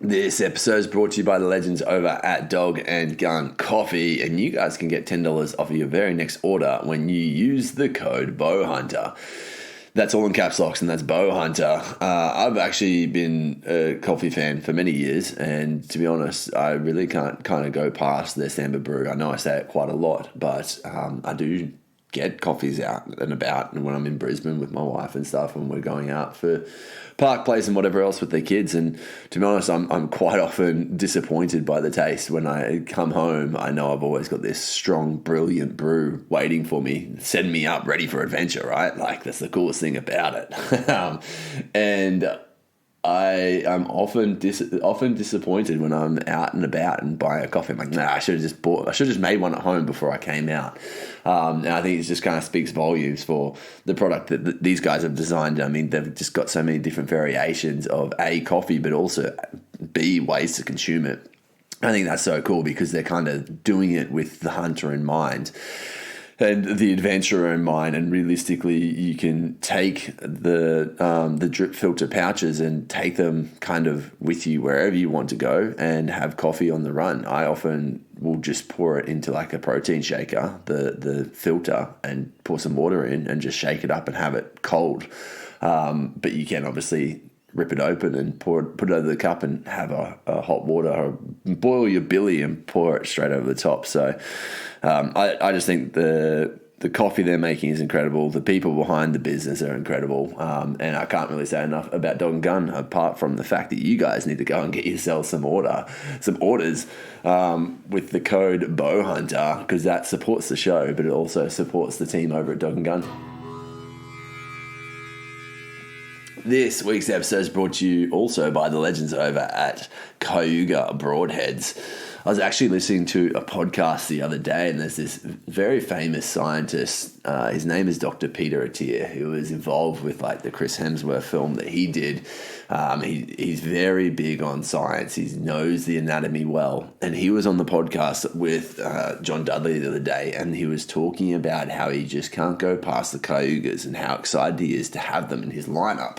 This episode is brought to you by the legends over at Dog and Gun Coffee, and you guys can get $10 off of your very next order when you use the code Bowhunter. That's all in caps locks, and that's Bowhunter. I've actually been a coffee fan for many years, and to be honest, I really can't kind of go past their Samba Brew. I know I say it quite a lot, but I do get coffees out and about, and when I'm in Brisbane with my wife and stuff, and we're going out for Park Place and whatever else with their kids. And to be honest, I'm quite often disappointed by the taste. When I come home, I know I've always got this strong, brilliant brew waiting for me, setting me up ready for adventure, right? Like, that's the coolest thing about it. And I am often disappointed when I'm out and about and buying a coffee. I'm like, nah, I should have just made one at home before I came out. And I think it just kind of speaks volumes for the product that these guys have designed. I mean, they've just got so many different variations of A, coffee, but also B, ways to consume it. I think that's so cool because they're kind of doing it with the hunter in mind and the adventurer in mind. And realistically, you can take the drip filter pouches and take them kind of with you wherever you want to go and have coffee on the run. I often will just pour it into like a protein shaker, the filter, and pour some water in and just shake it up and have it cold. But you can obviously rip it open and put it over the cup and have a hot water, or boil your billy and pour it straight over the top. So I just think the coffee they're making is incredible. The people behind the business are incredible. And I can't really say enough about Dog and Gun, apart from the fact that you guys need to go and get yourselves some orders with the code Bowhunter, because that supports the show, but it also supports the team over at Dog and Gun. This week's episode is brought to you also by the legends over at Cayuga Broadheads. I was actually listening to a podcast the other day, and there's this very famous scientist. His name is Dr. Peter Attia, who was involved with like the Chris Hemsworth film that he did. He's very big on science. He knows the anatomy well. And he was on the podcast with John Dudley the other day, and he was talking about how he just can't go past the Cayugas and how excited he is to have them in his lineup.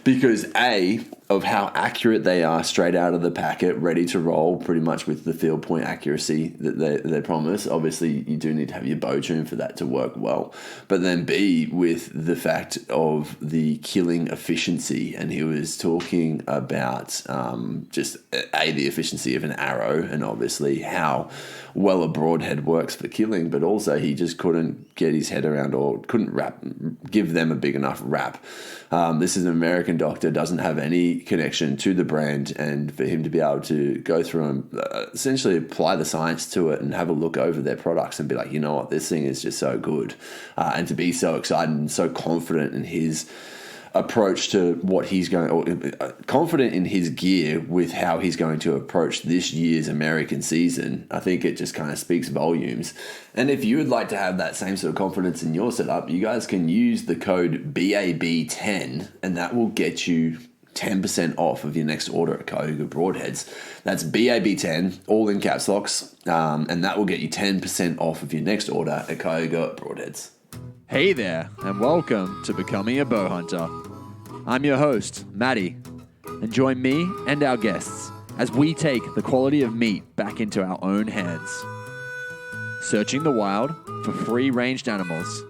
Because A, of how accurate they are straight out of the packet, ready to roll pretty much with the field point accuracy that they promise. Obviously, you do need to have your bow tune for that to work well. But then B, with the fact of the killing efficiency. And he was talking about just A, the efficiency of an arrow, and obviously how well a broadhead works for killing, but also he just couldn't get his head around, or couldn't give them a big enough wrap. This is an American doctor, doesn't have any connection to the brand, and for him to be able to go through and essentially apply the science to it and have a look over their products and be like, you know what, this thing is just so good, and to be so excited and so confident in his approach to what he's going, or confident in his gear with how he's going to approach this year's American season. I think it just kind of speaks volumes. And if you would like to have that same sort of confidence in your setup, you guys can use the code BAB10, and that will get you 10% off of your next order at Cayuga Broadheads. That's BAB10, all in caps locks, and that will get you 10% off of your next order at Cayuga Broadheads. Hey there, and welcome to Becoming a Bowhunter. I'm your host, Matty, and join me and our guests as we take the quality of meat back into our own hands. Searching the wild for free-ranged animals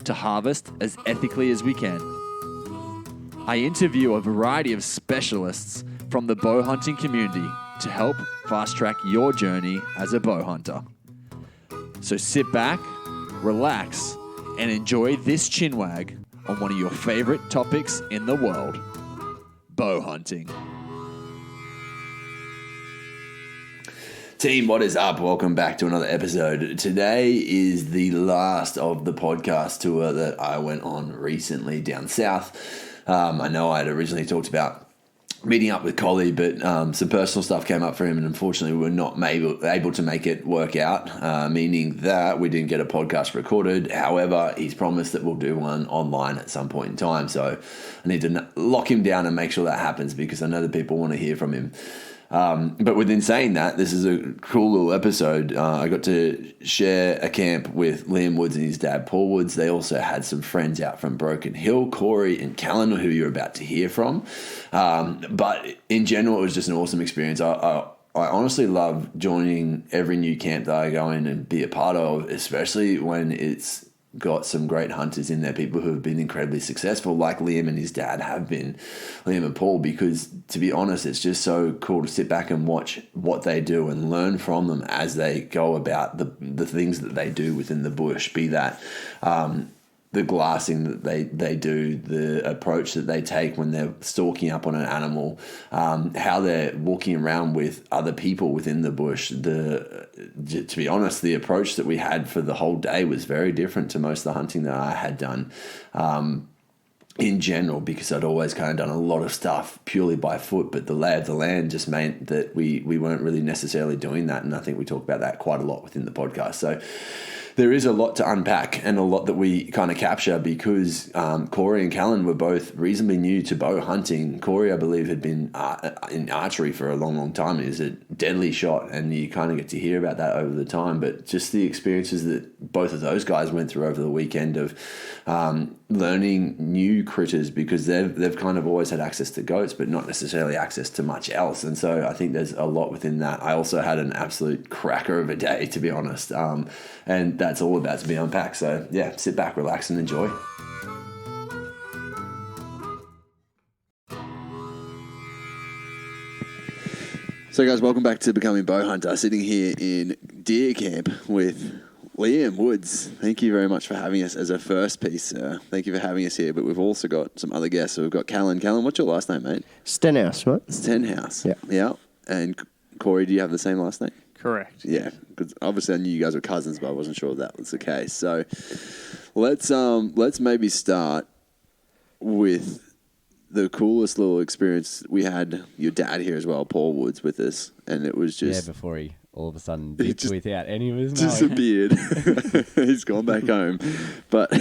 to harvest as ethically as we can. I interview a variety of specialists from the bowhunting community to help fast-track your journey as a bowhunter. So sit back, relax, and enjoy this chinwag on one of your favorite topics in the world, bow hunting. Team, what is up? Welcome back to another episode. Today is the last of the podcast tour that I went on recently down south. I know I had originally talked about meeting up with Collie, but some personal stuff came up for him, and unfortunately we were not able to make it work out, meaning that we didn't get a podcast recorded. However, he's promised that we'll do one online at some point in time, so I need to lock him down and make sure that happens, because I know that people want to hear from him. But within saying that, this is a cool little episode. I got to share a camp with Liam Woods and his dad, Paul Woods. They also had some friends out from Broken Hill, Core and Kellan, who you're about to hear from. But in general, it was just an awesome experience. I honestly love joining every new camp that I go in and be a part of, especially when it's got some great hunters in there, people who have been incredibly successful, like Liam and his dad have been, Liam and Paul, because to be honest, it's just so cool to sit back and watch what they do and learn from them as they go about the things that they do within the bush, be that the glassing that they do, the approach that they take when they're stalking up on an animal, how they're walking around with other people within the bush. To be honest, the approach that we had for the whole day was very different to most of the hunting that I had done in general, because I'd always kind of done a lot of stuff purely by foot, but the lay of the land just meant that we weren't really necessarily doing that. And I think we talk about that quite a lot within the podcast. So there is a lot to unpack and a lot that we kind of capture, because Core and Kellan were both reasonably new to bow hunting. Corey, I believe, had been in archery for a long, long time. He was a deadly shot, and you kind of get to hear about that over the time. But just the experiences that both of those guys went through over the weekend of learning new critters, because they've kind of always had access to goats, but not necessarily access to much else. And so I think there's a lot within that. I also had an absolute cracker of a day, to be honest. And that's all about to be unpacked. So yeah, sit back, relax, and enjoy. So guys, welcome back to Becoming Bowhunter. Sitting here in deer camp with Liam Woods. Thank you very much for having us as a first piece. Thank you for having us here. But we've also got some other guests. So we've got Kellan. Kellan, what's your last name, mate? Stenhouse, right? Stenhouse. Yeah. Yeah. And Corey, do you have the same last name? Correct. Yeah, because obviously I knew you guys were cousins, but I wasn't sure if that was the case. So let's maybe start with the coolest little experience. We had your dad here as well, Paul Woods, with us, and it was just before he all of a sudden dipped without any of his disappeared. He's gone back home. But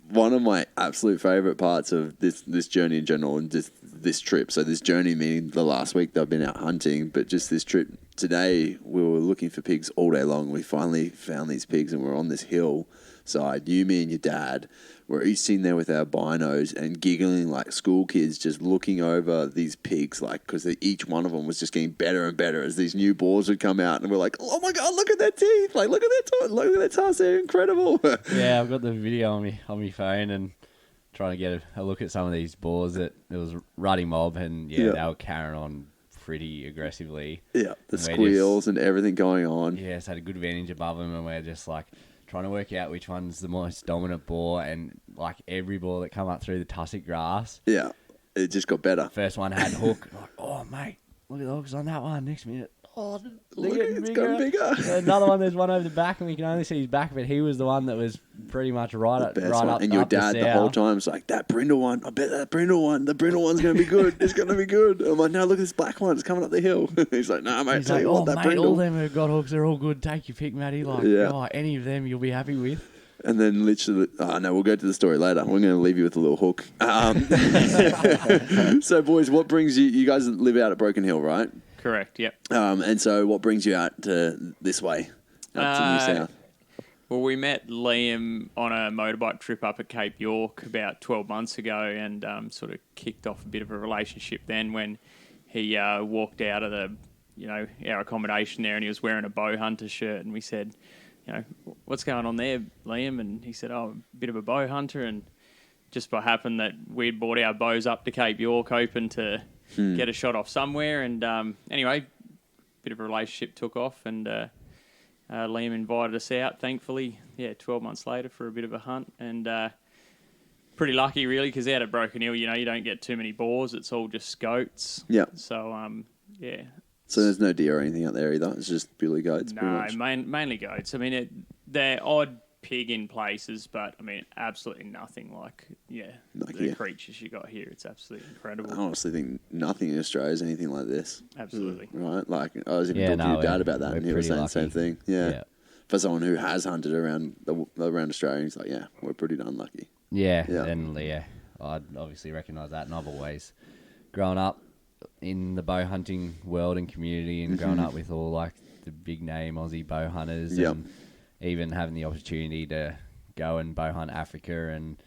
one of my absolute favourite parts of this journey in general, and just this trip. So this journey meaning the last week that I've been out hunting, but just this trip today, we were looking for pigs all day long. We finally found these pigs, and we're on this hillside. You, me, and your dad were each sitting there with our binos and giggling like school kids, just looking over these pigs, like, because each one of them was just getting better and better as these new boars would come out, and we're like, oh my god, look at their teeth, like look at their tusks, they're incredible. Yeah, I've got the video on my phone and trying to get a look at some of these boars. That it was ruddy mob, and they were carrying on pretty aggressively. Yeah, the squeals and everything going on. Yeah, it's had a good advantage above them, and we're just like trying to work out which one's the most dominant boar, and like every boar that come up through the tussock grass. Yeah, it just got better. First one had hook. Like, oh mate, look at the hooks on that one. Next minute, oh, look, it's gotten bigger. Another one, there's one over the back, and we can only see his back, but he was the one that was pretty much right up. And your dad the whole time was like, that brindle one, I bet that brindle one's going to be good. It's going to be good. I'm like, no, look at this black one. It's coming up the hill. He's like, no, mate, tell you what, that brindle. All them who've got hooks, they're all good. Take your pick, Matty. Like, any of them you'll be happy with. And then literally, no, we'll go to the story later. We're going to leave you with a little hook. So, boys, what brings you? You guys live out at Broken Hill, right? Correct, yep. And so what brings you out to this way, up to New South? Well, we met Liam on a motorbike trip up at Cape York about 12 months ago, and sort of kicked off a bit of a relationship then when he walked out of our accommodation there, and he was wearing a Bowhunter shirt, and we said, what's going on there, Liam? And he said, a bit of a Bowhunter, and just by happened that we'd brought our bows up to Cape York hoping to get a shot off somewhere, and anyway, bit of a relationship took off, and Liam invited us out, thankfully, 12 months later for a bit of a hunt, and pretty lucky really, because out at Broken Hill, you don't get too many boars, it's all just goats. Yeah. So, So there's no deer or anything out there either, it's just purely goats? No, mainly goats. I mean, they're odd pig in places, but I mean, absolutely nothing like the creatures you got here. It's absolutely incredible. I honestly think nothing in Australia is anything like this. Absolutely. Right? Like, I was even talking to your dad about that, and he was saying the same thing. Yeah. For someone who has hunted around Australia, he's like, we're pretty darn lucky. Yeah. And I'd obviously recognise that, and I've always grown up in the bow hunting world and community, and growing up with all like the big name Aussie bow hunters, and even having the opportunity to go and bow hunt Africa and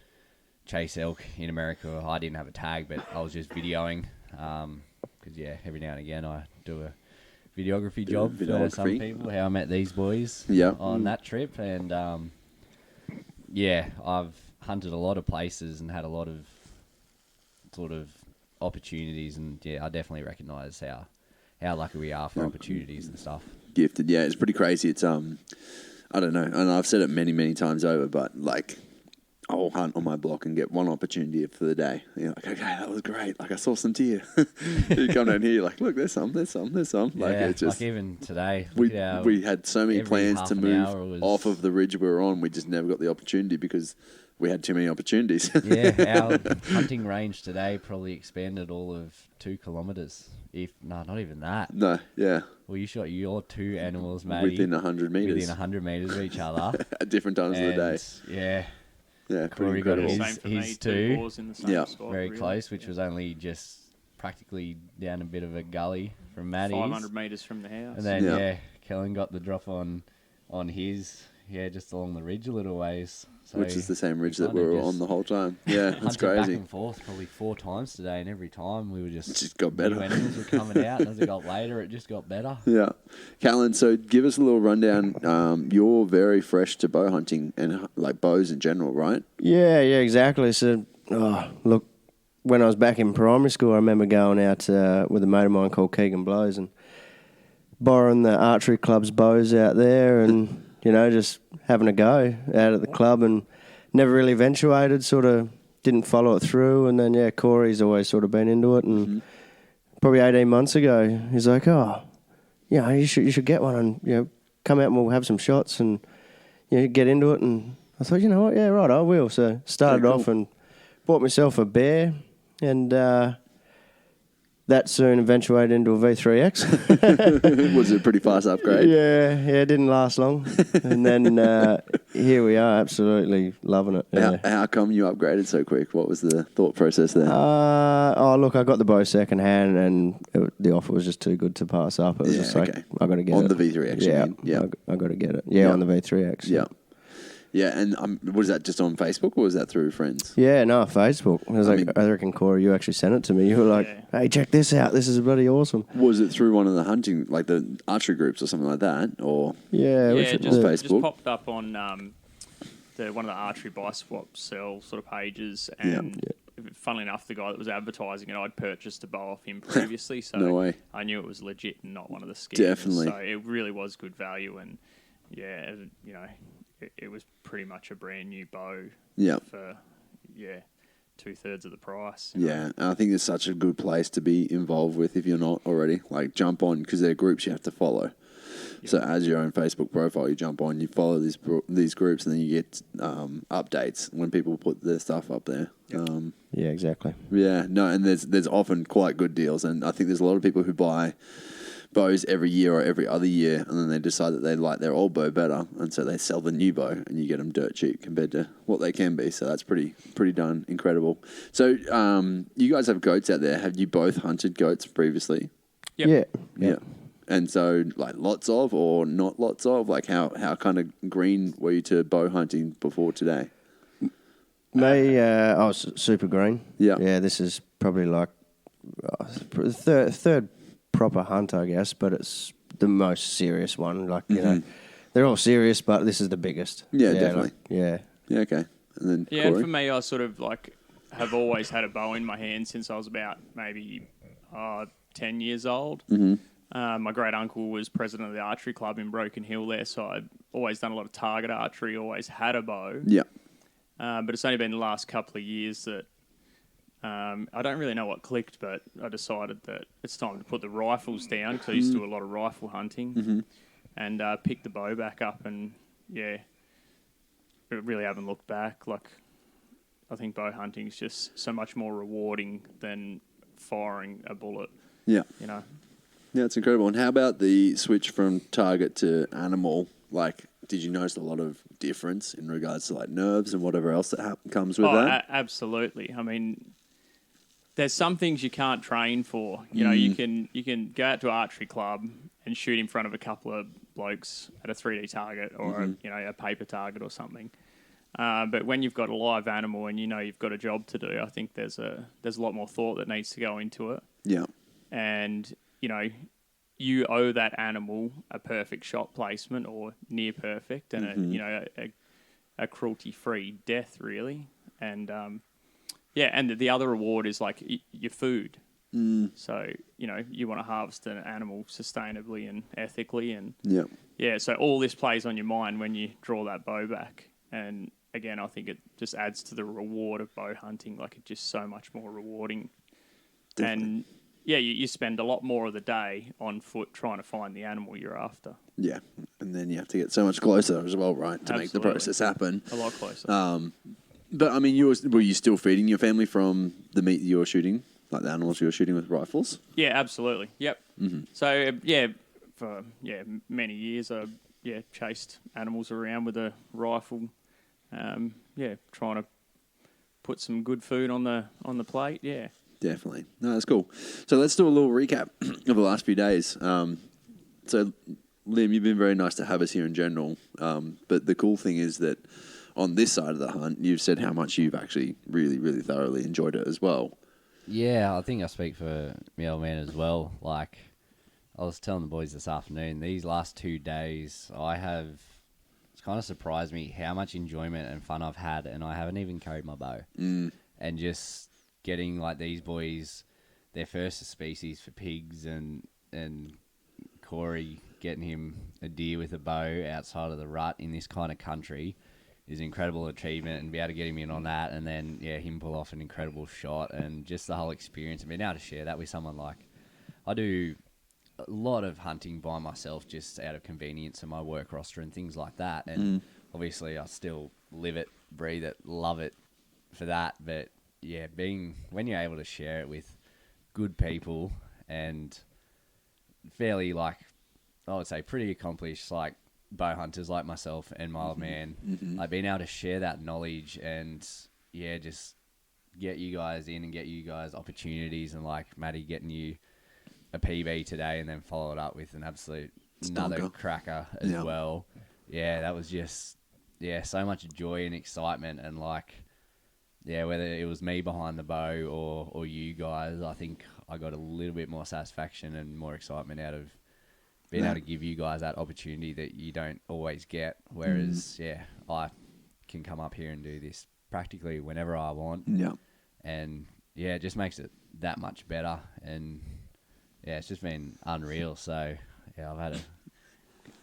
chase elk in America. Well, I didn't have a tag, but I was just videoing. Because every now and again I do a videography job for some people. How I met these boys on that trip, and I've hunted a lot of places and had a lot of sort of opportunities, and I definitely recognise how lucky we are for opportunities and stuff. Gifted, it's pretty crazy. It's I don't know, and I've said it many times over, but like, I'll hunt on my block and get one opportunity for the day. You're like, okay, that was great. Like, I saw some deer. You come down here, you're like, look, there's some. Like, it's just, like even today, we had so many plans to move off of the ridge we were on. We just never got the opportunity because we had too many opportunities. Our hunting range today probably expanded all of 2 kilometres. Not even that. No, yeah. Well, you shot your 2 animals, Matty. Within 100 metres. Within 100 metres of each other. At different times of the day. Yeah. Yeah, Corey pretty got incredible. his 2 in the same spot, very really. close, which was only just practically down a bit of a gully from Matty's. 500 metres from the house. And then, Kellan got the drop on his, just along the ridge a little ways. So which is the same ridge that we were on the whole time. Yeah, that's crazy. Back and forth probably 4 times today, and every time we were it just got better. New animals were coming out, and as it got later, it just got better. Yeah. Callan, so give us a little rundown. You're very fresh to bow hunting and like bows in general, right? Yeah, exactly. So, look, when I was back in primary school, I remember going out with a mate of mine called Keegan Blows and borrowing the archery club's bows out there and, just having a go out at the club, and never really eventuated, sort of didn't follow it through. And then, Corey's always sort of been into it. And probably 18 months ago, he's like, you should get one and, come out and we'll have some shots and, get into it. And I thought, you know what, yeah, right, I will. So started off and bought myself a bear, and that soon eventuated into a V3X. Was it a pretty fast upgrade? Yeah, it didn't last long. And then here we are, absolutely loving it. Yeah. How come you upgraded so quick? What was the thought process there? Look, I got the bow second hand, and the offer was just too good to pass up. It was just like, I got to get it. On the V3X, yeah, I got to get it. Yeah, on the V3X. Yeah. Yeah, and was that just on Facebook or was that through friends? Yeah, no, Facebook. I reckon, Corey, you actually sent it to me. You were like, hey, check this out. This is bloody awesome. Was it through one of the hunting, like the archery groups or something like that? Or it just just popped up on one of the archery buy swap sell sort of pages. And funnily enough, the guy that was advertising it, I'd purchased a bow off him previously. So no way. I knew it was legit and not one of the scammers. Definitely. So it really was good value. And, it was pretty much a brand new bow for 2/3 of the price. Yeah, and I think it's such a good place to be involved with if you're not already. Like, jump on, because they're groups you have to follow. Yep. So as your own Facebook profile, you jump on, you follow these groups, and then you get updates when people put their stuff up there. Yep. Yeah, exactly. Yeah, no, and there's often quite good deals, and I think there's a lot of people who buy bows every year or every other year, and then they decide that they like their old bow better, and so they sell the new bow, and you get them dirt cheap compared to what they can be. So that's pretty darn incredible. So you guys have goats out there. Have you both hunted goats previously? Yep. Yeah. And so, like, lots of or not lots of? Like, how kind of green were you to bow hunting before today? Me, I was super green. Yeah. Yeah, this is probably like third proper hunt, I guess, but it's the most serious one. Like, they're all serious, but this is the biggest. Yeah, definitely. Yeah, okay. And then Corey? For me, I sort of have always had a bow in my hand since I was about maybe 10 years old. Mm-hmm. My great uncle was president of the archery club in Broken Hill there, so I've always done a lot of target archery, always had a bow. Yeah. But it's only been the last couple of years that I don't really know what clicked, but I decided that it's time to put the rifles down because I used to do a lot of rifle hunting and pick the bow back up, and really haven't looked back. Like, I think bow hunting is just so much more rewarding than firing a bullet. Yeah. Yeah, it's incredible. And how about the switch from target to animal? Like, did you notice a lot of difference in regards to like nerves and whatever else that comes with that? Absolutely. I mean, there's some things you can't train for. You know, you can go out to an archery club and shoot in front of a couple of blokes at a 3D target or a paper target or something. But when you've got a live animal and you know you've got a job to do, I think there's a lot more thought that needs to go into it. Yeah. And you owe that animal a perfect shot placement or near perfect, and a cruelty-free death, really. And and the other reward is like your food. So you want to harvest an animal sustainably and ethically, and so all this plays on your mind when you draw that bow back. And again, I think it just adds to the reward of bow hunting. Like, it's just so much more rewarding. Definitely. And you spend a lot more of the day on foot trying to find the animal you're after. Yeah, and then you have to get so much closer as well, right, to make the process happen. A lot closer. But I mean, were you still feeding your family from the meat that you were shooting, like the animals you were shooting with rifles? Yeah, absolutely. Yep. So for many years I chased animals around with a rifle. Trying to put some good food on the plate. Yeah. Definitely. No, that's cool. So let's do a little recap of the last few days. So, Liam, you've been very nice to have us here in general. But the cool thing is that on this side of the hunt, you've said how much you've actually really, really thoroughly enjoyed it as well. Yeah, I think I speak for me old man as well. Like, I was telling the boys this afternoon, these last 2 days, it's kind of surprised me how much enjoyment and fun I've had, and I haven't even carried my bow. And just getting like these boys their first species for pigs, and Corey getting him a deer with a bow outside of the rut in this kind of country is an incredible achievement, and be able to get him in on that, and then him pull off an incredible shot, and just the whole experience, and being able to share that with someone. Like, I do a lot of hunting by myself just out of convenience and my work roster and things like that, and obviously I still live it, breathe it, love it for that. But when you're able to share it with good people and fairly, like, I would say pretty accomplished, like, bow hunters like myself and my old man, like, being able to share that knowledge and just get you guys in and get you guys opportunities, and like Matty getting you a PB today and then follow it up with an absolute another cracker as well. Yeah, that was just so much joy and excitement, and like whether it was me behind the bow or you guys, I think I got a little bit more satisfaction and more excitement out of being able to give you guys that opportunity that you don't always get. Whereas, I can come up here and do this practically whenever I want. Yeah. And, it just makes it that much better. And, it's just been unreal. So, I've had a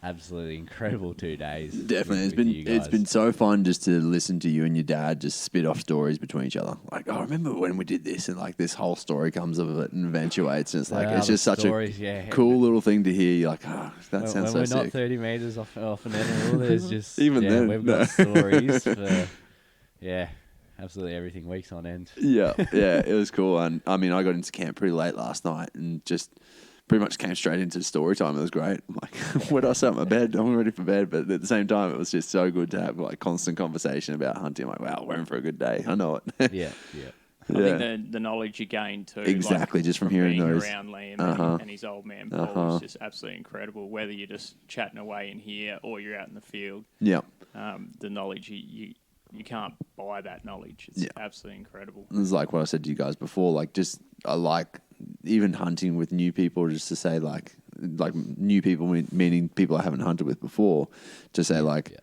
absolutely incredible 2 days. Definitely. It's been so fun just to listen to you and your dad just spit off stories between each other. Like, I remember when we did this, and like this whole story comes of it and eventuates, and it's like it's just such a cool little thing to hear. You're like, that sounds so sick. When we're not 30 meters off an animal, there's just even then we've got stories for absolutely everything, weeks on end. It was cool. And I mean, I got into camp pretty late last night and just pretty much came straight into story time. It was great. I'm like, where do I start my bed? I'm ready for bed. But at the same time, it was just so good to have like constant conversation about hunting. I'm like, wow, we're in for a good day. I know it. I think the knowledge you gain too. Exactly, just from hearing being those. Around Liam and his old man Paul is just absolutely incredible. Whether you're just chatting away in here or you're out in the field. Yeah. The knowledge you can't buy that knowledge. It's absolutely incredible. It's like what I said to you guys before. Like, just I like even hunting with new people, just to say like new people, meaning people I haven't hunted with before, to say like,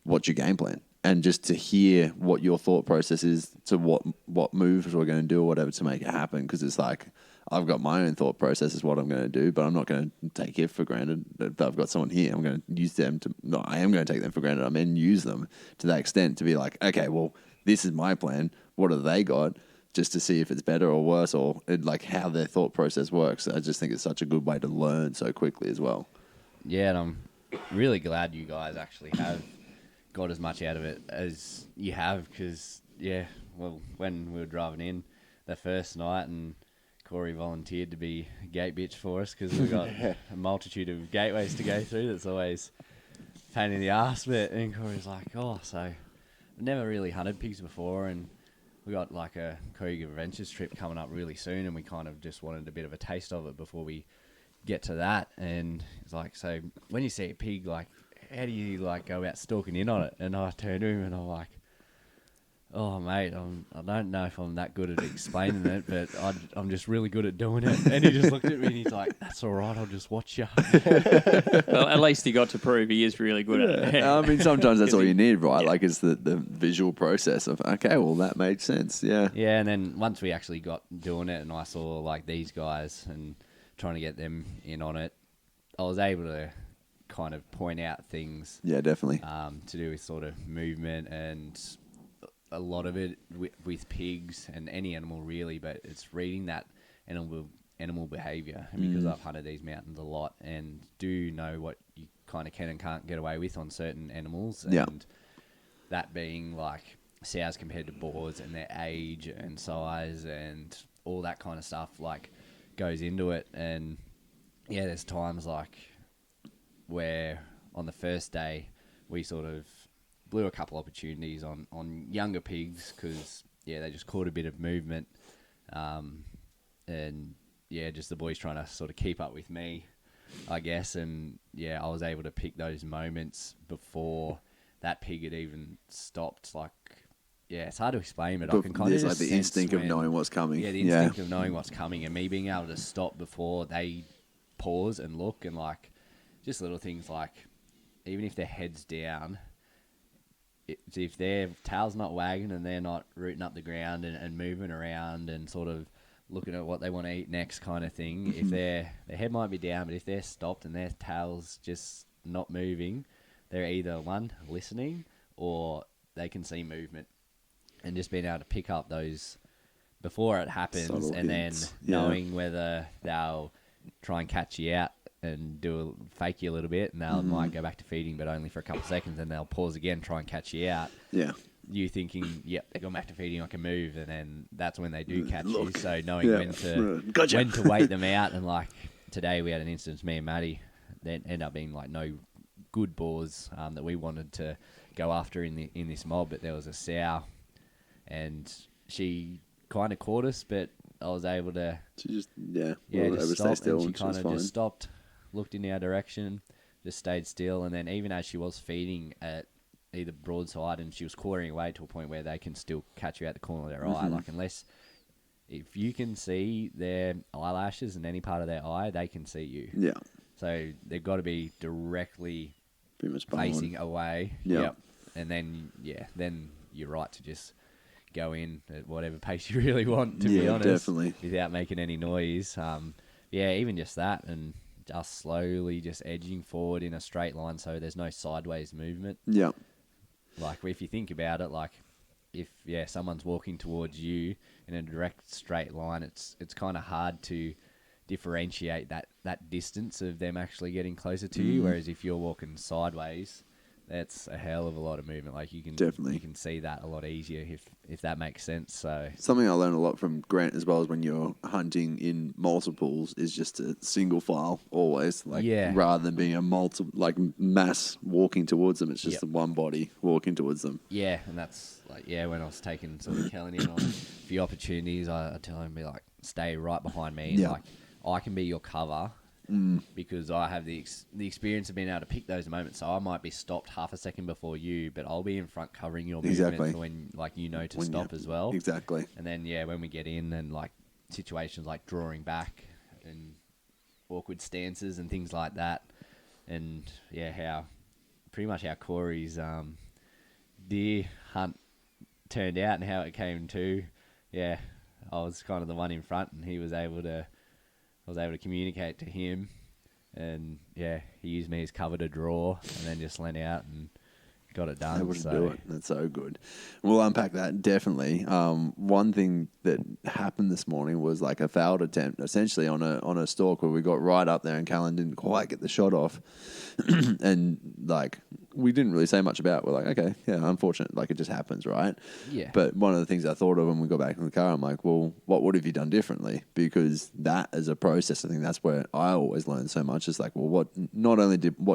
what's your game plan? And just to hear what your thought process is to what moves we're going to do or whatever to make it happen. Because it's like, I've got my own thought process is what I'm going to do, but I'm not going to take it for granted. If I've got someone here, I'm going to use them to, no, I am going to take them for granted. I mean, use them to that extent to be like, okay, well, this is my plan. What have they got? Just to see if it's better or worse, or like how their thought process works. I just think it's such a good way to learn so quickly as well. Yeah, and I'm really glad you guys actually have got as much out of it as you have, because, when we were driving in the first night and Corey volunteered to be a gate bitch for us because we've got a multitude of gateways to go through, that's always a pain in the arse, and Corey's like, so I've never really hunted pigs before, and we got like a Korea Adventures trip coming up really soon, and we kind of just wanted a bit of a taste of it before we get to that. And it's like, so when you see a pig, like, how do you like go about stalking in on it? And I turned to him and I'm like, oh mate, I don't know if I'm that good at explaining it, but I'm just really good at doing it. And he just looked at me and he's like, that's all right, I'll just watch you. Well, at least he got to prove he is really good at it. I mean, sometimes that's all you need, right? Like, it's the visual process of, okay, well, that made sense. Yeah. Yeah, and then once we actually got doing it and I saw like these guys and trying to get them in on it, I was able to kind of point out things. Yeah, definitely. To do with sort of movement and a lot of it with pigs and any animal really, but it's reading that animal behaviour. And because I've hunted these mountains a lot and do know what you kind of can and can't get away with on certain animals, and that being like sows compared to boars and their age and size and all that kind of stuff like goes into it. And yeah, there's times like where on the first day we sort of blew a couple opportunities on younger pigs because, yeah, they just caught a bit of movement. And, yeah, just the boys trying to sort of keep up with me, I guess. And, yeah, I was able to pick those moments before that pig had even stopped. Like, yeah, it's hard to explain, but I can kind of like the instinct of knowing what's coming. Yeah, the instinct of knowing what's coming and me being able to stop before they pause and look and, like, just little things like even if their head's down, if their tail's not wagging and they're not rooting up the ground and moving around and sort of looking at what they want to eat next kind of thing, if their head might be down, but if they're stopped and their tail's just not moving, they're either, one, listening or they can see movement. And just being able to pick up those before it happens subtle and hints. then knowing whether they'll try and catch you out and fake you a little bit, and they might go back to feeding, but only for a couple of seconds, and they'll pause again, try and catch you out. Yeah. You thinking, yep, they're going back to feeding, I can move, and then that's when they do catch you. So knowing when to wait them out, and like today we had an instance, me and Matty, that ended up being like no good boars that we wanted to go after in this mob, but there was a sow, and she kind of caught us, but I was able to just stop, and she kind of just stopped, looked in our direction, just stayed still, and then even as she was feeding at either broadside and she was quartering away to a point where they can still catch you out the corner of their eye, like if you can see their eyelashes in any part of their eye, they can see you. Yeah. So they've got to be directly facing away. Yep. And then you're right to just go in at whatever pace you really want, to be honest. Definitely. Without making any noise. Even just that, and just slowly just edging forward in a straight line so there's no sideways movement. Yeah. Like, if you think about it, like, if, someone's walking towards you in a direct straight line, it's kind of hard to differentiate that distance of them actually getting closer to you, whereas if you're walking sideways, that's a hell of a lot of movement. Like, you can see that a lot easier if that makes sense. So something I learned a lot from Grant as well is when you're hunting in multiples is just a single file always, rather than being a mass walking towards them. It's just the one body walking towards them. Yeah, and that's like when I was taking sort of Kellan in on a few opportunities, I tell him, be like, stay right behind me. And like, I can be your cover. Because I have the experience of being able to pick those moments. So I might be stopped half a second before you, but I'll be in front covering your movement when, like, to stop as well. Exactly. And then, when we get in and, like, situations like drawing back and awkward stances and things like that. And, how Corey's deer hunt turned out and how it came to. I was kind of the one in front, and I was able to communicate to him, and he used me as cover to draw, and then just leant out and got it done. Able to do it. That's so good. We'll unpack that definitely. One thing that happened this morning was like a failed attempt, essentially on a stalk where we got right up there, and Kellan didn't quite get the shot off, and like we didn't really say much about. We're like, okay, yeah, unfortunate, like it just happens, right? Yeah. But one of the things I thought of when we got back in the car, I'm like, well, what would have you done differently? Because that as a process, I think that's where I always learn so much. It's like, well, what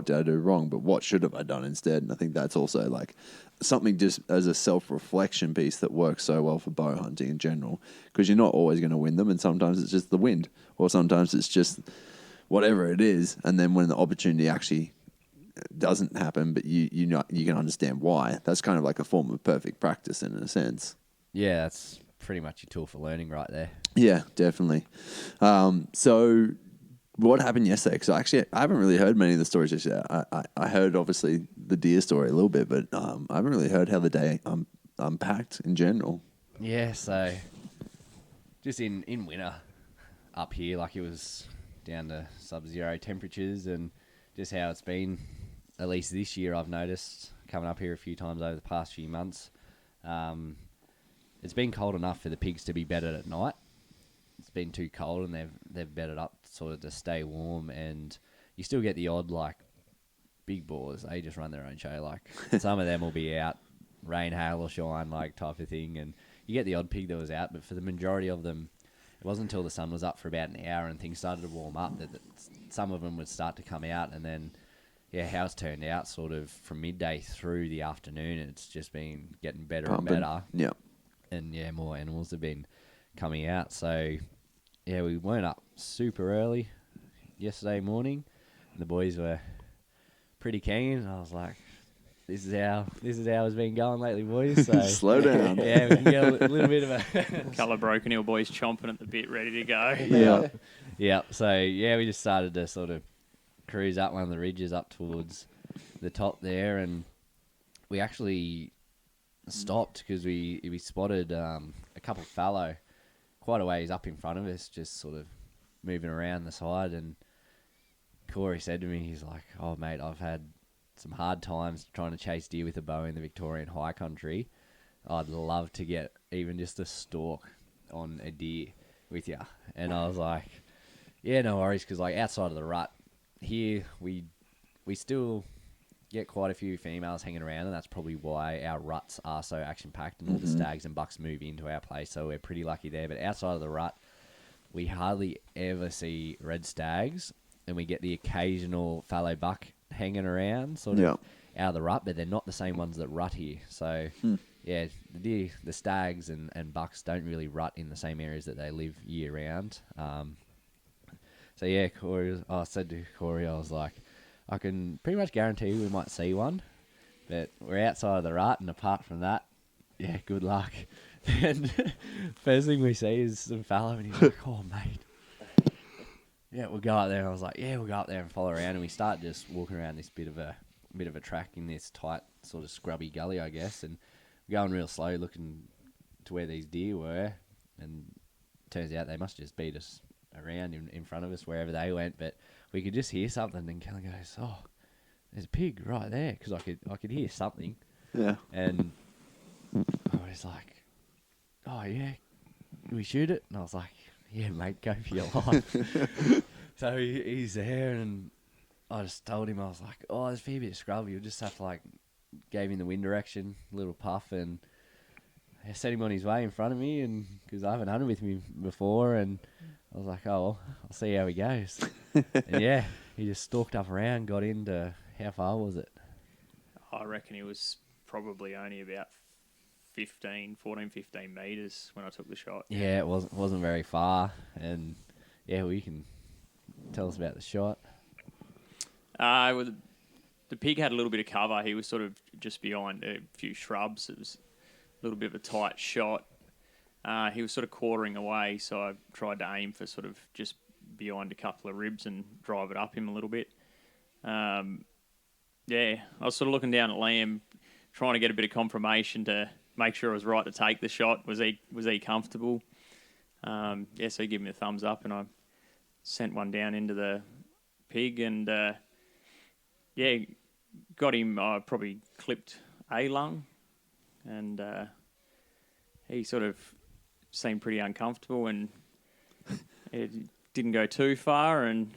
did I do wrong, but what should have I done instead? And I think that's also like something just as a self-reflection piece that works so well for bow hunting in general, because you're not always going to win them, and sometimes it's just the wind, or sometimes it's just whatever it is, and then when the opportunity actually doesn't happen, but you know you can understand why. That's kind of like a form of perfect practice in a sense. Yeah, that's pretty much your tool for learning right there. Yeah, definitely. So what happened yesterday? Because actually I haven't really heard many of the stories yesterday. I heard obviously the deer story a little bit, but I haven't really heard how the day unpacked in general. Yeah, so just in winter up here, like it was down to sub-zero temperatures, and just how it's been, at least this year I've noticed, coming up here a few times over the past few months. It's been cold enough for the pigs to be bedded at night. It's been too cold, and they've bedded up sort of to stay warm, and you still get the odd, like, big boars. They just run their own show. Like, some of them will be out, rain, hail, or shine, like, type of thing, and you get the odd pig that was out, but for the majority of them, it wasn't until the sun was up for about an hour and things started to warm up that some of them would start to come out. And then, yeah, how it's turned out sort of from midday through the afternoon, it's just been getting better Pumping. and better. Yeah. And, yeah, more animals have been coming out. So, yeah, we weren't up super early yesterday morning, and the boys were pretty keen. I was like, this is how it's been going lately, boys. So Slow down. yeah, we can get a little bit of a Colour broken hill boys chomping at the bit, ready to go. Yeah. yeah. So yeah, we just started to sort of cruise up one of the ridges up towards the top there, and we actually stopped because we spotted a couple of fallow quite a ways up in front of us, just sort of moving around the side. And Corey said to me, he's like, "Oh mate, I've had some hard times trying to chase deer with a bow in the Victorian high country. I'd love to get even just a stalk on a deer with you." And I was like, yeah, no worries, because like outside of the rut here, we still get quite a few females hanging around, and that's probably why our ruts are so action-packed and all the stags and bucks move into our place, so we're pretty lucky there. But outside of the rut, we hardly ever see red stags, and we get the occasional fallow buck hanging around sort of out of the rut, but they're not the same ones that rut here. So yeah, the stags and bucks don't really rut in the same areas that they live year round. So yeah, I said to Corey, I was like, I can pretty much guarantee we might see one, but we're outside of the rut, and apart from that, yeah, good luck. And first thing we see is some fallow, and he's like, "Oh mate, yeah, we'll go up there." And I was like, "Yeah, we'll go up there and follow around." And we start just walking around this bit of a track in this tight sort of scrubby gully, I guess, and we're going real slow, looking to where these deer were. And it turns out they must just beat us around in front of us wherever they went. But we could just hear something, and Kellan goes, "Oh, there's a pig right there," because I could hear something. Yeah. And I was like, "Oh yeah, can we shoot it?" And I was like, "Yeah, mate, go for your life." So he's there, and I just told him, I was like, "Oh, there's a fair bit of scrub. You'll just have to like," gave him the wind direction, little puff, and I set him on his way in front of me, and because I haven't hunted with me before, and I was like, "Oh, well, I'll see how he goes." And yeah, he just stalked up around, got into, how far was it? I reckon it was probably only about 15 metres when I took the shot. Yeah, it wasn't very far, and yeah, well, you can tell us about the shot. Well, the pig had a little bit of cover. He was sort of just behind a few shrubs. It was a little bit of a tight shot. He was sort of quartering away, so I tried to aim for sort of just behind a couple of ribs and drive it up him a little bit. Yeah, I was sort of looking down at Liam, trying to get a bit of confirmation to make sure I was right to take the shot. Was he comfortable? Yeah, so he gave me a thumbs up, and I sent one down into the pig, and yeah, got him. I probably clipped a lung, and he sort of seemed pretty uncomfortable, and it didn't go too far, and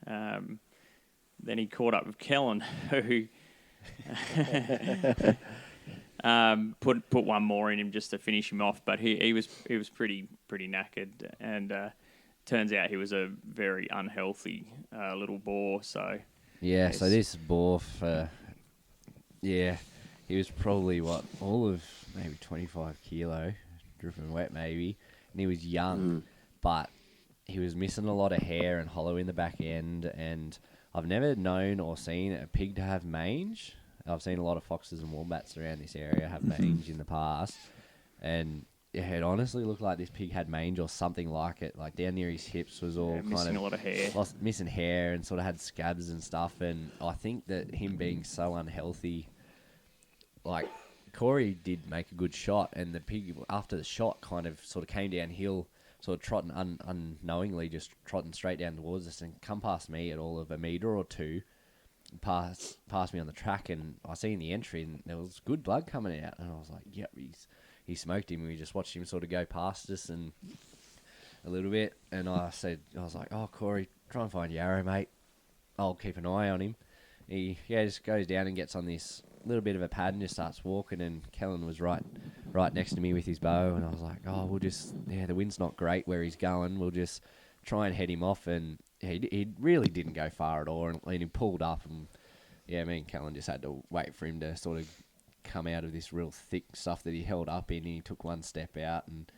then he caught up with Kellan, who Put one more in him just to finish him off, but he was pretty knackered, and turns out he was a very unhealthy little boar. So yeah, so this boar he was probably all of maybe 25 kilo, dripping wet maybe, and he was young, but he was missing a lot of hair and hollow in the back end, and I've never known or seen a pig to have mange. I've seen a lot of foxes and wombats around this area have mange in the past, and it honestly looked like this pig had mange or something like it. Like down near his hips was all missing a lot of hair, missing hair, and sort of had scabs and stuff. And I think that him being so unhealthy, like Corey did make a good shot, and the pig after the shot kind of sort of came downhill, sort of trotting unknowingly, just trotting straight down towards us and come past me at all of a metre or two. Past me on the track, and I seen the entry, and there was good blood coming out, and I was like, "Yep, he smoked him." And we just watched him sort of go past us and a little bit, and I was like, "Oh, Corey, try and find Yarrow, mate. I'll keep an eye on him." He just goes down and gets on this little bit of a pad and just starts walking, and Kellan was right next to me with his bow, and I was like, "Oh, the wind's not great where he's going. We'll just try and head him off." And he really didn't go far at all, and he pulled up, and me and Kellan just had to wait for him to sort of come out of this real thick stuff that he held up in. He took one step out, and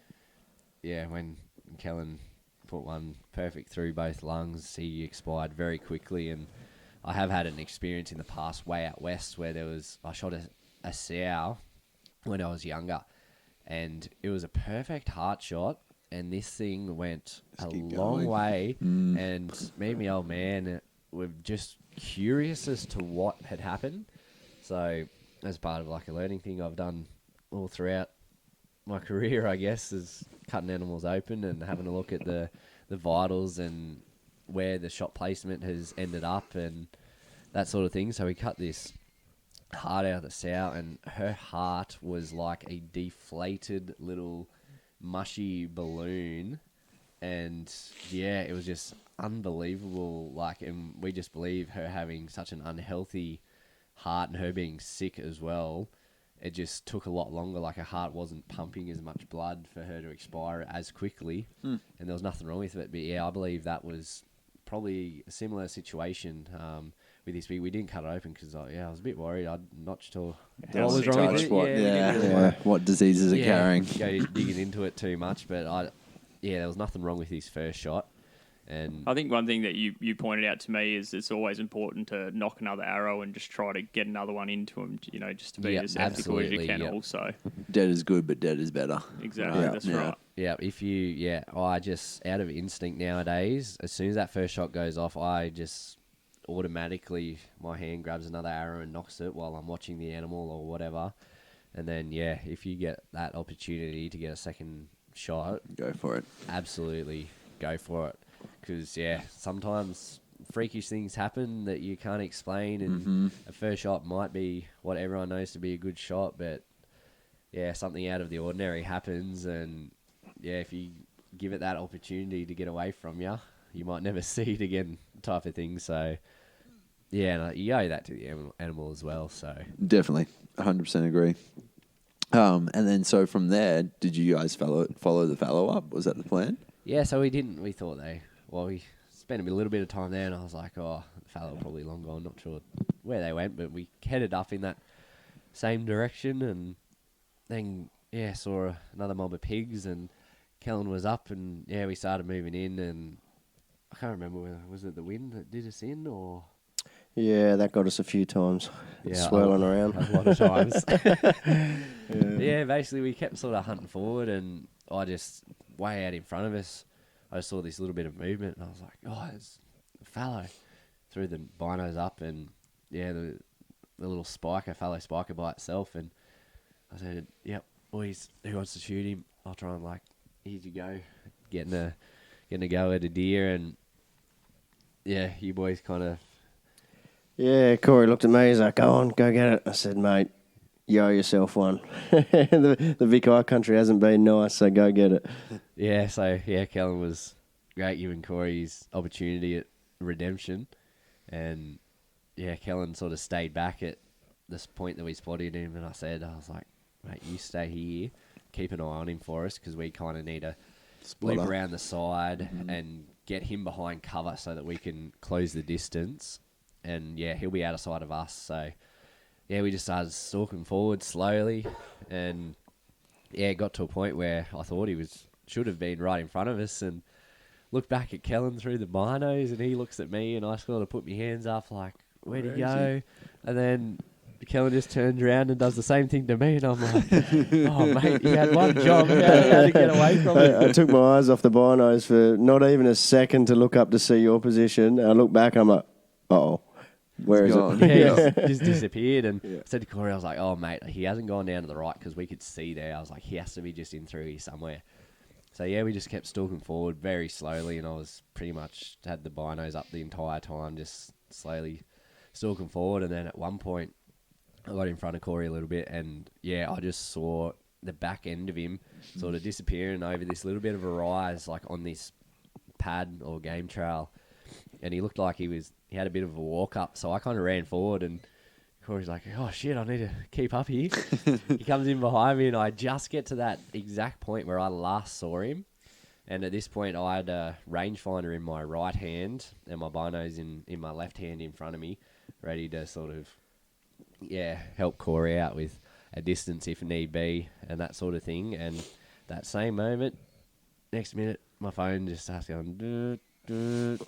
when Kellan put one perfect through both lungs, he expired very quickly. And I have had an experience in the past way out west where I shot a sow when I was younger, and it was a perfect heart shot. And this thing went a long way, and me and my old man were just curious as to what had happened. So, as part of like a learning thing I've done all throughout my career, I guess, is cutting animals open and having a look at the vitals and where the shot placement has ended up and that sort of thing. So we cut this heart out of the sow, and her heart was like a deflated little mushy balloon, and it was just unbelievable. Like, and we just believe her having such an unhealthy heart and her being sick as well, it just took a lot longer. Like, her heart wasn't pumping as much blood for her to expire as quickly, and there was nothing wrong with it. But I believe that was probably a similar situation with this pig. We didn't cut it open because I was a bit worried. I'm not sure what was wrong with it. What diseases are carrying. Go digging into it too much, but there was nothing wrong with his first shot. And I think one thing that you pointed out to me is it's always important to knock another arrow and just try to get another one into him, just to be as ethical as you can also. Dead is good, but dead is better. Exactly, that's right. Yeah, I just, out of instinct nowadays, as soon as that first shot goes off, I just automatically, my hand grabs another arrow and knocks it while I'm watching the animal or whatever. And then, if you get that opportunity to get a second shot, go for it. Absolutely go for it. Because, sometimes freakish things happen that you can't explain, and a first shot might be what everyone knows to be a good shot, but, something out of the ordinary happens, and, if you give it that opportunity to get away from you, you might never see it again type of thing. So, you owe that to the animal as well. So definitely, 100% agree. And then so from there, did you guys follow the fallow up? Was that the plan? Yeah, so we didn't. We thought we spent a little bit of time there, and I was like, the fallow probably long gone. Not sure where they went, but we headed up in that same direction, and then saw another mob of pigs, and Kellan was up, and we started moving in, and I can't remember was it the wind that did us in, or Yeah, that got us a few times. Swirling around. A lot of times. Basically we kept sort of hunting forward, and I just, way out in front of us, I saw this little bit of movement, and I was like, there's a fallow. Threw the binos up, and the little fallow spiker by itself, and I said, yep, boys, who wants to shoot him? I'll try and, here you go, getting a go at a deer, and you boys kind of... Yeah, Corey looked at me, he's like, go on, go get it. I said, mate, you owe yourself one. the Vic Eye country hasn't been nice, so go get it. Kellan was great giving Corey his opportunity at redemption, and Kellan sort of stayed back at this point that we spotted him, and I was like, mate, you stay here, keep an eye on him for us, because we kind of need to loop around the side and get him behind cover so that we can close the distance. And yeah, he'll be out of sight of us. So yeah, we just started stalking forward slowly, and yeah, it got to a point where I thought he should have been right in front of us, and looked back at Kellan through the binos, and he looks at me, and I sort of put my hands up like, where'd he go? And then Kellan just turns around and does the same thing to me, and I'm like, oh, mate, you had one job. How to get away from it? I took my eyes off the binos for not even a second to look up to see your position. I look back, I'm like, uh-oh, where is it? Yeah, just disappeared. And I said to Corey, I was like, oh, mate, he hasn't gone down to the right, because we could see there. I was like, he has to be just in through here somewhere. So, yeah, we just kept stalking forward very slowly, and I was pretty much had the binos up the entire time, just slowly stalking forward. And then at one point, I got in front of Corey a little bit, and yeah, I just saw the back end of him sort of disappearing over this little bit of a rise, like on this pad or game trail. And he looked like he had a bit of a walk up. So I kind of ran forward, and Corey's like, oh shit, I need to keep up here. He comes in behind me, and I just get to that exact point where I last saw him. And at this point, I had a rangefinder in my right hand and my binos in my left hand in front of me, ready to sort of, help Corey out with a distance if need be and that sort of thing. And that same moment, next minute, my phone just starts going, doot, doot.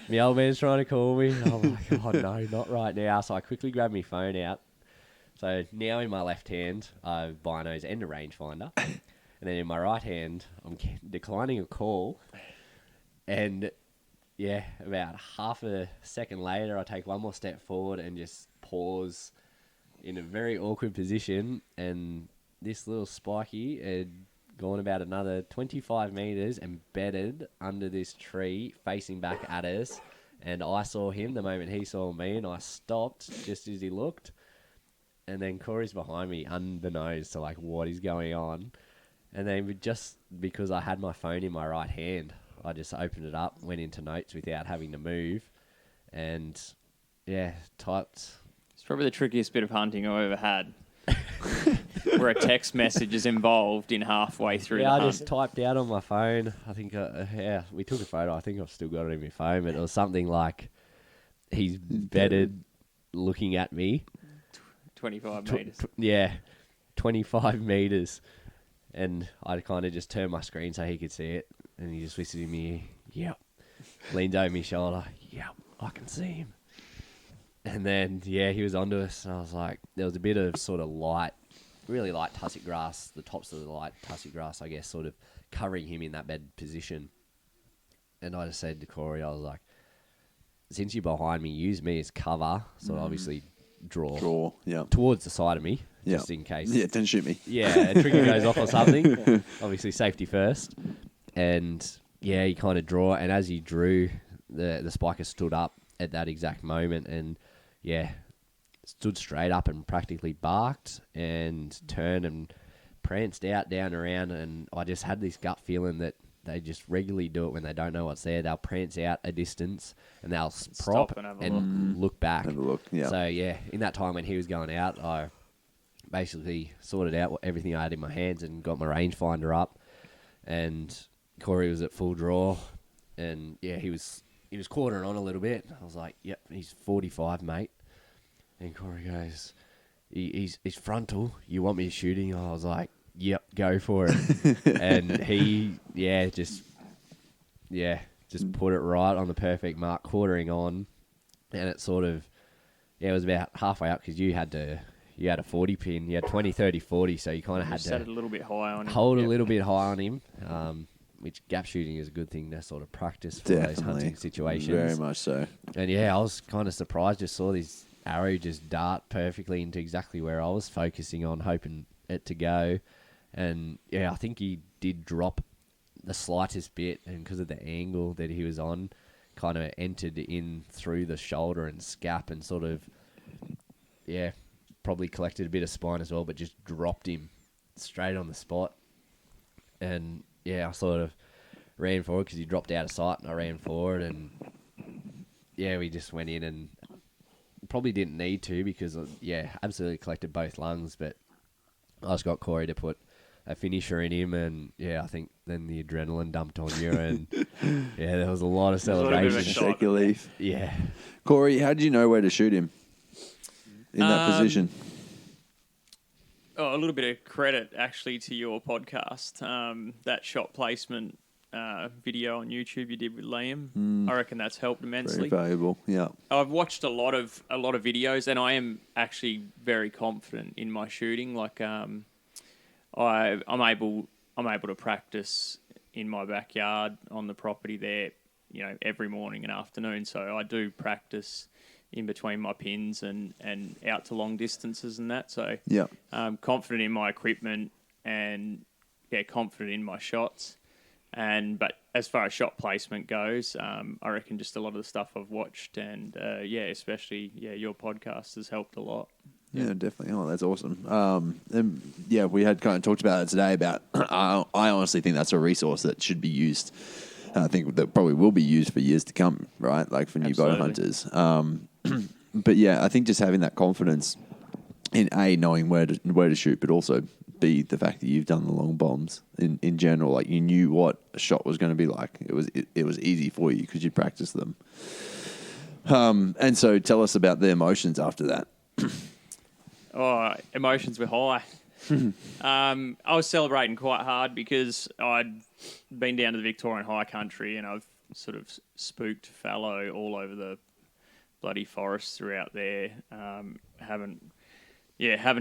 My old man's trying to call me. I'm like, oh no, not right now. So I quickly grabbed my phone out. So now in my left hand, I have binos and a rangefinder. And then in my right hand, I'm declining a call. And yeah, about half a second later, I take one more step forward and just pause in a very awkward position, and this little spiky had gone about another 25 metres and bedded under this tree facing back at us, and I saw him the moment he saw me, and I stopped just as he looked, and then Corey's behind me unbeknownst to like what is going on, and then just because I had my phone in my right hand, I just opened it up, went into notes without having to move, and typed. It's probably the trickiest bit of hunting I've ever had. Where a text message is involved in halfway through the hunt. I just typed out on my phone. I think, we took a photo. I think I've still got it in my phone, but it was something like, he's bedded looking at me. 25 metres. 25 metres. And I kind of just turned my screen so he could see it. And he just whispered in my ear, yep. Leaned over my shoulder, yep, I can see him. And then, he was onto us, and I was like, there was a bit of sort of really light tussock grass, the tops of the light tussock grass, I guess, sort of covering him in that bed position. And I just said to Corey, I was like, since you're behind me, use me as cover, so obviously draw towards the side of me, just in case. Yeah, don't shoot me. Yeah, a trigger goes off or something. Obviously, safety first. And, he kind of draw, and as he drew, the spiker stood up at that exact moment, and stood straight up and practically barked and turned and pranced out down around, and I just had this gut feeling that they just regularly do it when they don't know what's there. They'll prance out a distance and they'll prop and look back. Have a look, yeah. So in that time when he was going out, I basically sorted out everything I had in my hands and got my rangefinder up, and Corey was at full draw, and he was quartering on a little bit. I was like, yep, he's 45, mate. And Corey goes, he's frontal. You want me to shoot him? I was like, yep, go for it. And he, just put it right on the perfect mark, quartering on. And it sort of, it was about halfway up, because you had a 40 pin. You had 20, 30, 40, so you kind of had to set it a little bit high on him. Hold a little bit high on him. Which gap shooting is a good thing to sort of practice for those hunting situations. Very much so. And I was kind of surprised. Just saw this arrow just dart perfectly into exactly where I was focusing on, hoping it to go. And I think he did drop the slightest bit, and because of the angle that he was on, kind of entered in through the shoulder and scap, and sort of, probably collected a bit of spine as well, but just dropped him straight on the spot. And I sort of ran forward because he dropped out of sight, and I ran forward, and we just went in and probably didn't need to because, absolutely collected both lungs, but I just got Corey to put a finisher in him, and I think then the adrenaline dumped on you, and there was a lot of a little bit of a celebration. shock. Shake your leaf. Yeah. Corey, how did you know where to shoot him in that position? Oh, a little bit of credit actually to your podcast. That shot placement video on YouTube you did with Liam. I reckon that's helped immensely. Very valuable. Yeah. I've watched a lot of videos, and I am actually very confident in my shooting. Like, I'm able to practice in my backyard on the property there, every morning and afternoon. So I do practice in between my pins and out to long distances and that. So yeah, I'm confident in my equipment and confident in my shots. But as far as shot placement goes, I reckon just a lot of the stuff I've watched and especially your podcast has helped a lot. Yeah, definitely. Oh, that's awesome. And we had kind of talked about it today. About I honestly think that's a resource that should be used. I think that probably will be used for years to come, right? Like for new bow hunters. But I think just having that confidence in knowing where to shoot, but also B, the fact that you've done the long bombs in general, like you knew what a shot was going to be like. It was easy for you because you practiced them. And so tell us about the emotions after that. Emotions were high. I was celebrating quite hard because I'd been down to the Victorian high country and I've sort of spooked fallow all over the bloody forest throughout there. Haven't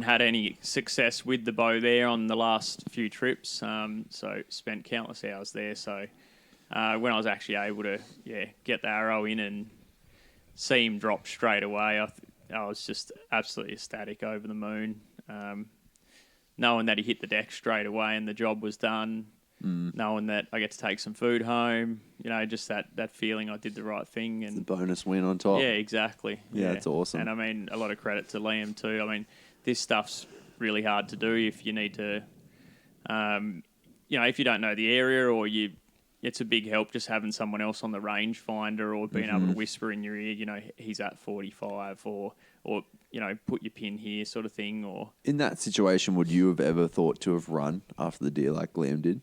had any success with the bow there on the last few trips. So spent countless hours there. So when I was actually able to get the arrow in and see him drop straight away, I was just absolutely ecstatic, over the moon. Knowing that he hit the deck straight away and the job was done, knowing that I get to take some food home, just that feeling I did the right thing. And the bonus win on top. Yeah, exactly. Yeah, that's awesome. And I mean, a lot of credit to Liam too. I mean, this stuff's really hard to do if you need to, if you don't know the area or it's a big help just having someone else on the rangefinder or being able to whisper in your ear, he's at 45 or put your pin here sort of thing. Or in that situation, would you have ever thought to have run after the deer like Liam did?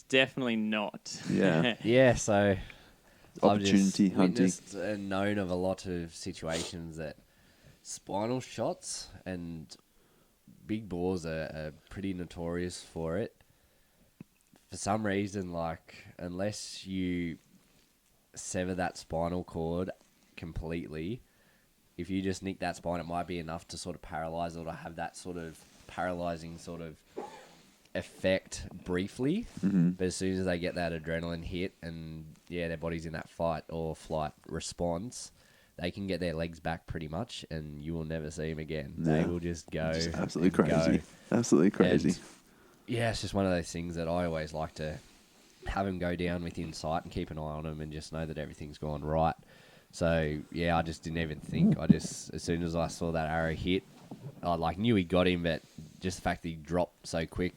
Definitely not. Yeah. Yeah, so opportunity hunting. Witnessed and known of a lot of situations that spinal shots and big boars are pretty notorious for it. For some reason, like, unless you sever that spinal cord completely, if you just nick that spine, it might be enough to sort of paralyze or to have that sort of paralyzing sort of effect briefly. But as soon as they get that adrenaline hit and their body's in that fight or flight response, they can get their legs back pretty much, and you will never see them again. Yeah. They will just go. Just absolutely crazy. Absolutely crazy. And, it's just one of those things that I always like to have them go down within sight and keep an eye on them and just know that everything's gone right. So, I just didn't even think. As soon as I saw that arrow hit, I knew he got him, but just the fact that he dropped so quick,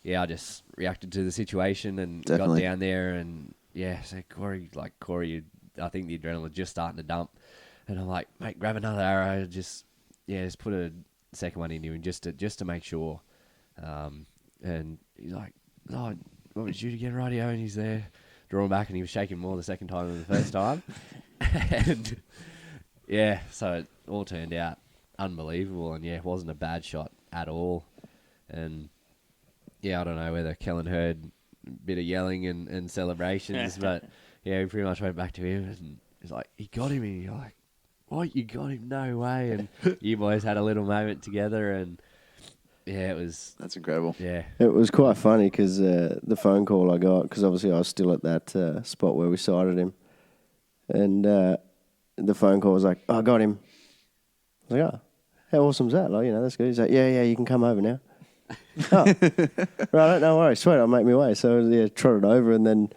I just reacted to the situation and Definitely. got down there and, so Corey, I think the adrenaline was just starting to dump. And I'm like, mate, grab another arrow, just put a second one in him just to make sure. And he's like, oh, want me to shoot again, rightio? And he's there, drawing back, and he was shaking more the second time than the first time. And so it all turned out unbelievable, and it wasn't a bad shot at all. And I don't know whether Kellan heard a bit of yelling and celebrations, but we pretty much went back to him, and he's like, he got him, and you're like, what, you got him? No way. And you boys had a little moment together, and that's incredible. Yeah. It was quite funny because the phone call I got, because obviously I was still at that spot where we sighted him, and the phone call was like, I got him. I was like, oh, how awesome's that? Like, that's good. He's like, yeah, you can come over now. Oh, right, no worries. Sweet, I'll make my way. So, trotted over, and then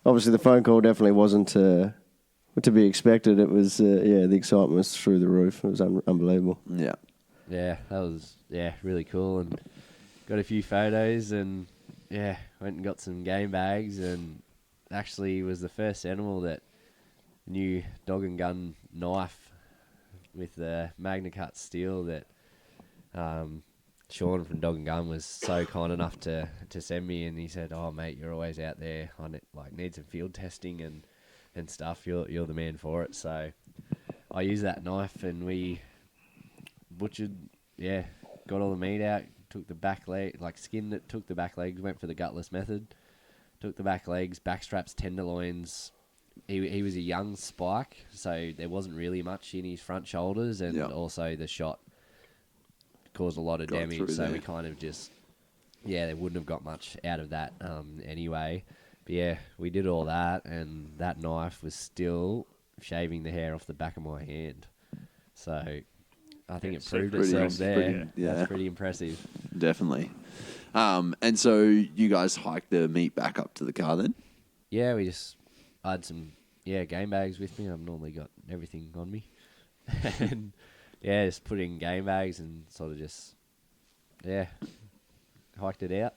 obviously the phone call definitely wasn't to be expected. It was, the excitement was through the roof. It was unbelievable. Yeah. Yeah, that was, really cool. And got a few photos and, went and got some game bags, and actually was the first animal that new dog and gun knife with the Magna Cut steel that Sean from Dog and Gun was so kind enough to send me, and he said, "Oh mate, you're always out there on it, like need some field testing and stuff. You're the man for it." So I used that knife and we butchered, got all the meat out, took the back leg, like skinned it, took the back legs, went for the gutless method, took the back legs, back straps, tenderloins. He was a young spike, so there wasn't really much in his front shoulders, and also the shot caused a lot of damage, so we kind of just, they wouldn't have got much out of that anyway. But yeah, we did all that, and that knife was still shaving the hair off the back of my hand. So I think it proved itself there. That's pretty impressive. Definitely. And so you guys hiked the meat back up to the car then? Yeah, I had some game bags with me. I've normally got everything on me. And just put in game bags and sort of just hiked it out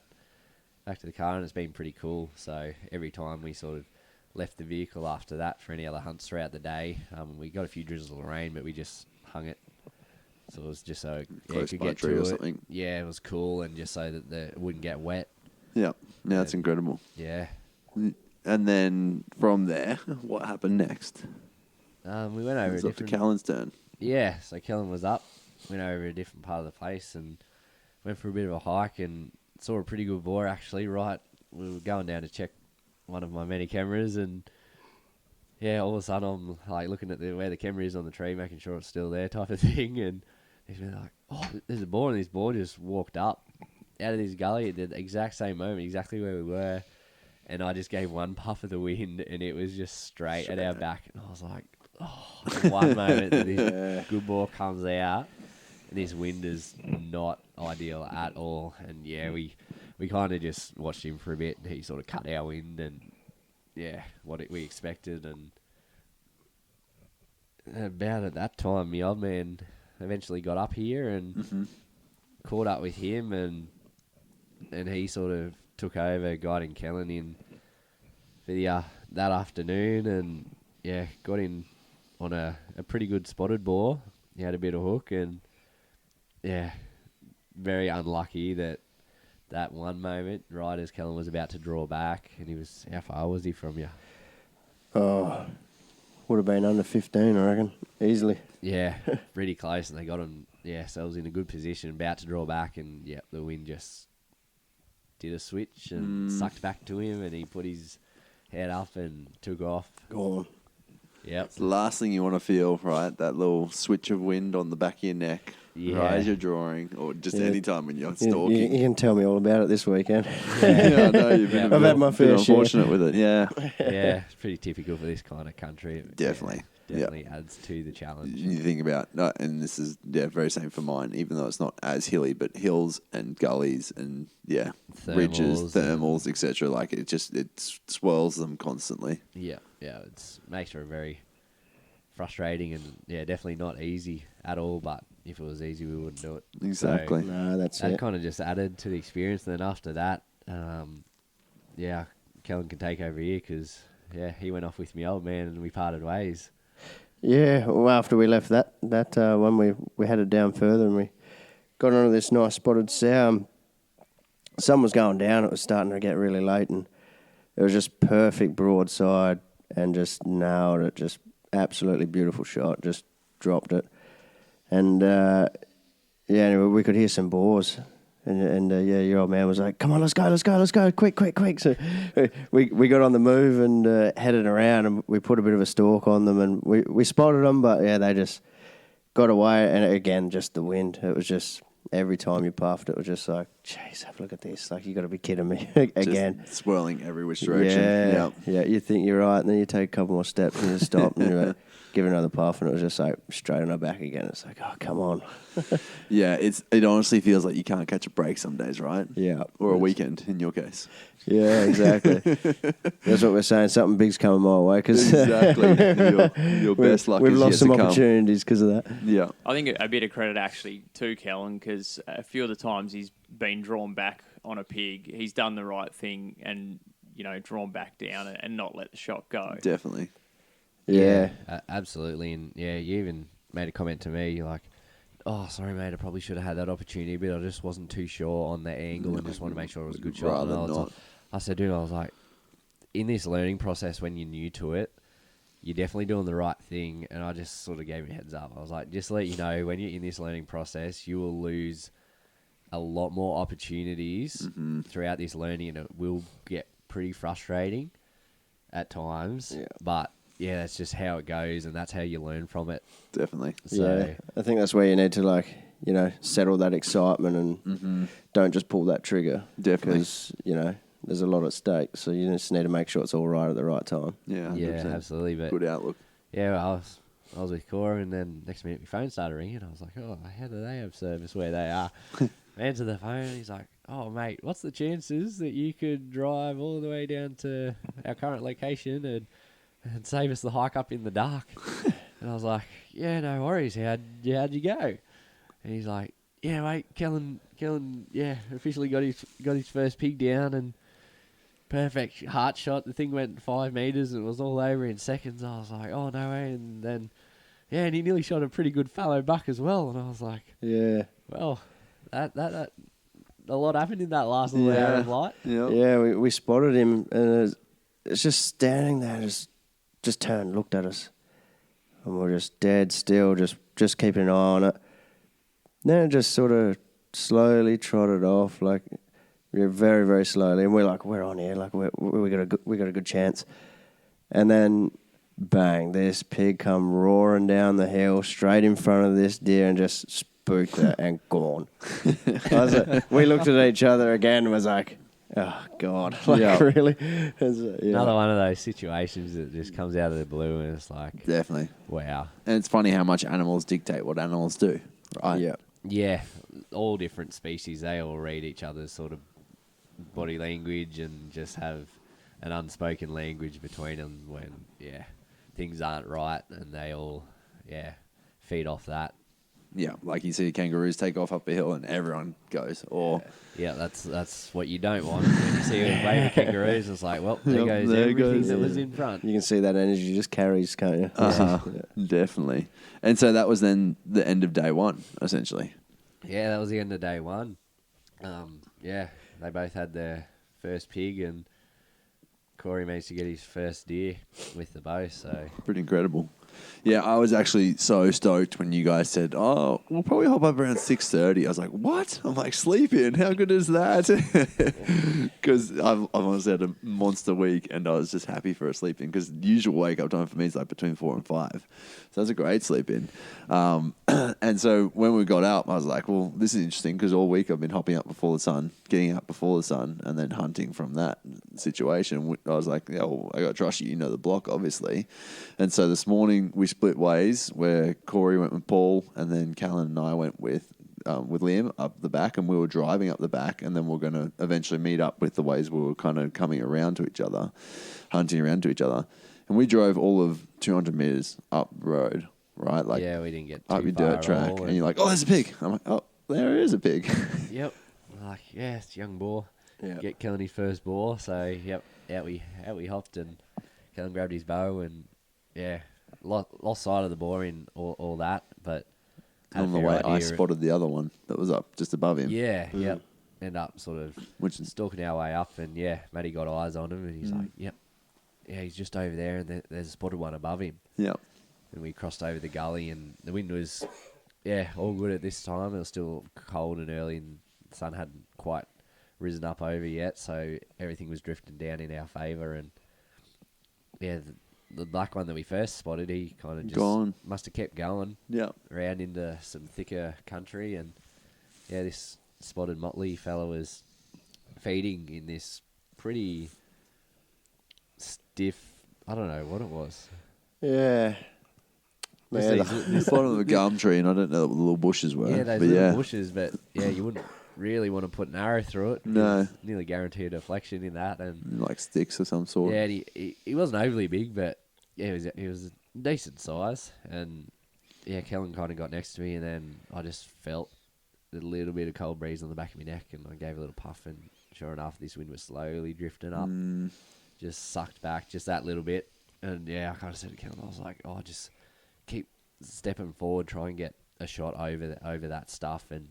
back to the car, and it's been pretty cool. So every time we sort of left the vehicle after that for any other hunts throughout the day, we got a few drizzles of rain, but we just hung it. So it was just so it could get to it. Something. Yeah, it was cool, and just so that it wouldn't get wet. Yeah, that's incredible. Yeah. And then from there, what happened next? We went over it was up to Kellan's turn. Yeah, so Kellan was up, went over a different part of the place and went for a bit of a hike and saw a pretty good boar actually. Right, we were going down to check one of my many cameras, and all of a sudden I'm like looking at where the camera is on the tree, making sure it's still there, type of thing. And he's been like, "Oh, there's a boar," and this boar just walked up out of this gully at the exact same moment, exactly where we were. And I just gave one puff of the wind, and it was just straight at our back. And I was like, one moment that this good boar comes out, and this wind is not ideal at all. And we kind of just watched him for a bit, and he sort of cut our wind, and what we expected. And about at that time, the old man eventually got up here and caught up with him, and he sort of took over guiding Kellan in for that afternoon, and got in on a pretty good spotted boar. He had a bit of hook, and very unlucky that one moment right as Kellan was about to draw back, and he was, how far was he from you? Oh, would have been under 15, I reckon, easily. Yeah, pretty close, and they got him, so I was in a good position, about to draw back, and the wind just did a switch and sucked back to him, and he put his head up and took off. Gone. Yep. It's the last thing you want to feel, right? That little switch of wind on the back of your neck, right as you're drawing, or just any time when you're stalking. You can tell me all about it this weekend. I know you've been I've had my fair share. Unfortunate with it, yeah. It's pretty typical for this kind of country. Definitely. Definitely adds to the challenge. You think about, and this is very same for mine, even though it's not as hilly, but hills and gullies and ridges, thermals, etc. Like it swirls them constantly. Yeah, it makes for a very frustrating and definitely not easy at all. But if it was easy, we wouldn't do it. Exactly. So no, that's it. That kind of just added to the experience. And then after that, Kellan can take over here because he went off with me old man and we parted ways. Yeah, well, after we left that one, we headed down further and we got onto this nice spotted sow. Sun was going down. It was starting to get really late, and it was just perfect broadside and just nailed it. Just absolutely beautiful shot. Just dropped it. And, anyway, we could hear some boars. And your old man was like, "Come on, let's go, quick." So we got on the move and headed around, and we put a bit of a stalk on them, and we spotted them, but they just got away. And again, just the wind. It was just every time you puffed, it was just like, "Jeez, have a look at this! Like, you got to be kidding me!" Again, just swirling every which direction. Yeah. You think you're right, and then you take a couple more steps and you stop, and you're like, give it another puff, and it was just like straight on our back again. It's like, oh, come on. It honestly feels like you can't catch a break some days, right? Yeah. Or a weekend, in your case. Yeah, exactly. That's what we're saying. Something big's coming my way. Exactly. Your best luck we've is lost yet some to come. opportunities because of that. Yeah. I think a bit of credit actually to Kellan, because a few of the times he's been drawn back on a pig, he's done the right thing and, drawn back down and not let the shot go. Definitely. Yeah. Absolutely. And you even made a comment to me like, "Oh, sorry, mate, I probably should have had that opportunity, but I just wasn't too sure on the angle and just want to make sure it was a good shot." Rather And not. I said, dude, I was like, in this learning process when you're new to it, you're definitely doing the right thing. And I just sort of gave him a heads up. I was like, just to let you know, when you're in this learning process, you will lose a lot more opportunities throughout this learning, and it will get pretty frustrating at times. Yeah. But yeah, that's just how it goes, and that's how you learn from it. Definitely. So Yeah, I think that's where you need to, like, you know, settle that excitement and don't just pull that trigger. Definitely. Because, you know, there's a lot at stake. So you just need to make sure it's all right at the right time. Yeah, 100%. yeah, absolutely. But Good outlook. yeah, I was with Core, and then next minute my phone started ringing. I was like, oh, how do they have service where they are? Answer the phone. He's like, oh, mate, what's the chances that you could drive all the way down to our current location and save us the hike up in the dark? And I was like, yeah, no worries. How'd you go? And he's like, yeah, mate, Kellan, yeah, officially got his first pig down and perfect heart shot. The thing went 5 meters and it was all over in seconds. I was like, oh, no way. And then, yeah, and he nearly shot a pretty good fallow buck as well. And I was like, Yeah. well, that a lot happened in that last little hour of light. Yeah, we spotted him, and it's just standing there, just turned, looked at us, and we're just dead still, just keeping an eye on it. Then it just sort of slowly trotted off, like very, very slowly, and we're like, we're on here, like we got a good chance. And then bang, this pig come roaring down the hill straight in front of this deer and just spooked it and gone. We looked at each other again and was like, oh God, like really? Another one of those situations that just comes out of the blue and it's like, Definitely. wow. And it's funny how much animals dictate what animals do, right? Yeah. Yeah, all different species, they all read each other's sort of body language and just have an unspoken language between them when, things aren't right, and they all, feed off that. Yeah, like you see kangaroos take off up a hill and everyone goes. Or Yeah, that's what you don't want. When you see a wave of kangaroos, it's like, well, there Yep, goes there everything goes, that yeah. was in front. You can see that energy just carries, can't you? definitely. And so that was then the end of day one, essentially. Yeah, that was the end of day one. They both had their first pig, and Corey managed to get his first deer with the bow. So Pretty incredible. Yeah, I was actually so stoked when you guys said, "Oh, we'll probably hop up around 6:30." I was like, "What?" I'm like, "Sleep in? How good is that?" Because I've honestly had a monster week, and I was just happy for a sleep in. Because the usual wake up time for me is like between 4 and 5, so that's a great sleep in. And so when we got out, I was like, "Well, this is interesting," because all week I've been hopping up before the sun, getting out before the sun, and then hunting from that situation. I was like, "Yeah, well, I got to trust you. You know the block, obviously." And so this morning we split ways, where Corey went with Paul, and then Kellan and I went with Liam up the back, and we were driving up the back, and then we're going to eventually meet up with the ways we were kind of coming around to each other, hunting around to each other. And we drove all of 200 meters up the road, right? Like, yeah, we didn't get too up your far dirt at track, all, and you're like, "Oh, there's a pig." I'm like, "Oh, there is a pig." Yep. Like, yeah, it's young boar. Yeah. Get Kellan his first boar. So, yep, out we hopped, and Kellan grabbed his bow, and lost sight of the boar in all that, but had On a the fair way, I idea. spotted the other one that was up just above him. Yeah, yep. End up sort of Which is- stalking our way up, and Matty got eyes on him, and he's like, yep, yeah, he's just over there, and there's a spotted one above him. Yeah. And we crossed over the gully, and the wind was, all good at this time. It was still cold and early, and the sun hadn't quite risen up over yet, so everything was drifting down in our favour. And the black one that we first spotted, he kind of just must have kept going around into some thicker country. And this spotted motley fella was feeding in this pretty stiff, I don't know what it was. Yeah. Man, The bottom of a gum tree, and I don't know what the little bushes were. Yeah, those but little bushes, but you wouldn't really want to put an arrow through it. No. Nearly guaranteed a deflection in that. And like sticks of some sort. yeah, and he wasn't overly big, but he was a decent size. And Kellan kind of got next to me, and then I just felt a little bit of cold breeze on the back of my neck, and I gave a little puff, and sure enough, this wind was slowly drifting up. Just sucked back just that little bit. And I kind of said to Kellan, I was like, "Oh, just stepping forward, try and get a shot over that stuff, and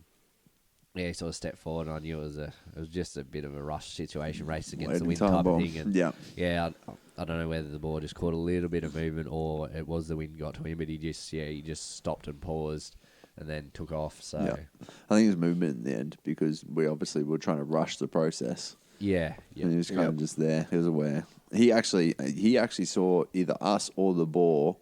yeah, he sort of stepped forward, and I knew it was just a bit of a rush situation, race against the wind type of thing. And yeah, I don't know whether the ball just caught a little bit of movement or it was the wind got to him, but he just stopped and paused and then took off. So I think it was movement in the end because we obviously were trying to rush the process. Yeah. And he was kind of just there. He was aware. He actually saw either us or the boar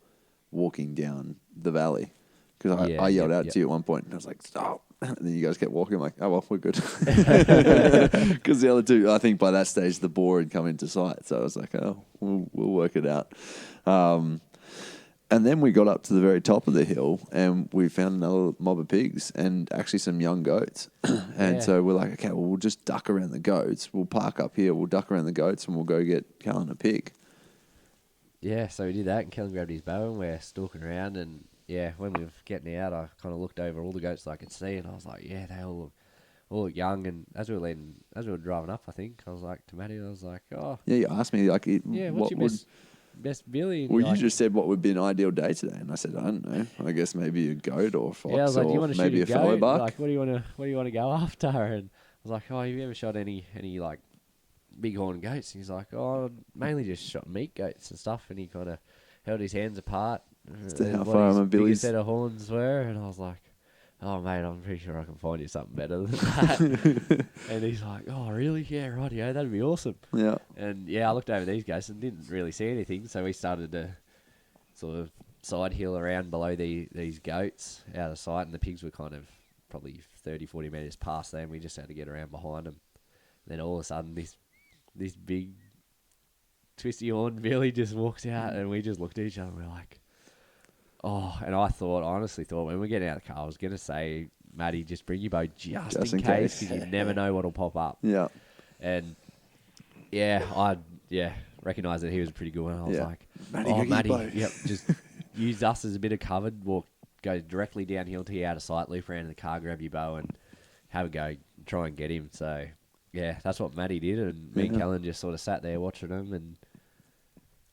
walking down the valley because I yelled out to you at one point and I was like, stop. And then you guys kept walking. I'm like, oh, well, we're good. Because the other two, I think by that stage, the boar had come into sight. So I was like, oh, we'll work it out. And then we got up to the very top of the hill and we found another mob of pigs and actually some young goats. And so we're like, okay, well, we'll just duck around the goats. We'll park up here. We'll duck around the goats and we'll go get Kellan a pig. Yeah, so we did that and Kellan grabbed his bow and we're stalking around and yeah, when we were getting out, I kind of looked over all the goats that I could see, and I was like, "Yeah, they all look young." And as we were driving up, I think I was like to Matty, I was like, "Oh, yeah." You asked me like, what's your best billy?" Well, you just said what would be an ideal day today, and I said, "I don't know. I guess maybe a goat or a fox, yeah, I was like, or do you want to maybe shoot a fellow buck. Like, what do you want to go after?" And I was like, "Oh, have you ever shot any like bighorn goats?" And he's like, "Oh, mainly just shot meat goats and stuff." And he kind of held his hands apart. How far my billy's set of horns were, and I was like, "Oh mate, I'm pretty sure I can find you something better than that." And he's like, "Oh really? Yeah, right, yeah, that'd be awesome." Yeah. And yeah, I looked over these guys and didn't really see anything, so we started to sort of side hill around below these goats out of sight, and the pigs were kind of probably 30, 40 metres past them. We just had to get around behind them. And then all of a sudden, this big twisty horn billy just walks out, and we just looked at each other and we're like, oh, and I honestly thought when we get out of the car, I was going to say, Matty, just bring your bow just in case, because you never know what'll pop up. Yeah. And yeah, I recognised that he was a pretty good one. I was like, Matty, yep, just use us as a bit of cover, go directly downhill till you're out of sight, loop around in the car, grab your bow and have a go, try and get him. So yeah, that's what Matty did, and me and Kellan just sort of sat there watching him, and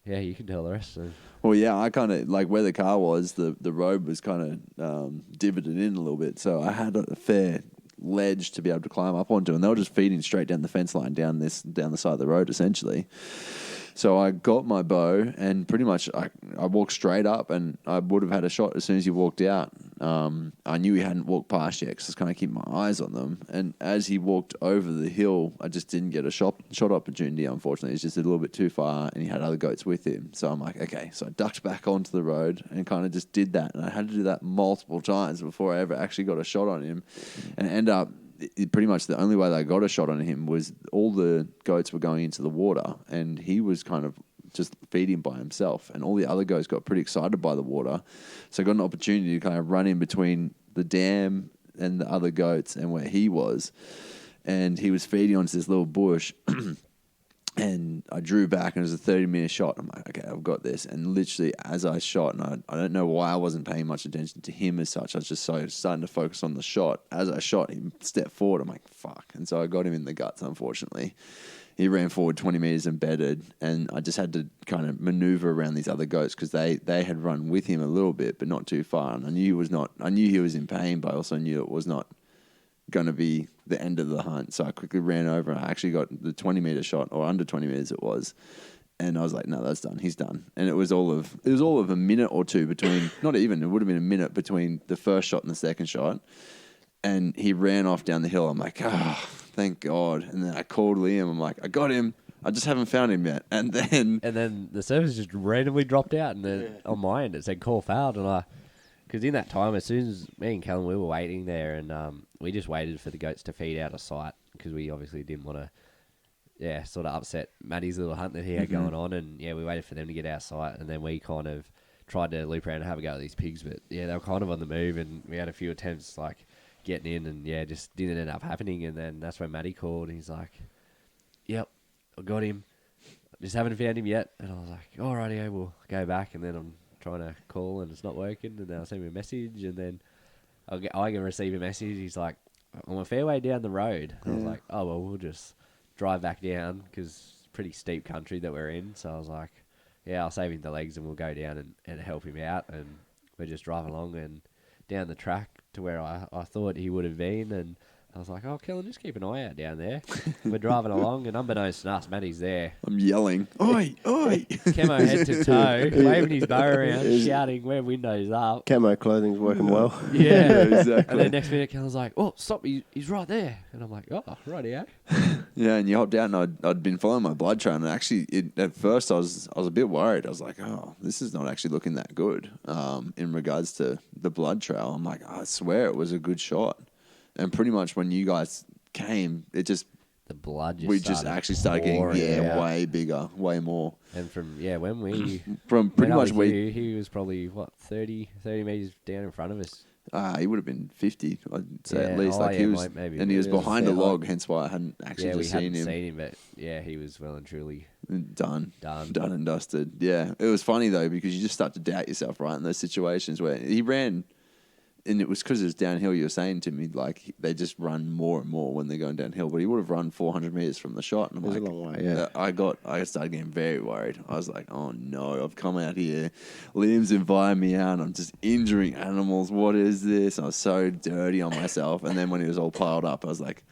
yeah, you can tell the rest. So. Well, yeah, I kind of, like where the car was, the road was kind of divoted in a little bit. So I had a fair ledge to be able to climb up onto, and they were just feeding straight down the fence line, down the side of the road, essentially. So I got my bow, and pretty much I walked straight up, and I would have had a shot as soon as he walked out. I knew he hadn't walked past yet, because I was kind of keeping my eyes on them. And as he walked over the hill, I just didn't get a shot opportunity, unfortunately. It's just a little bit too far, and he had other goats with him. So I'm like, okay. So I ducked back onto the road and kind of just did that. And I had to do that multiple times before I ever actually got a shot on him. And end up, pretty much the only way they got a shot on him was all the goats were going into the water, and he was kind of just feeding by himself, and all the other goats got pretty excited by the water, so I got an opportunity to kind of run in between the dam and the other goats and where he was, and he was feeding onto this little bush. And I drew back, and it was a 30-meter shot. I'm like, okay, I've got this. And literally, as I shot, and I don't know why I wasn't paying much attention to him as such. I was just starting to focus on the shot. As I shot, he stepped forward. I'm like, fuck. And so I got him in the guts, unfortunately. He ran forward 20 meters embedded, and I just had to kind of maneuver around these other goats because they had run with him a little bit, but not too far. And I knew he was in pain, but I also knew it was not going to be the end of the hunt. So I quickly ran over, and I actually got the 20-meter shot, or under 20 meters it was. And I was like, no, that's done. He's done. And it was all of a minute or two between, not even, it would have been a minute between the first shot and the second shot. And he ran off down the hill. I'm like, thank God. And then I called Liam. I'm like, I got him. I just haven't found him yet. And then the service just randomly dropped out, and then on my end it said call failed, and because in that time, as soon as me and Kellan, we were waiting there, and we just waited for the goats to feed out of sight, because we obviously didn't want to, sort of upset Matty's little hunt that he had going on, and we waited for them to get out of sight, and then we kind of tried to loop around and have a go at these pigs, but they were kind of on the move, and we had a few attempts like getting in, and just didn't end up happening, and then that's when Matty called, and he's like, "Yep, I got him. Just haven't found him yet." And I was like, "Alrighty, we'll go back," and then I'm trying to call and it's not working, and then I'll send him a message, and then I can receive a message. He's like, "I'm a fair way down the road." And I was like, "Oh well, we'll just drive back down, because it's pretty steep country that we're in." So I was like, "Yeah, I'll save him the legs and we'll go down and help him out." And we're just driving along and down the track to where I thought he would have been, and I was like, oh, Kellan, just keep an eye out down there. We're driving along, and unbeknownst to us, Matty's there. I'm yelling, oi, oi. Camo head to toe, waving his bow around, shouting, we're windows up. Camo clothing's working well. Yeah, exactly. And then next minute, Kellan's like, oh, stop, he's right there. And I'm like, oh, rightio. Yeah, and you hopped out, and I'd been following my blood trail, and actually, at first, I was a bit worried. I was like, oh, this is not actually looking that good in regards to the blood trail. I'm like, I swear it was a good shot. And pretty much when you guys came, it just... The blood just actually started getting, way bigger, way more. And from, when we... From pretty much he was probably, 30 metres down in front of us. He would have been 50, I'd say at least. He was, maybe. And he was behind a log, hence why I hadn't actually seen him. seen him, but he was well and truly done and dusted. Yeah, it was funny though because you just start to doubt yourself, right? In those situations where he ran, and it was because it was downhill. You were saying to me like they just run more and more when they're going downhill, but he would have run 400 meters from the shot. And I'm like, a long way. Yeah, I started getting very worried. I was like, oh no, I've come out here, Liam's inviting me out, and I'm just injuring animals. What is this? I was so dirty on myself. And then when he was all piled up, I was like,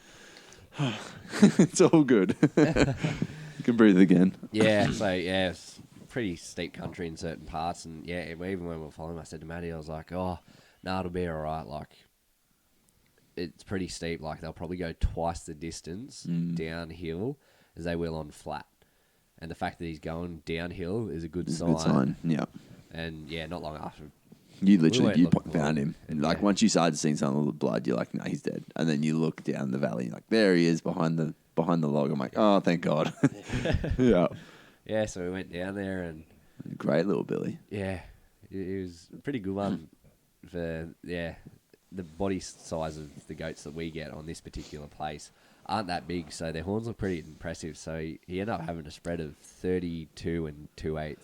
oh, it's all good. You can breathe again. Yeah, so it's pretty steep country in certain parts, and even when we were following, I said to Matty, I was like, oh. No, it'll be all right. Like, it's pretty steep. Like, they'll probably go twice the distance downhill as they will on flat. And the fact that he's going downhill is a good sign. Good sign, yeah. And, not long after. You literally found him. And, once you started seeing some of the blood, you're like, no, he's dead. And then you look down the valley, and you're like, there he is behind the log. I'm like, oh, thank God. Yeah. Yeah, so we went down there and... Great little Billy. Yeah. It was a pretty good one. For the body size of the goats that we get on this particular place aren't that big, so their horns look pretty impressive. So he ended up having a spread of 32 and 2/8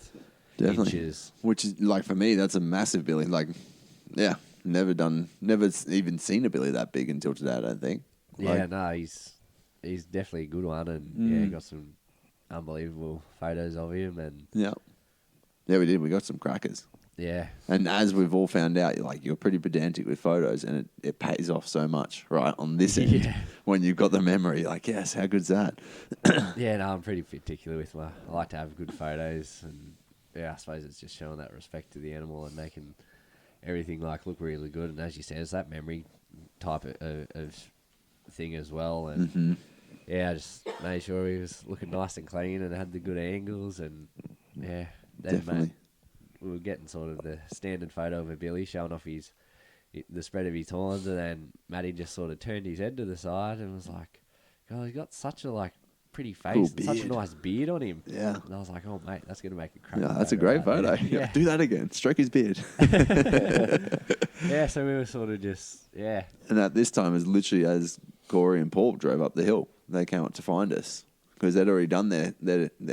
inches. Which is, for me, that's a massive Billy. Never even seen a Billy that big until today, I don't think. He's definitely a good one, and got some unbelievable photos of him. And yeah, we did. We got some crackers. Yeah. And as we've all found out, you're pretty pedantic with photos, and it pays off so much, right, on this end. When you've got the memory, yes, how good's that? I'm pretty particular with I like to have good photos, and I suppose it's just showing that respect to the animal and making everything look really good. And as you said, it's that memory type of thing as well. And I just made sure he was looking nice and clean and had the good angles, and then definitely. We were getting sort of the standard photo of a Billy showing off the spread of his horns, and then Matty just sort of turned his head to the side and was like, God, he's got such a pretty face cool and such a nice beard on him. Yeah. And I was like, oh mate, that's going to make a crap. Yeah, that's a great photo. Yeah. Do that again. Stroke his beard. Yeah, so we were sort of just, And at this time, as literally as Corey and Paul drove up the hill, they came up to find us because they'd already done their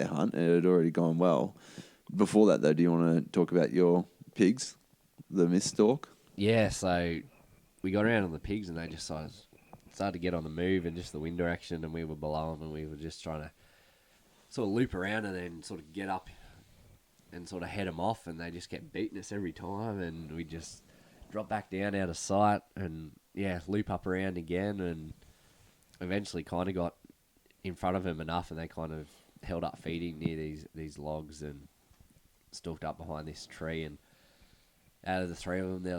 hunt and it had already gone well. Before that, though, do you want to talk about your pigs, the mist stalk? Yeah, so we got around on the pigs and they just started to get on the move and just the wind direction, and we were below them and we were just trying to sort of loop around and then sort of get up and sort of head them off, and they just kept beating us every time, and we just dropped back down out of sight and, loop up around again, and eventually kind of got in front of them enough, and they kind of held up feeding near these logs and stalked up behind this tree. And out of the four of them, there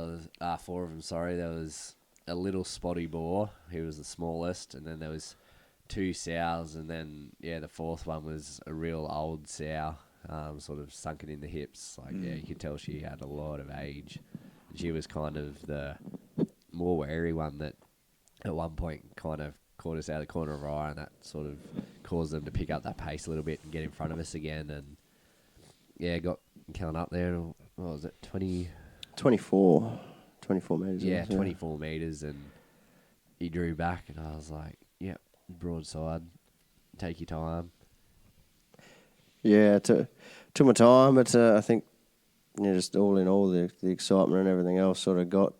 was a little spotty boar. He was the smallest, and then there was 2 sows, and then the fourth one was a real old sow, sort of sunken in the hips. You could tell she had a lot of age. And she was kind of the more wary one that at one point kind of caught us out of the corner of our eye, and that sort of caused them to pick up that pace a little bit and get in front of us again. And got Kellan up there. What was it, 24 metres. Yeah, 24 metres, and he drew back, and I was like, yep, broadside, take your time. Yeah, it took my time, but I think just all in all, the excitement and everything else sort of got,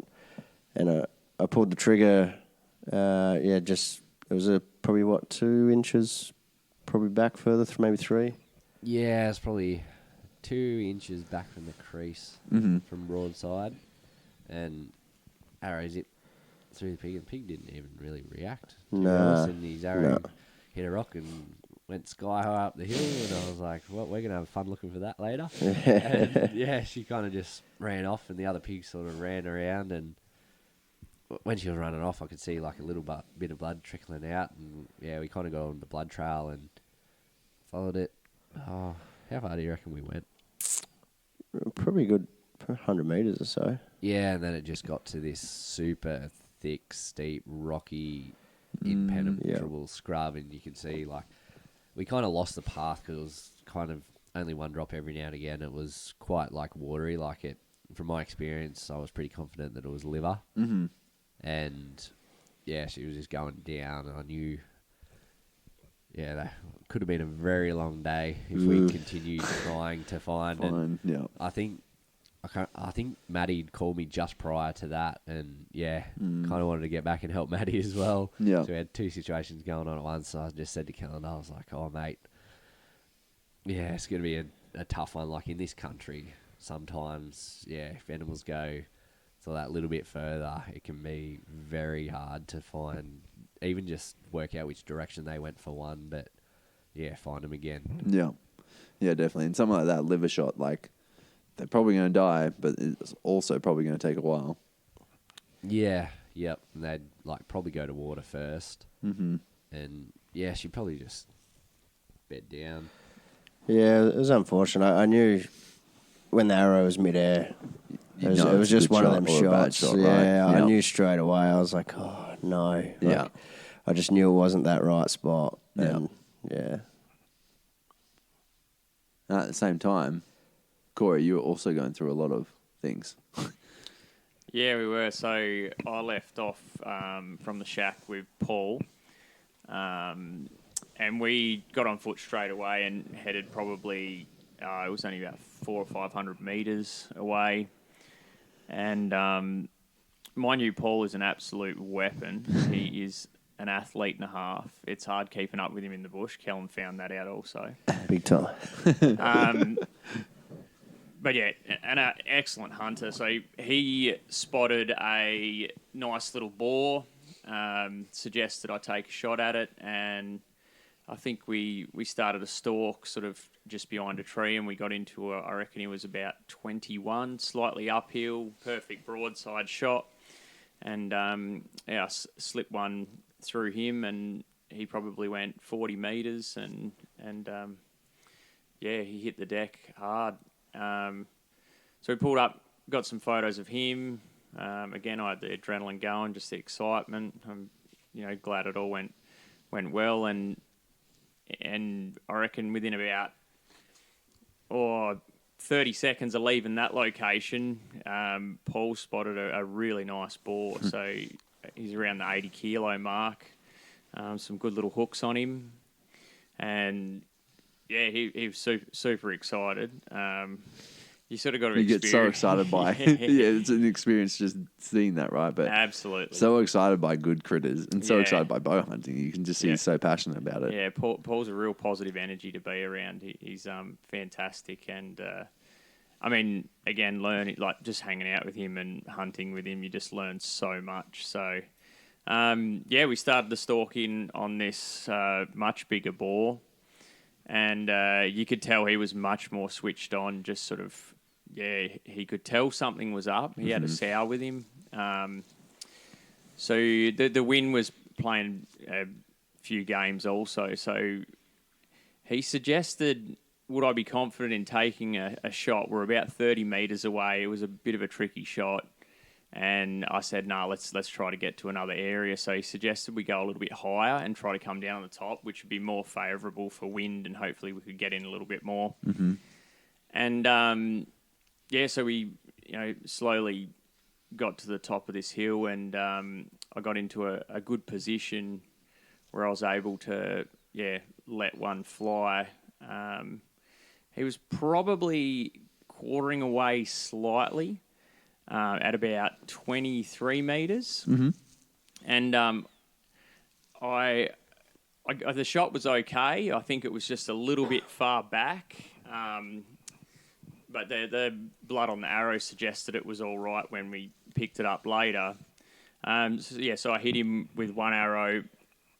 and I pulled the trigger, it was probably 2 inches, probably back further, maybe 3. Yeah, it's probably 2 inches back from the crease Mm-hmm. from broadside, and arrow zipped through the pig, and the pig didn't even really react. To be honest, and his arrow hit a rock and went sky high up the hill, and I was like, well, we're going to have fun looking for that later. And yeah, she kind of just ran off, and the other pig sort of ran around, and when she was running off, I could see like a little bit of blood trickling out, and yeah, we kind of got on the blood trail and followed it. Oh, how far do you reckon we went? Probably good 100 metres or so. Yeah, and then it just got to this super thick, steep, rocky, impenetrable scrub, and you can see like we kind of lost the path because it was kind of only one drop every now and again. It was quite like watery, like it. From my experience, I was pretty confident that it was liver. Mm-hmm. And yeah, she was just going down, and I knew, yeah, that could have been a very long day if we continued trying to find. And I think Matty called me just prior to that, and yeah, kind of wanted to get back and help Matty as well. Yeah. So we had 2 situations going on at once. So I just said to Kellan, I was like, "Oh mate, yeah, it's going to be a tough one. Like in this country, sometimes, yeah, if animals go so that little bit further, it can be very hard to find, even just work out which direction they went for one, but yeah, find them again." Yeah. Yeah, definitely. And something like that, liver shot, like, they're probably going to die, but it's also probably going to take a while. Yeah, yep. And they'd like probably go to water first. Mm-hmm. And yeah, she'd probably just bed down. Yeah, it was unfortunate. I knew when the arrow was midair, it was just one of them shots. Shot, yeah, right? I knew straight away. I was like, oh, no. Yeah. I just knew it wasn't that right spot. And yeah. At the same time, Corey, you were also going through a lot of things. Yeah, we were. So I left off from the shack with Paul, and we got on foot straight away and headed probably, it was only about 400 or 500 metres away. And mind you, Paul is an absolute weapon. He is an athlete and a half. It's hard keeping up with him in the bush. Kellan found that out also. Big time. But yeah, an excellent hunter. So he spotted a nice little boar, suggested I take a shot at it, and I think we started a stalk sort of just behind a tree, and we got into I reckon he was about 21, slightly uphill, perfect broadside shot, and I slipped one through him, and he probably went 40 metres, and yeah, he hit the deck hard. So we pulled up, got some photos of him. Again, I had the adrenaline going, just the excitement. I'm, glad it all went well, and I reckon within about 30 seconds of leaving that location, Paul spotted a really nice boar. So he's around the 80 kilo mark. Some good little hooks on him, and yeah, he was super excited. You sort of got to You get so excited by it's an experience just seeing that, right? But absolutely so excited by good critters and so excited by bow hunting. You can just see he's so passionate about it. Yeah, Paul's a real positive energy to be around. He's fantastic, and I mean, again, learning, like just hanging out with him and hunting with him, you just learn so much. So we started the stalking on this much bigger boar. And you could tell he was much more switched on, just sort of, he could tell something was up. He had a sow with him. So the wind was playing a few games also. So he suggested, would I be confident in taking a shot? We're about 30 metres away. It was a bit of a tricky shot. And I said, no, let's try to get to another area. So he suggested we go a little bit higher and try to come down on the top, which would be more favourable for wind, and hopefully we could get in a little bit more. Mm-hmm. And so we slowly got to the top of this hill, and I got into a good position where I was able to let one fly. He was probably quartering away slightly. At about 23 metres. Mm-hmm. And the shot was okay. I think it was just a little bit far back. but the blood on the arrow suggested it was all right when we picked it up later. So I hit him with one arrow,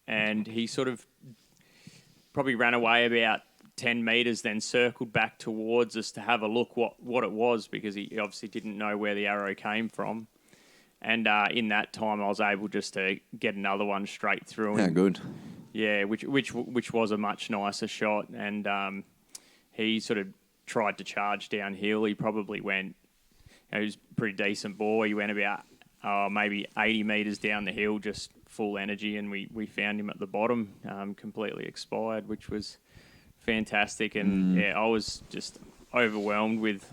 and he sort of probably ran away about 10 metres, then circled back towards us to have a look what it was, because he obviously didn't know where the arrow came from. And in that time, I was able just to get another one straight through him. Yeah, good. Yeah, which was a much nicer shot. And he sort of tried to charge downhill. He probably went, he was a pretty decent bore. He went about maybe 80 metres down the hill, just full energy, and we found him at the bottom, completely expired, which was fantastic. And I was just overwhelmed with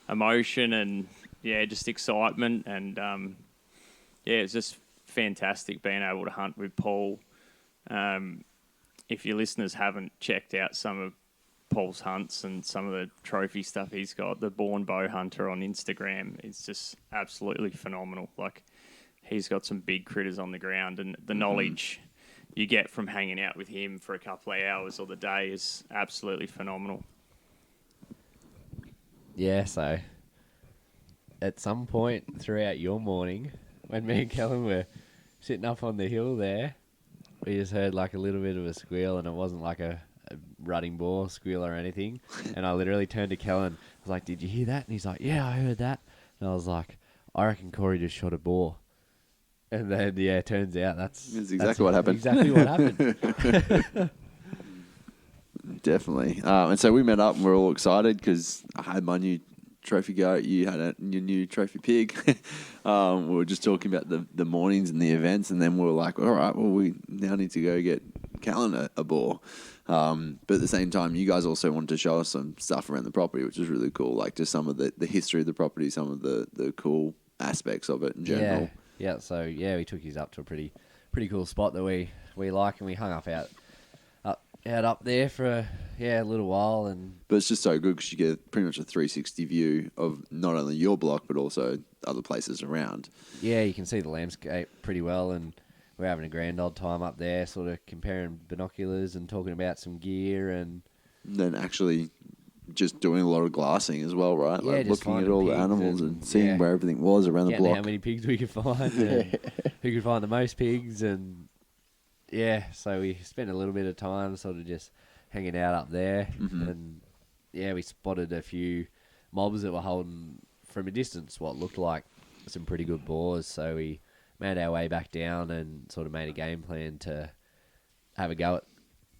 emotion and just excitement. And it's just fantastic being able to hunt with Paul. If your listeners haven't checked out some of Paul's hunts and some of the trophy stuff he's got, the Born Bowhunter on Instagram is just absolutely phenomenal. Like, he's got some big critters on the ground, and the knowledge you get from hanging out with him for a couple of hours or the day is absolutely phenomenal. Yeah, so at some point throughout your morning, when me and Kellan were sitting up on the hill there, we just heard like a little bit of a squeal, and it wasn't like a rutting boar squeal or anything. And I literally turned to Kellan. I was like, "Did you hear that?" And he's like, "Yeah, I heard that." And I was like, "I reckon Corey just shot a boar." And then, it turns out that's exactly what happened. Exactly what happened. Definitely. And so we met up and we're all excited because I had my new trophy goat. You had your new trophy pig. We were just talking about the mornings and the events, and then we were like, all right, well, we now need to go get Kellan a boar. But at the same time, you guys also wanted to show us some stuff around the property, which is really cool, like just some of the history of the property, some of the cool aspects of it in general. Yeah, so we took his up to a pretty cool spot that we like, and we hung out there for a little while. And but it's just so good because you get pretty much a 360 view of not only your block but also other places around. Yeah, you can see the landscape pretty well, and we're having a grand old time up there, sort of comparing binoculars and talking about some gear, and then actually just doing a lot of glassing as well, right? Yeah, like just looking at all the animals and seeing where everything was around the block. How many pigs we could find, and who could find the most pigs, and so we spent a little bit of time sort of just hanging out up there, and we spotted a few mobs that were holding from a distance what looked like some pretty good boars. So we made our way back down and sort of made a game plan to have a go at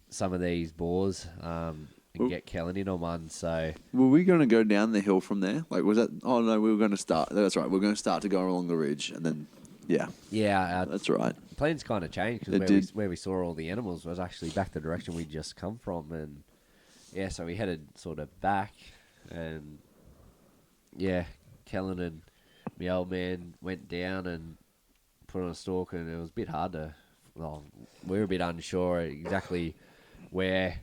some of these boars. And get Kellan in on one. So were we going to go down the hill from there? Like, was that? Oh no, we were going to start. That's right. We're going to start to go along the ridge, and then that's right. Plans kind of changed because where we saw all the animals was actually back the direction we'd just come from, and so we headed sort of back, and Kellan and my old man went down and put on a stalk, and it was a bit hard to. Well, we were a bit unsure exactly where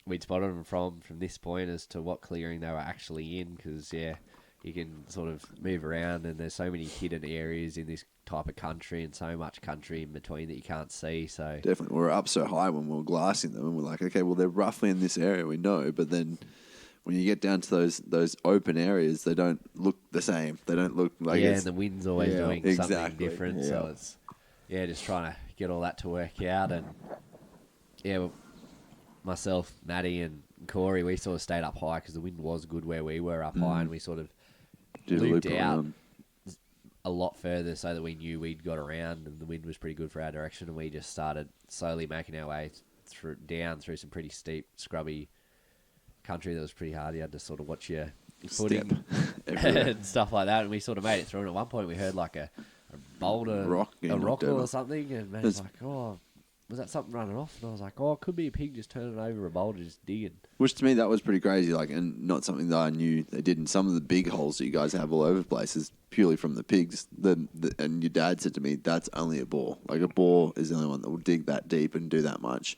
we'd spotted them from this point as to what clearing they were actually in, because you can sort of move around, and there's so many hidden areas in this type of country and so much country in between that you can't see. So definitely, we were up so high when we were glassing them, and we're like, okay, well, they're roughly in this area, we know, but then when you get down to those open areas, they don't look the same. They don't look like and the wind's always doing something different. Yeah. So it's just trying to get all that to work out, and myself, Matty, and Corey, we sort of stayed up high because the wind was good where we were up high, and we sort of looped out a lot further so that we knew we'd got around, and the wind was pretty good for our direction, and we just started slowly making our way down through some pretty steep, scrubby country that was pretty hard. You had to sort of watch your footing and stuff like that, and we sort of made it through, and at one point we heard like a boulder, a rock or something, and man was like, oh, was that something running off? And I was like, oh, it could be a pig just turning over a boulder, just digging. Which to me, that was pretty crazy, like, and not something that I knew they did in some of the big holes that you guys have all over the place is purely from the pigs. And your dad said to me, that's only a boar. Like, a boar is the only one that will dig that deep and do that much.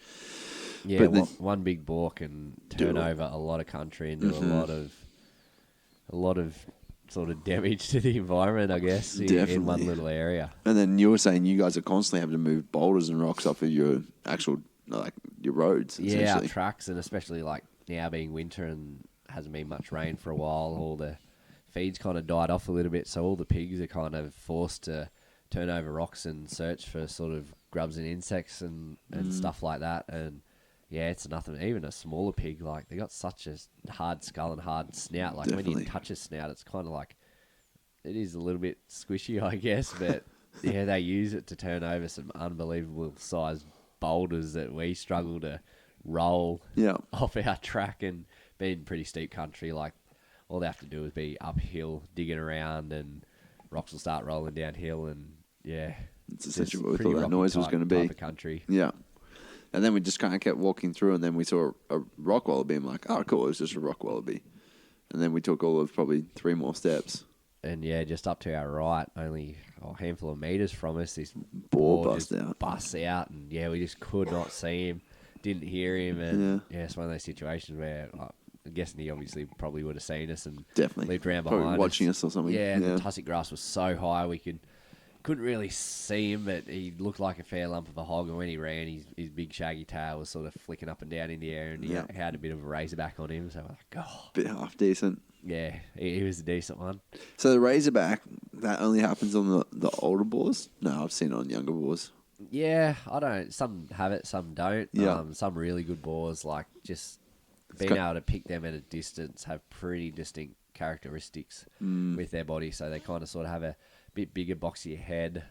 Yeah, one big boar can turn over a lot of country and do a lot of sort of damage to the environment, I guess, in one little area. And then you were saying you guys are constantly having to move boulders and rocks off of your actual, like, your roads. Yeah, our tracks, and especially like now being winter and hasn't been much rain for a while. All the feeds kind of died off a little bit, so all the pigs are kind of forced to turn over rocks and search for sort of grubs and insects and stuff like that. And yeah, it's nothing. Even a smaller pig, like, they got such a hard skull and hard snout. Like, when you touch a snout, it's kind of like, it is a little bit squishy, I guess, but yeah, they use it to turn over some unbelievable sized boulders that we struggle to roll off our track. And being pretty steep country, like, all they have to do is be uphill, digging around, and rocks will start rolling downhill. And yeah, it's essentially what we thought that noise was going to be. Country. Yeah. And then we just kind of kept walking through, and then we saw a rock wallaby. I'm like, oh, cool, it was just a rock wallaby. And then we took all of probably 3 more steps. And yeah, just up to our right, only a handful of meters from us, this boar busts out, and yeah, we just could not see him, didn't hear him, and yeah, it's one of those situations where I'm guessing he obviously probably would have seen us and definitely lived around probably behind watching us or something. Yeah, and the tussock grass was so high we couldn't really see him, but he looked like a fair lump of a hog, and when he ran, his big shaggy tail was sort of flicking up and down in the air, and he had a bit of a razorback on him, so I was like, oh. Bit half decent. Yeah, he was a decent one. So the razorback, that only happens on the older boars? No, I've seen it on younger boars. Yeah, I don't. Some have it, some don't. Yeah. Some really good boars, like, just being able to pick them at a distance, have pretty distinct characteristics with their body. So they kind of sort of have a bit bigger, boxier head.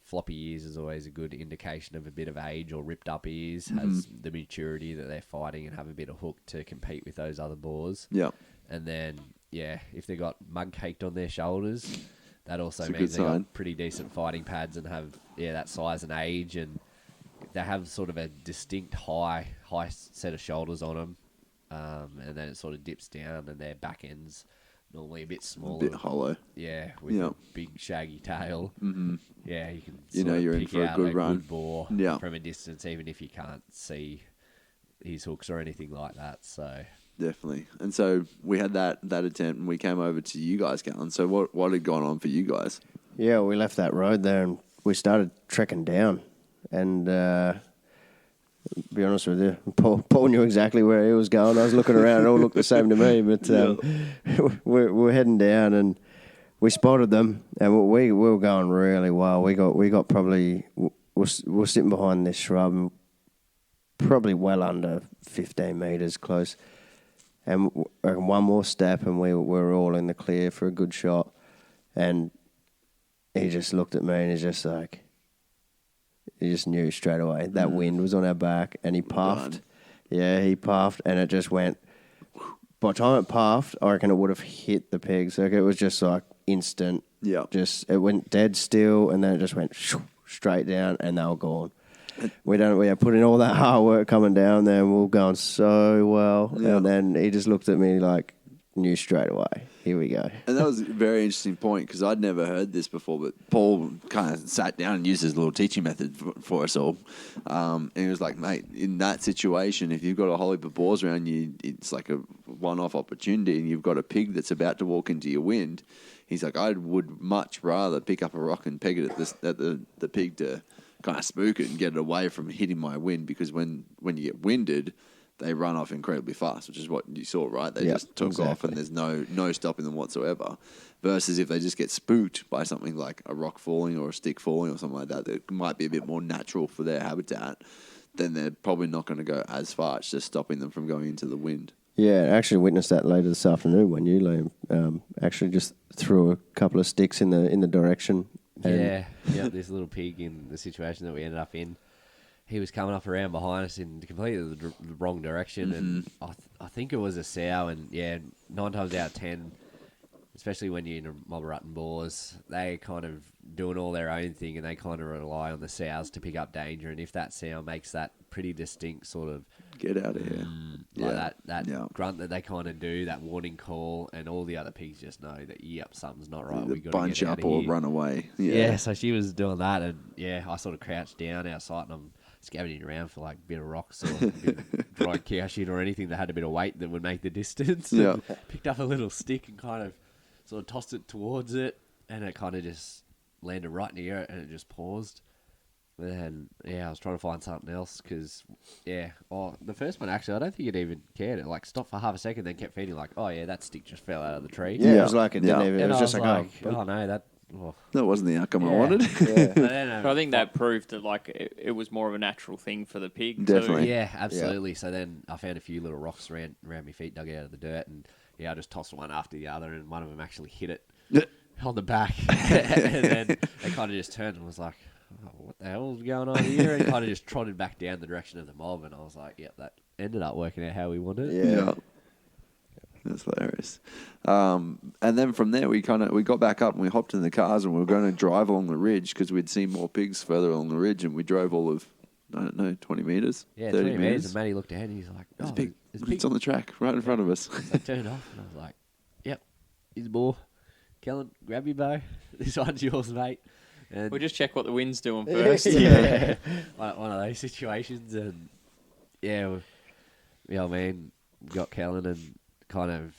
Floppy ears is always a good indication of a bit of age, or ripped up ears has the maturity that they're fighting and have a bit of hook to compete with those other boars. Yeah. And then, yeah, if they got mud caked on their shoulders, that also means they got pretty decent fighting pads and have, that size and age, and they have sort of a distinct high set of shoulders on them, and then it sort of dips down, and their back end's normally a bit smaller. A bit hollow. Yeah, with a big shaggy tail. Mm-hmm. Yeah, you can you're in for a good run. Good boar from a distance, even if you can't see his hooks or anything like that, so... Definitely. And so we had that attempt, and we came over to you guys, Kellan. So what had gone on for you guys? Yeah, we left that road there and we started trekking down. And be honest with you, Paul knew exactly where he was going. I was looking around, it all looked the same to me. But we're heading down, and we spotted them, and we were going really well. We got probably we're sitting behind this shrub, probably well under 15 meters close. And one more step, and we were all in the clear for a good shot. And he just looked at me, and he's just like, he just knew straight away. That wind was on our back, and he puffed. God. Yeah, he puffed, and it just went. By the time it puffed, I reckon it would have hit the pigs. Like, it was just like instant. Yeah. Just, it went dead still, and then it just went straight down, and they were gone. We put in all that hard work coming down there, and we were going so well. Yeah. And then he just looked at me like, knew straight away. Here we go. And that was a very interesting point, because I'd never heard this before, but Paul kind of sat down and used his little teaching method for us all. And he was like, mate, in that situation, if you've got a whole heap of boars around you, it's like a one-off opportunity, and you've got a pig that's about to walk into your wind. He's like, I would much rather pick up a rock and peg it at the pig to kind of spook it and get it away from hitting my wind, because when you get winded, they run off incredibly fast, which is what you saw, right? They just took off, and there's no stopping them whatsoever. Versus if they just get spooked by something like a rock falling or a stick falling or something like that might be a bit more natural for their habitat, then they're probably not going to go as far. It's just stopping them from going into the wind. Yeah, I actually witnessed that later this afternoon when you, Liam, actually just threw a couple of sticks in the direction. Yeah, this little pig in the situation that we ended up in, he was coming up around behind us in completely the wrong direction, and I think it was a sow, and 9 times out of 10, especially when you're in a mob of rutting boars, they kind of doing all their own thing, and they kind of rely on the sows to pick up danger, and if that sow makes that pretty distinct sort of get out of here, that grunt that they kind of do, that warning call, and all the other pigs just know that something's not right. We got to bunch get out up of or here. Run away. Yeah, so she was doing that, and I sort of crouched down our sight, and I'm scavenging around for like a bit of rocks or a bit of dry cow shit or anything that had a bit of weight that would make the distance. Yeah. Picked up a little stick and kind of sort of tossed it towards it, and it kind of just landed right in the air, and it just paused. And I was trying to find something else because, the first one actually, I don't think it even cared. It like stopped for half a second, then kept feeding. Like, oh yeah, that stick just fell out of the tree. Yeah, it was like it didn't even. It And was I just like, oh no, that. Oh. That wasn't the outcome I wanted. yeah. But I think that proved that like it was more of a natural thing for the pig. Definitely. Too. Yeah, absolutely. So then I found a few little rocks around my feet, dug out of the dirt, and I just tossed one after the other, and one of them actually hit it on the back, and then it kind of just turned and was like, oh, what the hell's going on here? And kind of just trotted back down the direction of the mob, and I was like, yep, that ended up working out how we wanted. Yeah. That's hilarious. And then from there, we got back up and we hopped in the cars and we were going to drive along the ridge because we'd seen more pigs further along the ridge, and we drove all of, I don't know, 20 metres? Yeah, 30 20 metres, and Matty looked ahead and he's like, oh, There's a pig. there's a pig. It's on the track right in front of us. So I turned off and I was like, yep, he's more. Kellan, grab your bow. This one's yours, mate. And We'll just check what the wind's doing first. yeah, one of those situations, and the old man got Kellan and kind of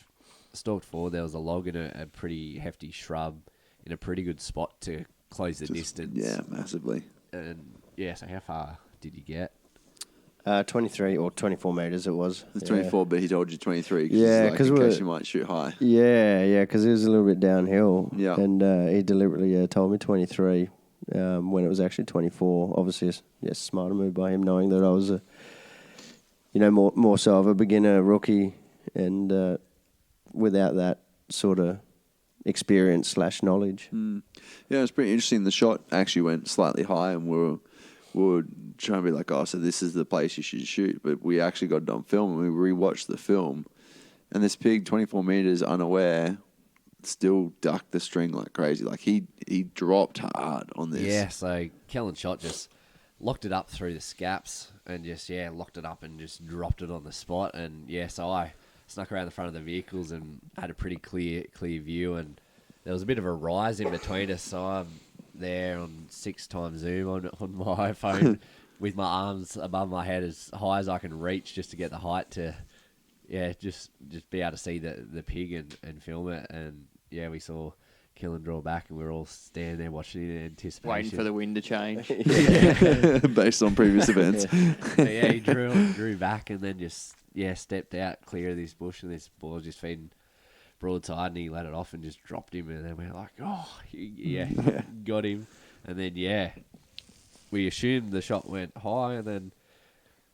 stalked forward. There was a log in a pretty hefty shrub in a pretty good spot to close the distance. Yeah, massively. And so how far did you get? 23 or 24 metres it was. It's 24, but he told you 23. Yeah, because in case you might shoot high. Yeah, because it was a little bit downhill. Yeah. And he deliberately told me 23 when it was actually 24. Obviously, smarter move by him, knowing that I was more so of a beginner rookie, and without that sort of experience / knowledge. Yeah, it was pretty interesting. The shot actually went slightly high, and we were trying to be like, oh, so this is the place you should shoot. But we actually got it on film, and we rewatched the film. And this pig, 24 metres unaware, still ducked the string like crazy. Like, he dropped hard on this. Yeah, so Kellan shot just locked it up through the scaps and just, locked it up and just dropped it on the spot. And, so I snuck around the front of the vehicles and had a pretty clear view. And there was a bit of a rise in between us, so I'm there on 6x zoom on my iPhone with my arms above my head as high as I can reach just to get the height to, just be able to see the pig and film it. And, we saw Kellan draw back, and we were all standing there watching it in anticipation. Waiting for the wind to change. Based on previous events. So, he drew back and then just, stepped out clear of this bush, and this ball was just feeding broadside, and he let it off and just dropped him, and then we were like, got him. And then, we assumed the shot went high, and then,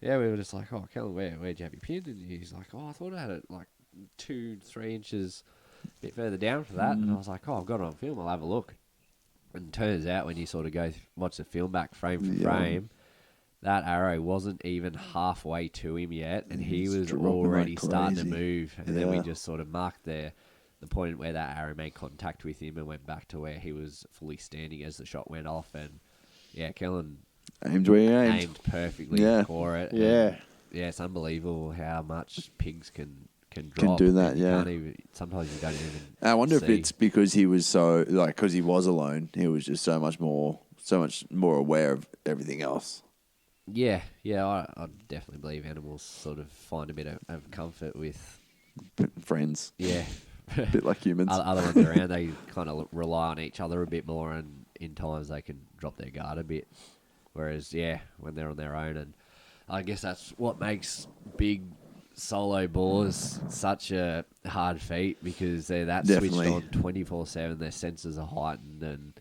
we were just like, oh, Kellan, where'd you have your pin? And he's like, oh, I thought I had it like 2-3 inches a bit further down for that. And I was like, oh, I've got it on film, I'll have a look. And turns out when you sort of go watch the film back frame for frame, that arrow wasn't even halfway to him yet, and he was already starting to move. And then we just sort of marked the point where that arrow made contact with him and went back to where he was fully standing as the shot went off. And Kellan aimed where he aimed perfectly for it. Yeah. And, it's unbelievable how much pigs can drop. Can do that, Sometimes you don't even I wonder if see. it's because he was so, because he was alone, he was just so much more aware of everything else. Yeah, I definitely believe animals sort of find a bit of comfort with Friends. Yeah. A bit like humans. Other ones around, they kind of rely on each other a bit more, and in times they can drop their guard a bit. Whereas, when they're on their own, and I guess that's what makes big solo boars such a hard feat, because they're that Definitely. switched on 24/7. Their senses are heightened, and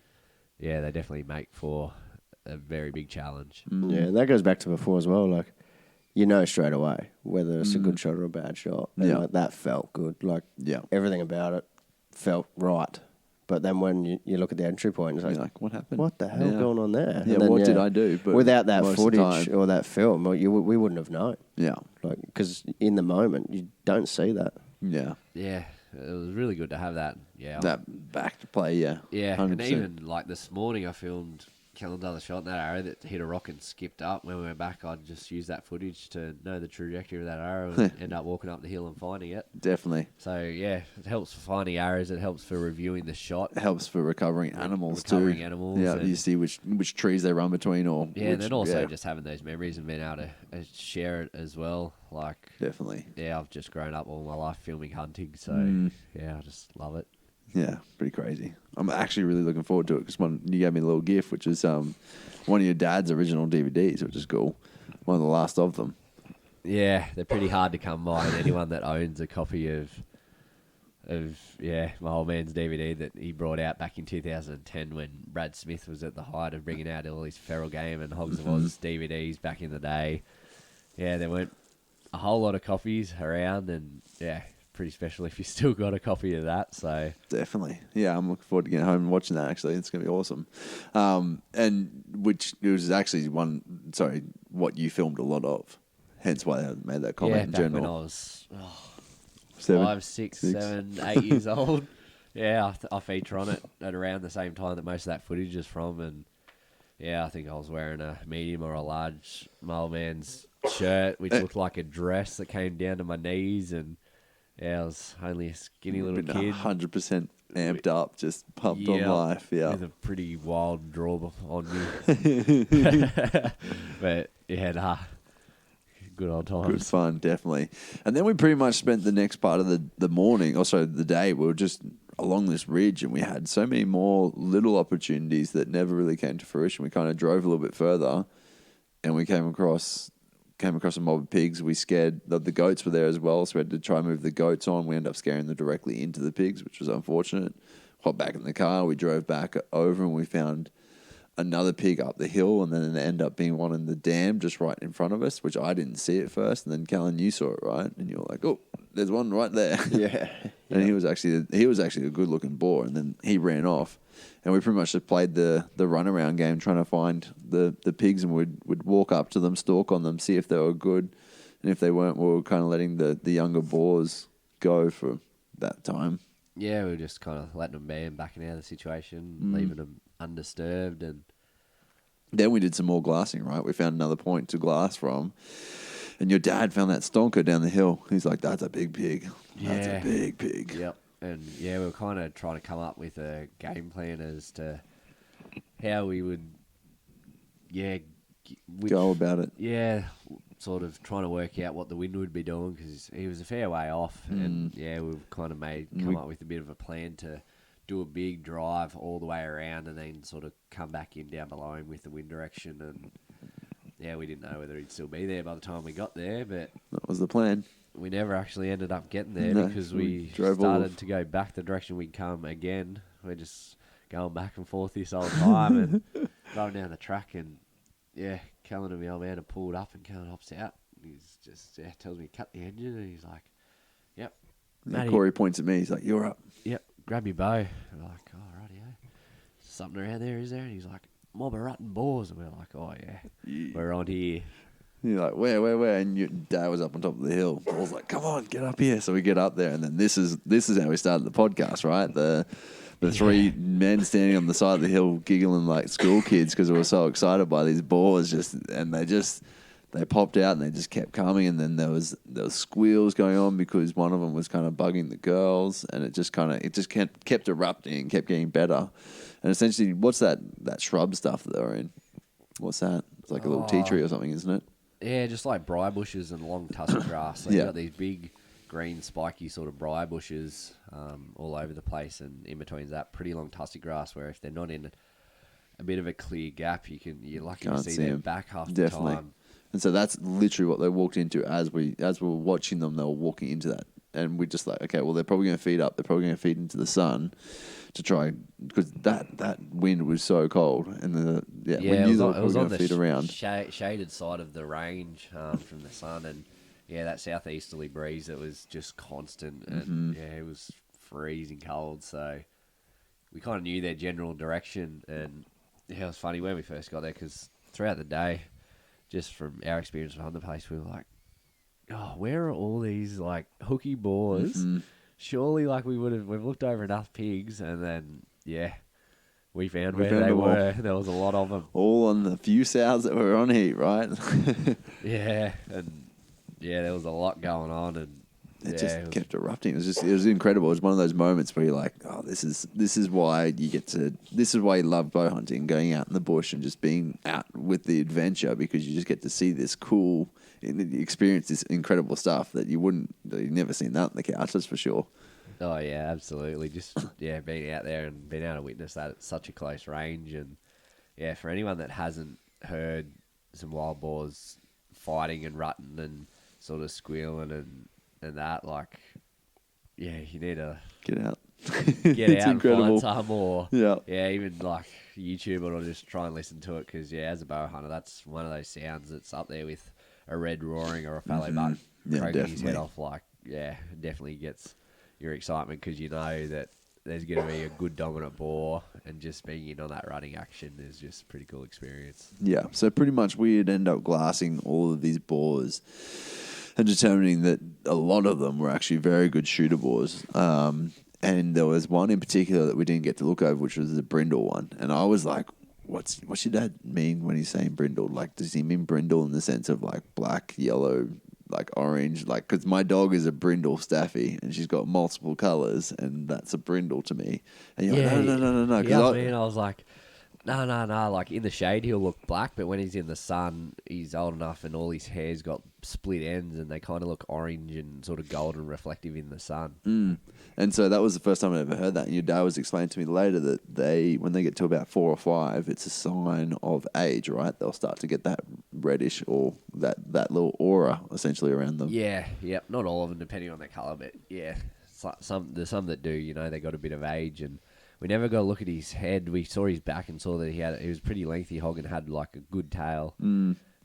they definitely make for a very big challenge. Yeah, and that goes back to before as well. Like, you know straight away whether it's a good shot or a bad shot. And like, that felt good. Like, everything about it felt right. But then when you look at the entry point, it's like, what happened? what the hell going on there? Yeah, and then, what did I do? But without that most of the footage time- or that film, we wouldn't have known. Yeah. Like, because in the moment, you don't see that. Yeah. Yeah, it was really good to have that. Yeah, That back to play, yeah. Yeah, 100%. and even like this morning, I filmed Kellan's other shot, and that arrow that hit a rock and skipped up. When we went back, I'd just use that footage to know the trajectory of that arrow and end up walking up the hill and finding it. Definitely. So it helps for finding arrows. It helps for reviewing the shot. It helps for recovering animals Recovering too. animals, Yeah, and- you see which trees they run between, or and then also just having those memories and being able to share it as well. Like, definitely. I've just grown up all my life filming hunting, so I just love it. Yeah, pretty crazy. I'm actually really looking forward to it because you gave me a little gift, which is one of your dad's original DVDs, which is cool. One of the last of them. Yeah, they're pretty hard to come by. And anyone that owns a copy of my old man's DVD that he brought out back in 2010 when Brad Smith was at the height of bringing out all his Feral Game and Hogs of Oz DVDs back in the day. Yeah, there weren't a whole lot of copies around, and yeah, pretty special if you still got a copy of that. So Definitely. Yeah, I'm looking forward to getting home and watching that, actually. It's going to be awesome. And which it was actually what you filmed a lot of. Hence why I made that comment in back general. when I was 7, 6, 7, 8 years old. Yeah, I feature on it at around the same time that most of that footage is from. And yeah, I think I was wearing a medium or a large my old man's shirt, which looked like a dress that came down to my knees. And yeah, I was only a skinny little kid. 100% amped up, just pumped on life. Yeah. With a pretty wild draw on me. But yeah, good old times. Good fun, definitely. And then we pretty much spent the next part of the morning, also the day, we were just along this ridge, and we had so many more little opportunities that never really came to fruition. We kind of drove a little bit further, and we came across a mob of pigs. We scared the goats were there as well, so we had to try and move the goats on. We ended up scaring them directly into the pigs, which was unfortunate. Hopped back in the car, we drove back over, and we found another pig up the hill, and then it ended up being one in the dam just right in front of us, which I didn't see at first. And then Kellan, you saw it, right? And you were like, "Oh, there's one right there." Yeah. And he was actually a good looking boar, and then he ran off. And we pretty much just played the runaround game, trying to find the pigs, and we'd walk up to them, stalk on them, see if they were good, and if they weren't, we were kind of letting the younger boars go for that time. Yeah, we were just kind of letting them be and backing out of the situation, leaving them undisturbed. And then we did some more glassing, right? We found another point to glass from. And your dad found that stonker down the hill. He's like, "That's a big pig. That's a big pig." Yep. And yeah, we were kind of trying to come up with a game plan as to how we would, go about it. Yeah, sort of trying to work out what the wind would be doing, because he was a fair way off. And yeah, we've kind of come up with a bit of a plan to do a big drive all the way around and then sort of come back in down below him with the wind direction. And yeah, we didn't know whether he'd still be there by the time we got there, but That was the plan. we never actually ended up getting there because we drove started off. to go back the direction we'd come again. We're just going back and forth this whole time and going down the track. And yeah, Kellan and my old man have pulled up, and Kellan hops out. He's just tells me to cut the engine, and he's like, "Yep." And Matty, Corey points at me. He's like, "You're up." "Yep, grab your bow." And we're like, "Oh, rightio. Something around there, is there?" And he's like, "Mob of rutting boars." And we're like, "Oh yeah, we're on here." You're like, where? And your dad was up on top of the hill. I was like, "Come on, get up here." So we get up there, and then this is how we started the podcast, right? The three men standing on the side of the hill giggling like school kids because we were so excited by these boars. They popped out and they just kept coming, and then there was squeals going on because one of them was kind of bugging the girls, and it just kept erupting and kept getting better. And essentially, what's that shrub stuff that they're in? What's that? It's like a little tea tree or something, isn't it? Yeah, just like briar bushes and long tussock grass. So you've got these big green spiky sort of briar bushes all over the place, and in between that pretty long tussock grass where if they're not in a bit of a clear gap, you're lucky to see their back half the time. And so that's literally what they walked into as we were watching them. They were walking into that, and we just like, okay, well, they're probably going to feed up. They're probably going to feed into the sun to try, because that wind was so cold, and we knew they were probably going to feed around. Shaded side of the range from the sun, and yeah, that southeasterly breeze that was just constant, and it was freezing cold. So we kind of knew their general direction, and it was funny when we first got there because throughout the day, just from our experience behind the place, we were like, "Oh, where are all these like hooky boars?" Surely, like we've looked over enough pigs, and then we found where they were. There was a lot of them, all on the few sows that were on heat, right? Yeah, and there was a lot going on, and it just kept erupting. It was incredible. It was one of those moments where you're like, "Oh, this is why you love bow hunting, going out in the bush and just being out with the adventure, because you just get to see this cool." Experience this incredible stuff that you've never seen that on the couch, that's for sure. Oh yeah, absolutely. Just being out there and being able to witness that at such a close range, and for anyone that hasn't heard some wild boars fighting and rutting and sort of squealing and that, like, you need to Get out. get It's out incredible. and find some, or Yeah. even like YouTube it, or just try and listen to it, because as a bow hunter, that's one of those sounds that's up there with a red roaring or a fallow buck Yeah, croaking his head definitely. off. Like, definitely gets your excitement, because you know that there's going to be a good dominant boar, and just being in on that running action is just a pretty cool experience. Yeah, so pretty much we'd end up glassing all of these boars and determining that a lot of them were actually very good shooter boars. And there was one in particular that we didn't get to look over, which was the brindle one. And I was like, what's your dad mean when he's saying brindle? Like, does he mean brindle in the sense of like black, yellow, like orange? Like, because my dog is a brindle staffy and she's got multiple colors, and that's a brindle to me. And you're like, no. Yeah, I was like, no. Like, in the shade, he'll look black, but when he's in the sun, he's old enough and all his hair's got split ends and they kind of look orange and sort of golden reflective in the sun. And so that was the first time I ever heard that. And your dad was explaining to me later that when they get to about 4 or 5, it's a sign of age, right? They'll start to get that reddish or that little aura essentially around them. Yeah, yep. Not all of them, depending on their colour, but there's some that do. They got a bit of age, and we never got a look at his head. We saw his back and saw that he was pretty lengthy hog and had like a good tail,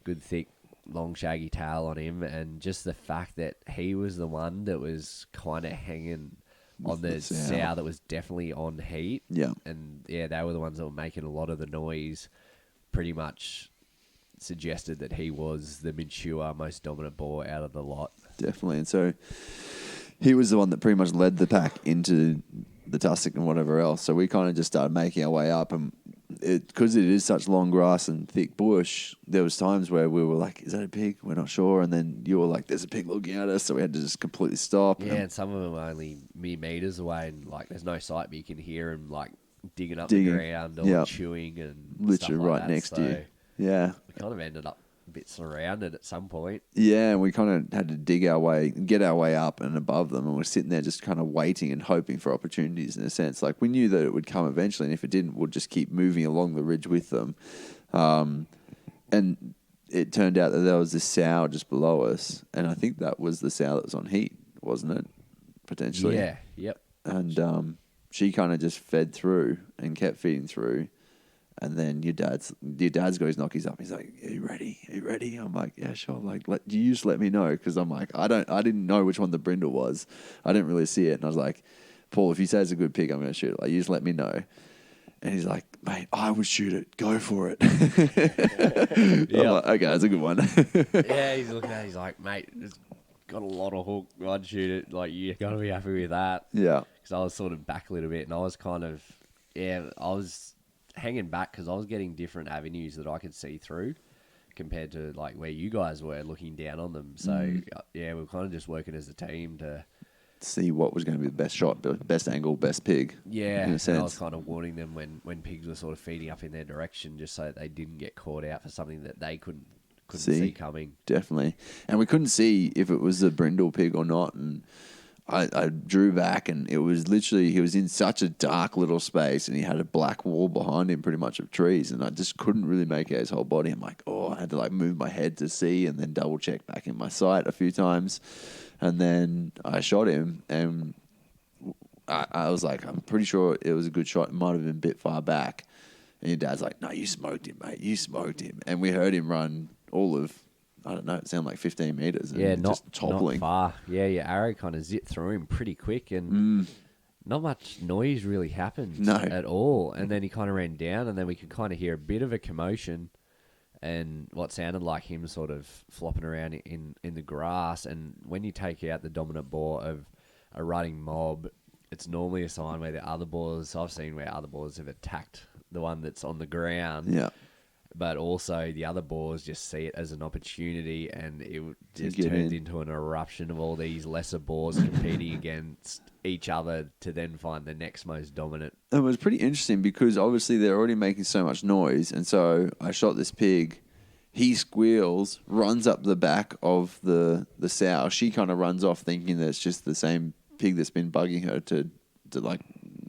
good thick, long shaggy tail on him, and just the fact that he was the one that was kind of hanging on the sow that was definitely on heat. Yeah. And they were the ones that were making a lot of the noise, pretty much suggested that he was the mature, most dominant boar out of the lot. Definitely. And so he was the one that pretty much led the pack into the tussock and whatever else. So we kind of just started making our way up, and because it is such long grass and thick bush, there was times where we were like, is that a pig? We're not sure. And then you were like, there's a pig looking at us. So we had to just completely stop. Yeah, and some of them are only mere meters away, and like there's no sight, but you can hear them like digging up the ground or chewing and literally stuff like right that. next to you. Yeah. We kind of ended up a bit surrounded at some point. Yeah, and we kind of had to get our way up and above them, and we're sitting there just kind of waiting and hoping for opportunities in a sense. Like, we knew that it would come eventually, and if it didn't, we'd just keep moving along the ridge with them. And it turned out that there was this sow just below us, and I think that was the sow that was on heat, wasn't it? Potentially. Yeah, yep. And she kind of just fed through and kept feeding through. And then your dad's got his knockies up. He's like, "Are you ready? Are you ready?" I'm like, "Yeah, sure." I'm like, you just let me know, because I'm like, I didn't know which one the brindle was. I didn't really see it, and I was like, "Paul, if you say it's a good pig, I'm going to shoot it. Like, you just let me know." And he's like, "Mate, I would shoot it. Go for it." I'm like, "Okay, that's a good one." Yeah, he's looking at it. He's like, "Mate, it's got a lot of hook. I'd shoot it. Like, you got to be happy with that." Yeah. Because I was sort of back a little bit, and I was kind of, I was hanging back because I was getting different avenues that I could see through compared to like where you guys were looking down on them. So we were kind of just working as a team to see what was going to be the best shot, best angle, best pig. Yeah, in a sense. and I was kind of warning them when pigs were sort of feeding up in their direction, just so that they didn't get caught out for something that they couldn't see coming. Definitely. And we couldn't see if it was a brindle pig or not, and I drew back, and it was literally, he was in such a dark little space, and he had a black wall behind him pretty much of trees, and I just couldn't really make out his whole body. I'm like, I had to like move my head to see, and then double check back in my sight a few times, and then I shot him, and I was like, I'm pretty sure it was a good shot. It might have been a bit far back. And your dad's like, "No, you smoked him, mate. You smoked him." And we heard him run all of, I don't know, it sounded like 15 meters. And just toppling. Not far. Yeah, your arrow kind of zipped through him pretty quick, and not much noise really happened at all. And then he kind of ran down, and then we could kind of hear a bit of a commotion and what sounded like him sort of flopping around in the grass. And when you take out the dominant boar of a running mob, it's normally a sign where the other boars, I've seen where other boars have attacked the one that's on the ground. Yeah. But also the other boars just see it as an opportunity, and it just turns into an eruption of all these lesser boars competing against each other to then find the next most dominant. It was pretty interesting because obviously they're already making so much noise, and so I shot this pig. He squeals, runs up the back of the sow. She kind of runs off thinking that it's just the same pig that's been bugging her to like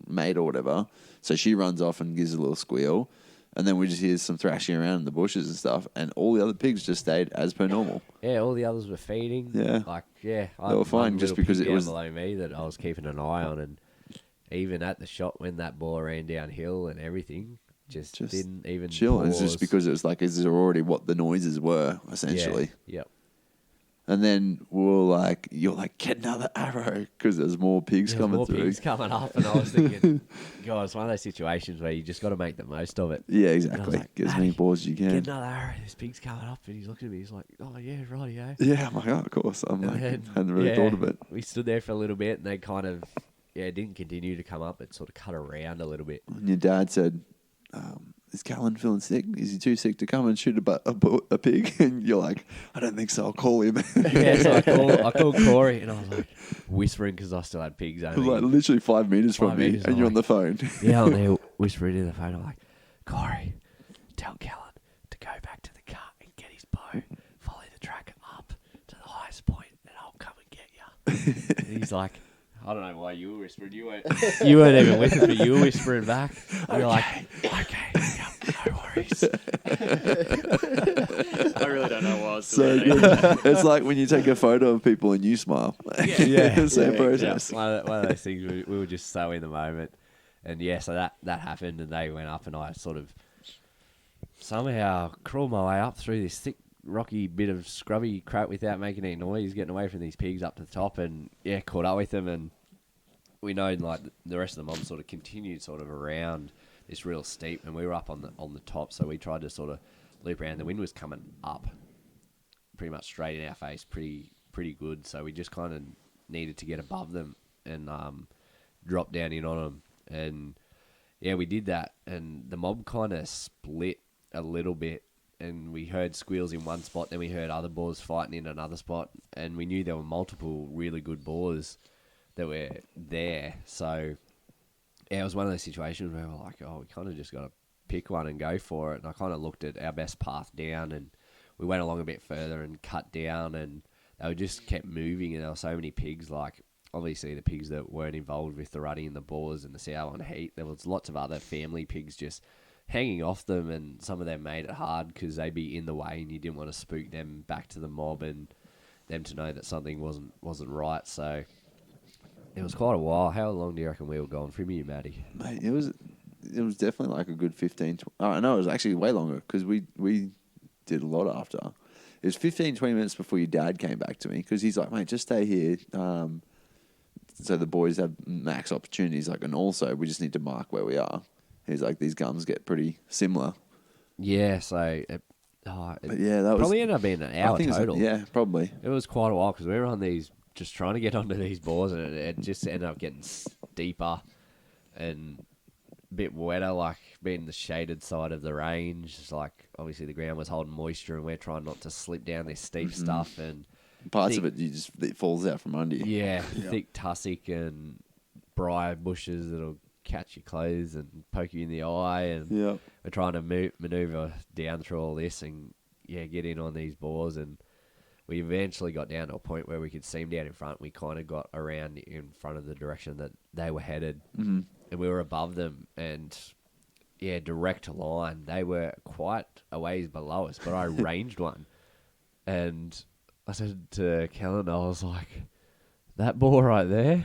mate or whatever. So she runs off and gives a little squeal. And then we just hear some thrashing around in the bushes and stuff. And all the other pigs just stayed as per normal. Yeah, all the others were feeding. Yeah. Like, yeah. They were fine just because it was below me that I was keeping an eye on. And even at the shot when that boar ran downhill and everything, just didn't even chill. pause. It's just because it was like, is already what the noises were, essentially. Yeah. Yep. And then you're like, get another arrow because there's more pigs coming more through. pigs coming up, and I was thinking, God, it's one of those situations where you just got to make the most of it. Yeah, exactly. Like, get as many boars as you can. Get another arrow. This pig's coming up, and he's looking at me. He's like, oh yeah, right, yeah. Yeah, I'm like, oh, of course. I'm like, hadn't really thought of it. We stood there for a little bit, and they kind of, didn't continue to come up, but sort of cut around a little bit. And your dad said, is Kellan feeling sick? Is he too sick to come and shoot a pig? And you're like, I don't think so. I'll call him. So I called Corey, and I was like whispering because I still had pigs It only. was like literally 5 meters from me, meters, and you're on the phone. Yeah, I'm there whispering in the phone. I'm like, Corey, tell Kellan to go back to the car and get his bow, follow the track up to the highest point, and I'll come and get you. And he's like, I don't know why you were whispering. You weren't even with us, but you were whispering back. And you're like, okay, no worries. I really don't know why I was So doing good. that. It's like when you take a photo of people and you smile. Same process. One of those things, we were just so in the moment. And so that happened, and they went up, and I sort of somehow crawled my way up through this thick, rocky bit of scrubby crap without making any noise, getting away from these pigs up to the top, and caught up with them. And we know like the rest of the mob sort of continued sort of around this real steep, and we were up on the top, so we tried to sort of loop around. The wind was coming up pretty much straight in our face, pretty good, so we just kind of needed to get above them and drop down in on them. And we did that, and the mob kind of split a little bit, and we heard squeals in one spot, then we heard other boars fighting in another spot, and we knew there were multiple really good boars that were there. So it was one of those situations where we were like, oh, we kind of just got to pick one and go for it. And I kind of looked at our best path down, and we went along a bit further and cut down, and they were just kept moving, and there were so many pigs. Like obviously the pigs that weren't involved with the ruddy and the boars and the sow and heat, there was lots of other family pigs just hanging off them, and some of them made it hard because they'd be in the way, and you didn't want to spook them back to the mob and them to know that something wasn't right. So it was quite a while. How long do you reckon we were gone from you, Matty? Mate, it was definitely like a good 15. No, it was actually way longer because we did a lot after. It was 15, 20 minutes before your dad came back to me because he's like, mate, just stay here. So the boys have max opportunities. Like, and also we just need to mark where we are. He's like, these gums get pretty similar. Yeah, so that was probably ended up being an hour total. Probably. It was quite a while because we were on these, just trying to get onto these boars, and it just ended up getting steeper and a bit wetter, like being the shaded side of the range. It's like obviously the ground was holding moisture, and we're trying not to slip down this steep stuff. And parts of it, it falls out from under you. Yeah, thick tussock and briar bushes that'll catch your clothes and poke you in the eye, and we're trying to maneuver down through all this and get in on these boars. And we eventually got down to a point where we could see them down in front. We kind of got around in front of the direction that they were headed, and we were above them, and direct line. They were quite a ways below us, but I ranged one, and I said to Kellan, I was like, that boar right there,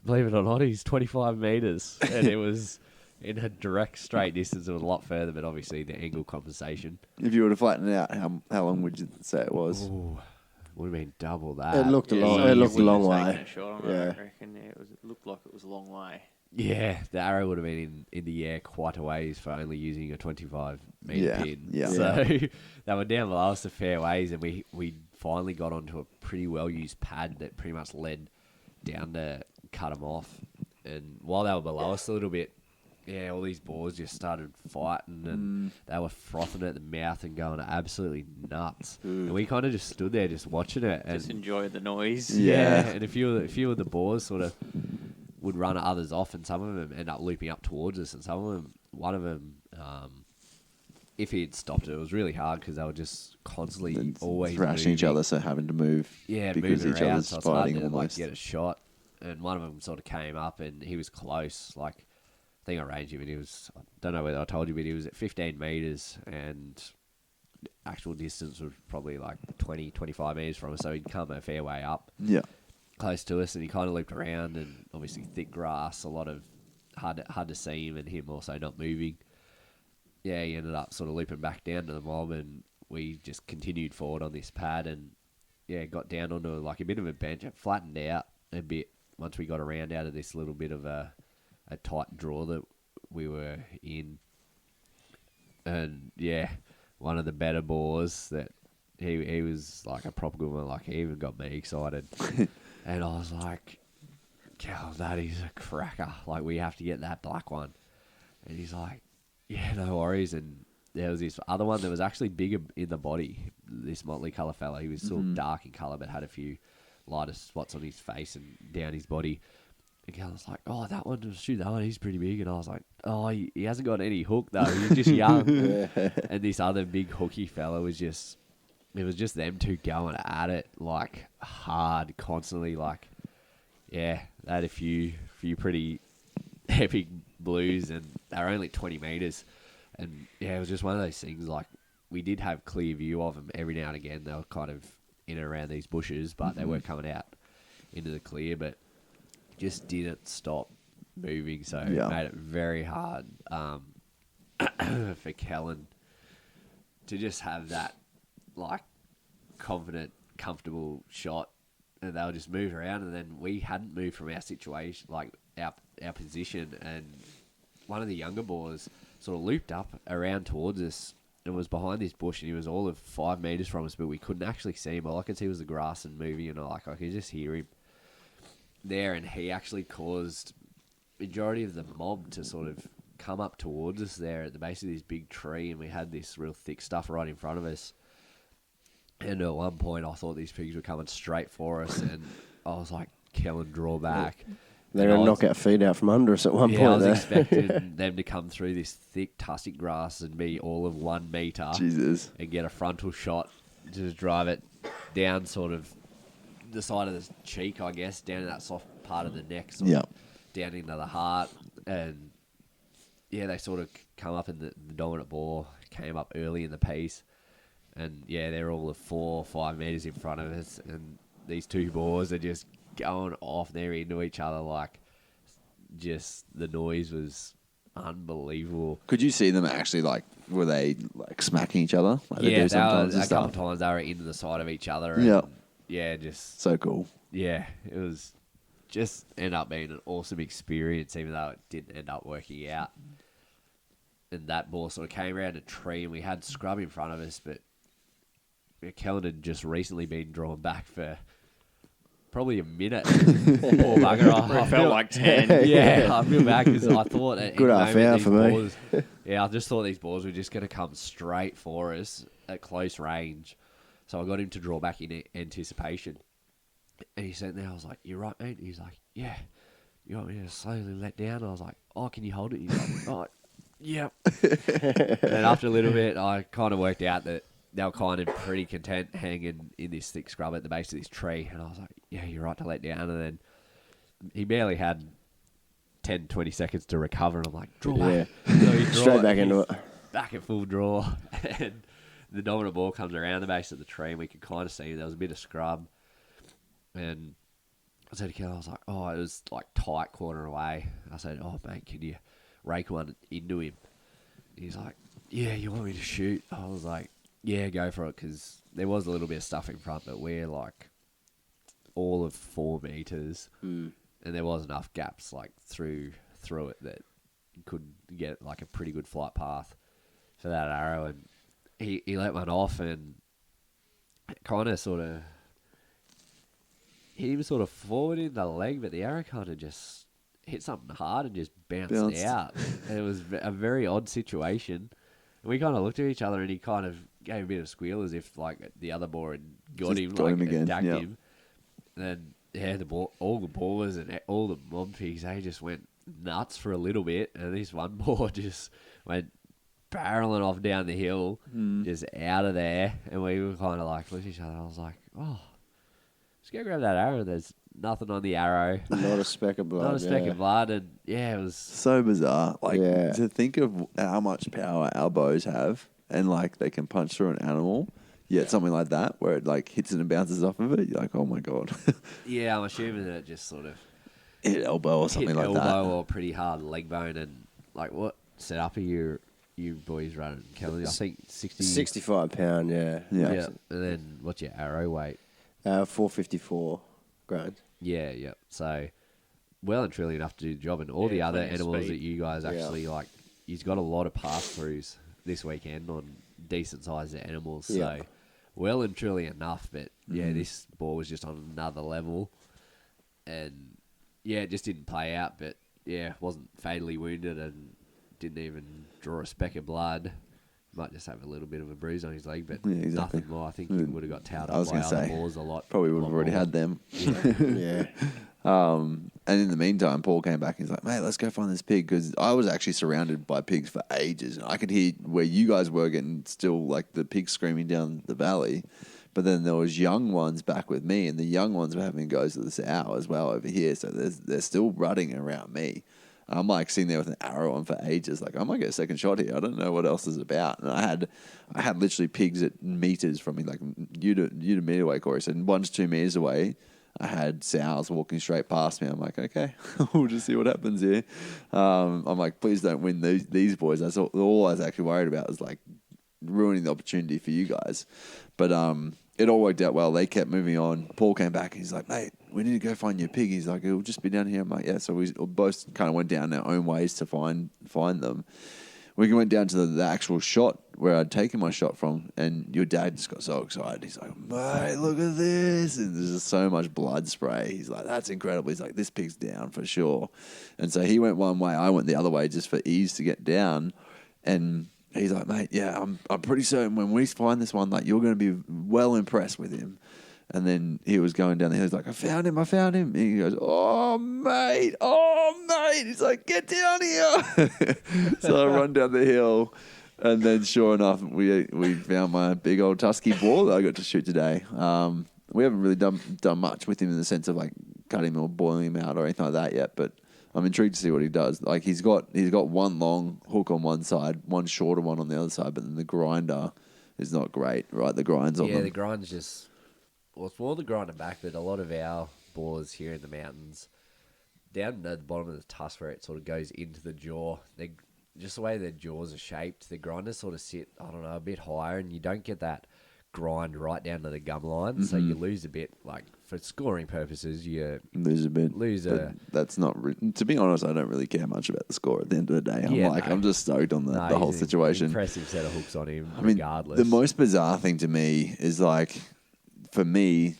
believe it or not, he's 25 metres. And it was in a direct straight distance. It was a lot further, but obviously the angle compensation. If you were to flatten it out, how long would you say it was? Ooh, would have been double that. It looked a long way. I reckon it looked like it was a long way. Yeah, the arrow would have been in the air quite a ways for only using a 25-metre pin. Yeah. So they were down below us a fair ways, and we finally got onto a pretty well-used pad that pretty much led down to cut them off. And while they were below us a little bit, all these boars just started fighting, and they were frothing at the mouth and going absolutely nuts. And we kind of just stood there just watching it. And just enjoy the noise. Yeah, and a few of the boars sort of would run others off, and some of them end up looping up towards us, and one of them, if he had stopped it was really hard because they were just constantly always thrashing each other, so having to move because moving each around, other's so it's hard fighting to almost. get a shot. and one of them sort of came up, and he was close. Like, I think I ranged him, and he was, I don't know whether I told you, but he was at 15 metres, and actual distance was probably like 20, 25 metres from us, so he'd come a fair way up. Yeah. Close to us, and he kind of looped around, and obviously thick grass, a lot of hard to see him, and him also not moving. Yeah, he ended up sort of looping back down to the mob, and we just continued forward on this pad, and yeah, got down onto like a bit of a bench. It flattened out a bit once we got around out of this little bit of a tight draw that we were in. And yeah, one of the better boars that he was like a proper good one. Like, he even got me excited. And I was like, "God, that is a cracker. Like, we have to get that black one." And he's like, "Yeah, no worries." And there was this other one that was actually bigger in the body, this motley colour fella. He was sort of dark in colour, but had a few lighter spots on his face and down his body. And I was like, "Oh, that one, shoot that one, he's pretty big." And I was like, "Oh, he hasn't got any hook, though. He's just young." And this other big hooky fella was just, it was just them two going at it, like, hard, constantly. Like, yeah, they had a few pretty epic blues, and they were only 20 metres. And yeah, it was just one of those things. Like, we did have clear view of them every now and again. They were kind of in and around these bushes, but they were coming out into the clear, but just didn't stop moving. So it made it very hard for Kellan to just have that, like, confident, comfortable shot, and they'll just move around. And then we hadn't moved from our situation, like our position, and one of the younger boys sort of looped up around towards us and was behind this bush, and he was all of 5 metres from us, but we couldn't actually see him. All I could see was the grass and moving, and I could just hear him there, and he actually caused majority of the mob to sort of come up towards us there at the base of this big tree, and we had this real thick stuff right in front of us. And at one point, I thought these pigs were coming straight for us, and I was like, "Kellan, draw back." They're going to knock our feet out from under us at one point. I was expecting them to come through this thick tussock grass and be all of 1 metre. Jesus. And get a frontal shot, just drive it down sort of the side of the cheek, I guess, down in that soft part of the neck, sort of down into the heart. And yeah, they sort of come up, in the dominant boar came up early in the piece. And yeah, they're all of 4 or 5 metres in front of us. And these two boars are just going off there into each other. Like, just the noise was unbelievable. Could you see them actually, like, were they like smacking each other? Like Yeah, they do sometimes a couple of times they were into the side of each other. And yeah, just so cool. Yeah, it was just ended up being an awesome experience, even though it didn't end up working out. And that boar sort of came around a tree, and we had scrub in front of us, but Kellan had just recently been drawn back for probably a minute. Poor bugger. It felt like 10. Yeah, I feel bad because I thought... Good half hour for me. Yeah, I just thought these boars were just going to come straight for us at close range. So I got him to draw back in anticipation. And he's sitting there, I was like, "You right, mate?" He's like, "Yeah." "You want me to slowly let down?" I was like, "Oh, can you hold it?" He's like, "Oh, yeah." And then after a little bit, I kind of worked out that they were kind of pretty content hanging in this thick scrub at the base of this tree. And I was like, "Yeah, you're right to let down." And then he barely had 10, 20 seconds to recover. And I'm like, "Draw back." So he Straight back into it. Back at full draw. And the dominant ball comes around the base of the tree, and we could kind of see there was a bit of scrub. And I said to Kellan, I was like, "Oh, it was like tight quarter away." I said, "Oh, mate, can you rake one into him?" He's like, "Yeah, you want me to shoot?" I was like, "Yeah, go for it," because there was a little bit of stuff in front, but we're like all of 4 metres, and there was enough gaps like through it that you could get like a pretty good flight path for that arrow. And he let one off, and kind of sort of hit him sort of forward in the leg, but the arrow kind of just hit something hard and just bounced out. And it was a very odd situation. And we kind of looked at each other, and he kind of gave a bit of a squeal as if like the other boar had got him again. Attacked him. And then yeah, all the boars and all the mob pigs, they just went nuts for a little bit, and this one boar just went barreling off down the hill, just out of there. And we were kind of like looked at each other. I was like, "Oh, just go grab that arrow. There's nothing on the arrow. Not a speck of blood. Not a speck of blood. And yeah, it was. So bizarre. Like, Yeah. to think of how much power our bows have and, like, they can punch through an animal, yet something like that where it, like, hits it and bounces off of it, you're like, oh, my God. Yeah, I'm assuming that it just sort of Hit elbow or something hit like elbow that. or pretty hard leg bone. And, like, what setup are you boys running, Kelly? I think 60. 65 pound, yeah. Yeah. And then what's your arrow weight? 454 grains. Yeah. So, well and truly enough to do the job. And all the other plenty of animals speed. that you guys actually like, he's got a lot of pass-throughs this weekend on decent-sized animals. So, Yeah. well and truly enough. But, yeah, this ball was just on another level. And, yeah, it just didn't play out. But, yeah, wasn't fatally wounded and didn't even draw a speck of blood. Might just have a little bit of a bruise on his leg, but Yeah, exactly. nothing more. I think he would have got towed I up was by gonna other say, balls a lot. Probably would have lot already more. had them. Yeah. And in the meantime, Paul came back and he's like, mate, let's go find this pig. Because I was actually surrounded by pigs for ages. And I could hear where you guys were getting still like the pigs screaming down the valley. But then there was young ones back with me. And the young ones were having goes to the sow as well over here. So they're still rutting around me. I'm like sitting there with an arrow on for ages. Like, I might get a second shot here. I don't know what else is about. And I had literally pigs at meters from me, like you to meter away, Corey. So 1 to 2 meters away, I had sows walking straight past me. I'm like, okay, we'll just see what happens here. I'm like, please don't win these boys. That's all I was actually worried about, was like ruining the opportunity for you guys. But it all worked out well. They kept moving on. Paul came back and he's like, mate, we need to go find your pig. He's like, it'll just be down here. I'm like, yeah. So we both kind of went down our own ways to find them. We went down to the actual shot where I'd taken my shot from, and your dad just got so excited. He's like, mate, look at this. And there's just so much blood spray. He's like, that's incredible. He's like, this pig's down for sure. And so he went one way. I went the other way just for ease to get down. And he's like, mate, yeah, I'm pretty certain when we find this one, like, you're going to be well impressed with him. And then he was going down there. He was like, I found him. And he goes, oh, mate. He's like, get down here. So I run down the hill. And then sure enough, we found my big old tusky boar that I got to shoot today. We haven't really done much with him in the sense of like cutting him or boiling him out or anything like that yet. But I'm intrigued to see what he does. Like he's got one long hook on one side, one shorter one on the other side, but then the grinder is not great, right? The grinds on them. Yeah, the grind's just... Well, it's more the grinder back, but a lot of our boars here in the mountains, down at the bottom of the tusk where it sort of goes into the jaw, just the way their jaws are shaped, the grinders sort of sit, I don't know, a bit higher, and you don't get that grind right down to the gum line, so you lose a bit. Like, for scoring purposes, you lose a bit. But that's not... To be honest, I don't really care much about the score at the end of the day. I'm just stoked on the whole he's an situation. Impressive set of hooks on him, I mean, regardless. the most bizarre thing to me is like, for me,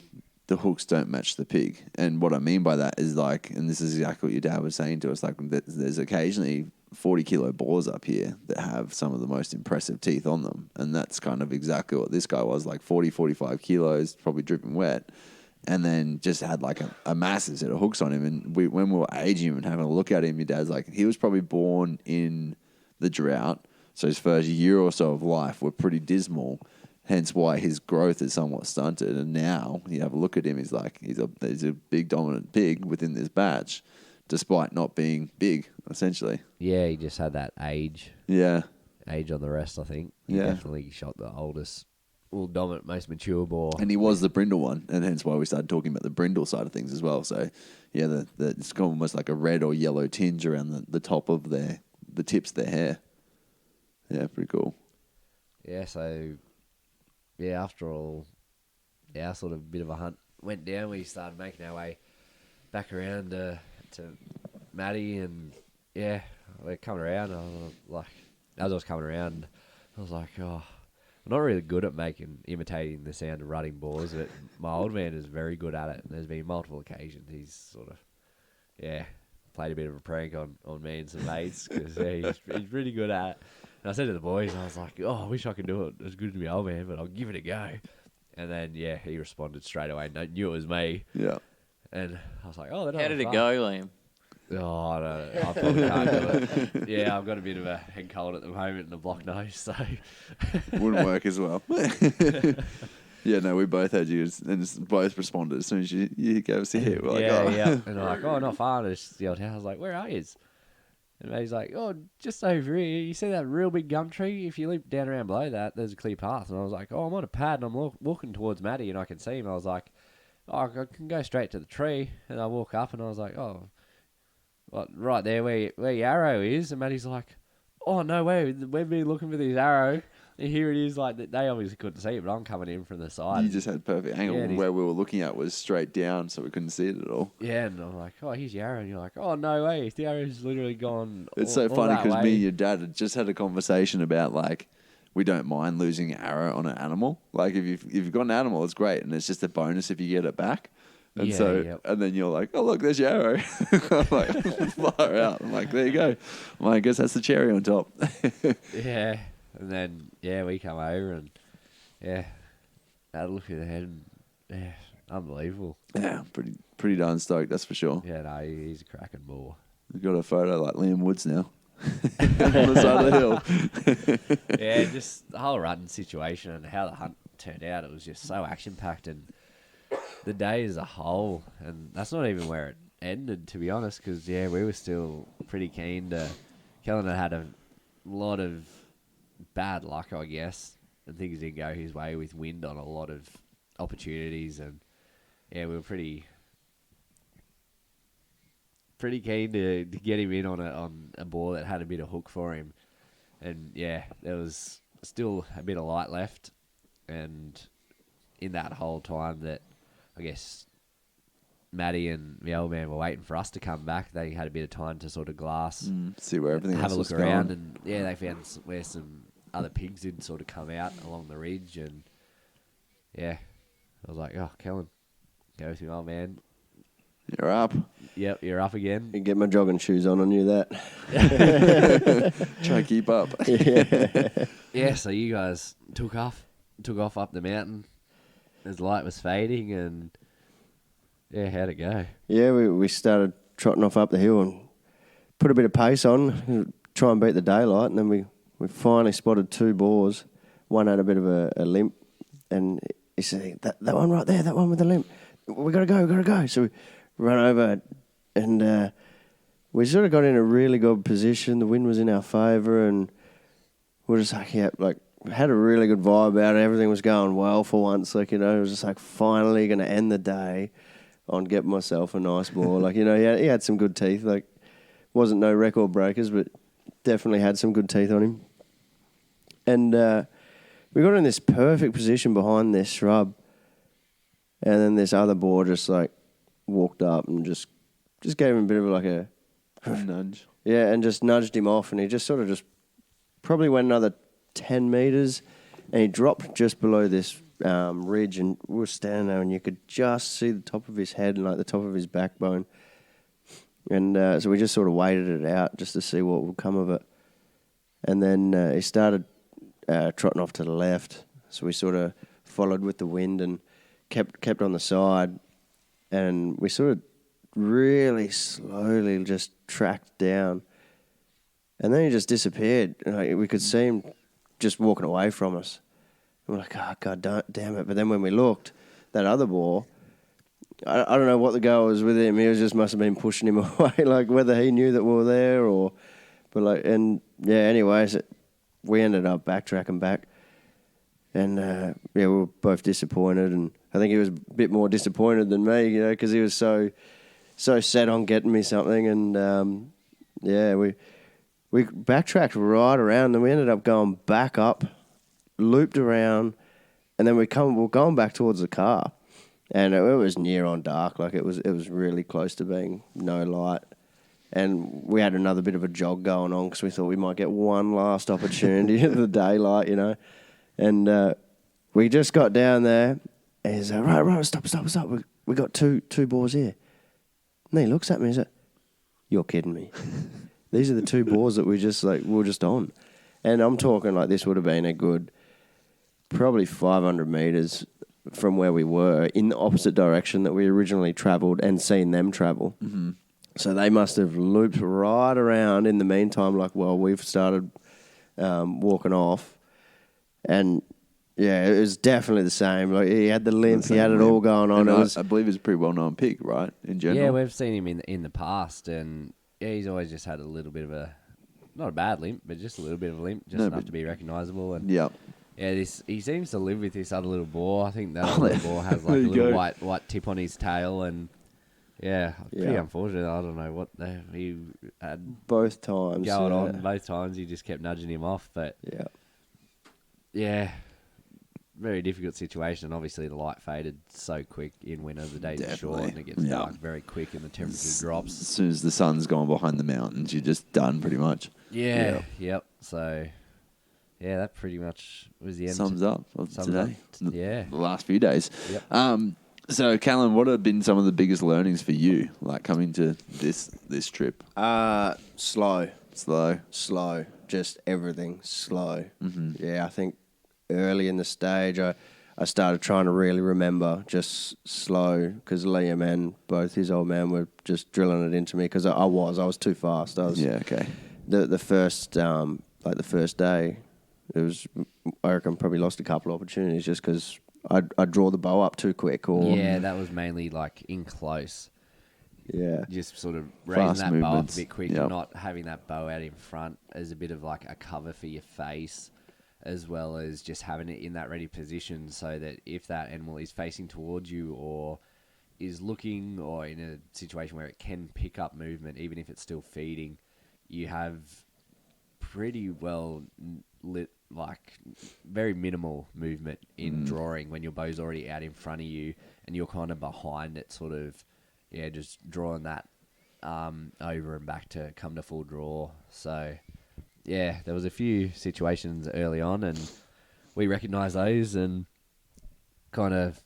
the hooks don't match the pig. And what I mean by that is like, and this is exactly what your dad was saying to us, like there's occasionally 40-kilo boars up here that have some of the most impressive teeth on them. And that's kind of exactly what this guy was, like 40, 45 kilos, probably dripping wet. And then just had like a massive set of hooks on him. And when we were aging him and having a look at him, your dad's like, he was probably born in the drought. So his first year or so of life were pretty dismal. Hence why his growth is somewhat stunted. And now you have a look at him, he's a big dominant pig within this batch, despite not being big, essentially. Yeah, he just had that age on the rest, I think. He definitely shot the oldest, dominant, most mature boar. And he was the brindle one, and hence why we started talking about the brindle side of things as well. So, yeah, it's almost like a red or yellow tinge around the top of the tips of their hair. Yeah, pretty cool. Yeah, so... Yeah, after all, our sort of bit of a hunt went down, we started making our way back around to Matty, and yeah, we're coming around. As I was coming around, I was like, oh, I'm not really good at imitating the sound of rutting boars, but my old man is very good at it, and there's been multiple occasions he's sort of, played a bit of a prank on me and some mates, because he's pretty good at it. And I said to the boys, I was like, oh, I wish I could do it as good as my old man, but I'll give it a go. And then, he responded straight away. And I knew it was me. Yeah. And I was like, oh, they're not How did it fun. go, Liam? Oh, I don't know. I probably can't do it. Yeah, I've got a bit of a head cold at the moment and a blocked nose, so... Wouldn't work as well. Yeah, no, we both had you and just both responded as soon as you gave us a hit. We're like, yeah, oh. yeah. And I'm like, oh, not far. And I just yelled out. I was like, where are you? And he's like, oh, just over here. You see that real big gum tree? If you leap down around below that, there's a clear path. And I was like, oh, I'm on a pad and I'm walking towards Matty and I can see him. I was like, oh, I can go straight to the tree. And I walk up and I was like, oh, well, right there where your arrow is. And Matty's like, oh, no way. We've been looking for this arrow. And here it is. Like, they obviously couldn't see it, but I'm coming in from the side. You just had perfect angle. Yeah, Where we were looking at was straight down, so we couldn't see it at all. Yeah, and I'm like, oh, here's your arrow. And you're like, oh, no way. The arrow's literally gone. It's all so funny that because way. me and your dad had just had a conversation about like we don't mind losing an arrow on an animal. Like if you've got an animal, it's great, and it's just a bonus if you get it back. And Yeah, so, yep. and then you're like, oh look, there's your arrow. I'm like, far out. I'm like, there you go. I'm like, I guess that's the cherry on top. Yeah, and then we come over and had a look at the head and unbelievable. Yeah, pretty darn stoked, that's for sure. Yeah, no, he's a cracking boar. We've got a photo like Liam Woods now on the side of the hill. Yeah, just the whole rutting situation and how the hunt turned out, it was just so action packed, and the day as a whole, and that's not even where it ended, to be honest, because we were still pretty keen to. Kellan had a lot of bad luck, I guess, and things didn't go his way with wind on a lot of opportunities, and we were pretty keen to get him in on a boar that had a bit of hook for him, and there was still a bit of light left, and in that whole time that I guess Matty and the old man were waiting for us to come back, they had a bit of time to sort of glass, See where everything have else a look was around, going. and they found where some other pigs did sort of come out along the ridge, and I was like, oh, Kellan, go with me, old man. You're up. Yep, you're up again. You get my jogging shoes on, I knew that. Try and keep up. Yeah, so you guys took off up the mountain as light was fading, and how'd it go? Yeah, we started trotting off up the hill and put a bit of pace on, try and beat the daylight, and then we finally spotted two boars. One had a bit of a limp, and he said, that one right there, that one with the limp, we gotta go. So we run over, and we sort of got in a really good position. The wind was in our favour, and we're just like, had a really good vibe about it. Everything was going well for once. It was just like finally going to end the day on getting myself a nice boar. He had some good teeth. Wasn't no record breakers, but definitely had some good teeth on him. And we got in this perfect position behind this shrub, and then this other boar just walked up and just gave him a bit of a nudge. Yeah, and just nudged him off, and he just probably went another 10 metres, and he dropped just below this ridge, and we were standing there, and you could just see the top of his head and the top of his backbone. And so we just sort of waited it out just to see what would come of it. And then he started trotting off to the left, so we sort of followed with the wind and kept on the side, and we sort of really slowly just tracked down. And then he just disappeared. We could see him just walking away from us. And we're like, oh, God damn it. But then when we looked, that other boar, I don't know what the go was with him. He just must have been pushing him away, whether he knew that we were there or... anyways, we ended up backtracking back. And, we were both disappointed. And I think he was a bit more disappointed than me, because he was so set on getting me something. And, we backtracked right around, and we ended up going back up, looped around, and then we're going back towards the car. And it was near on dark, it was really close to being no light. And we had another bit of a jog going on because we thought we might get one last opportunity at the daylight, And we just got down there, and he's like, right, stop. We got two boars here. And he looks at me and he's like, you're kidding me. These are the two boars that we were just on. And I'm talking this would have been a good, probably 500 metres from where we were in the opposite direction that we originally travelled and seen them travel. Mm-hmm. So they must have looped right around in the meantime, while we've started walking off. And Yeah, it was definitely the same. Like he had the limp, he had it all going on. And I believe it's a pretty well-known pig, right? In general. Yeah, we've seen him in the past, and yeah, he's always just had a little bit of not a bad limp, but just a little bit of a limp, just enough to be recognisable. And yeah, he seems to live with this other little boar. I think that other little boar has like a little white tip on his tail, and pretty unfortunate. I don't know what he had both times going on. Both times he just kept nudging him off, but yeah. Very difficult situation, and obviously the light faded so quick in winter. The days are short, and it gets dark very quick, and the temperature drops. As soon as the sun's gone behind the mountains, you're just done pretty much. Yep. So, that pretty much was the end. Sums up of today. The last few days. Yep. So, Kellan, what have been some of the biggest learnings for you, like coming to this trip? Slow. Just everything slow. Mm-hmm. Yeah, I think early in the stage, I started trying to really remember just slow, because Liam and both his old man were just drilling it into me, because I was too fast. The first day, it was, I reckon, probably lost a couple of opportunities just because I'd draw the bow up too quick. That was mainly like in close. Yeah. Just sort of raising Fast that movements. bow up a bit quick, and not having that bow out in front as a bit of like a cover for your face, as well as just having it in that ready position, so that if that animal is facing towards you or is looking, or in a situation where it can pick up movement, even if it's still feeding, you have pretty well lit, like very minimal movement in drawing when your bow's already out in front of you and you're kind of behind it, sort of, just drawing that over and back to come to full draw. So there was a few situations early on, and we recognised those and kind of,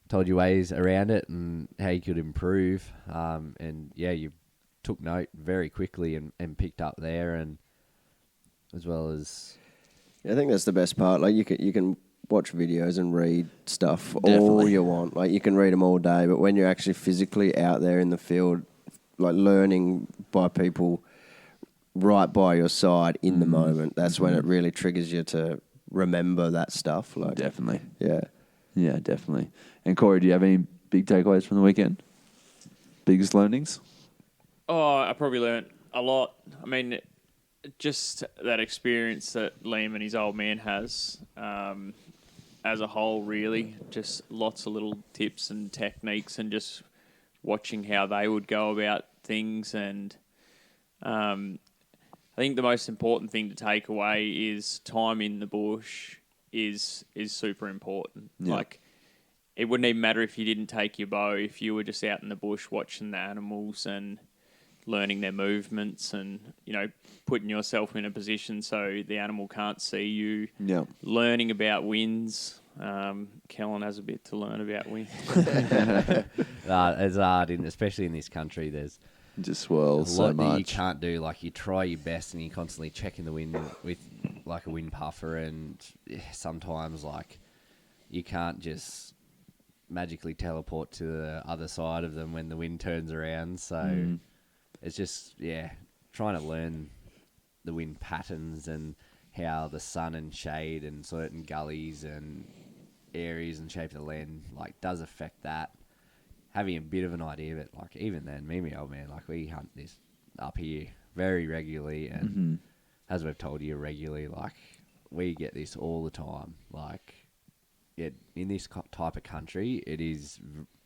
told you ways around it and how you could improve. You took note very quickly and picked up there, and as well as... I think that's the best part. Like, you can watch videos and read stuff all you want. Like, you can read them all day, but when you're actually physically out there in the field, like learning by people right by your side in the moment, that's when it really triggers you to remember that stuff. Like, Definitely. Yeah, definitely. And Corey, do you have any big takeaways from the weekend? Biggest learnings? Oh, I probably learnt a lot. I mean, just that experience that Liam and his old man has as a whole, really. Just lots of little tips and techniques, and just watching how they would go about things. And I think the most important thing to take away is time in the bush is super important. Yeah. Like, it wouldn't even matter if you didn't take your bow, if you were just out in the bush watching the animals and learning their movements and, putting yourself in a position so the animal can't see you. Yeah. Learning about winds. Kellan has a bit to learn about winds. It's hard, especially in this country. There's just swirls a lot so much. that you can't do. Like, you try your best and you're constantly checking the wind with like a wind puffer, and sometimes like you can't just magically teleport to the other side of them when the wind turns around. So it's just, trying to learn the wind patterns and how the sun and shade and certain gullies and areas and shape of the land does affect that. Having a bit of an idea of it, like, even then, me and my old man, we hunt this up here very regularly, and as we've told you regularly, we get this all the time. In this type of country,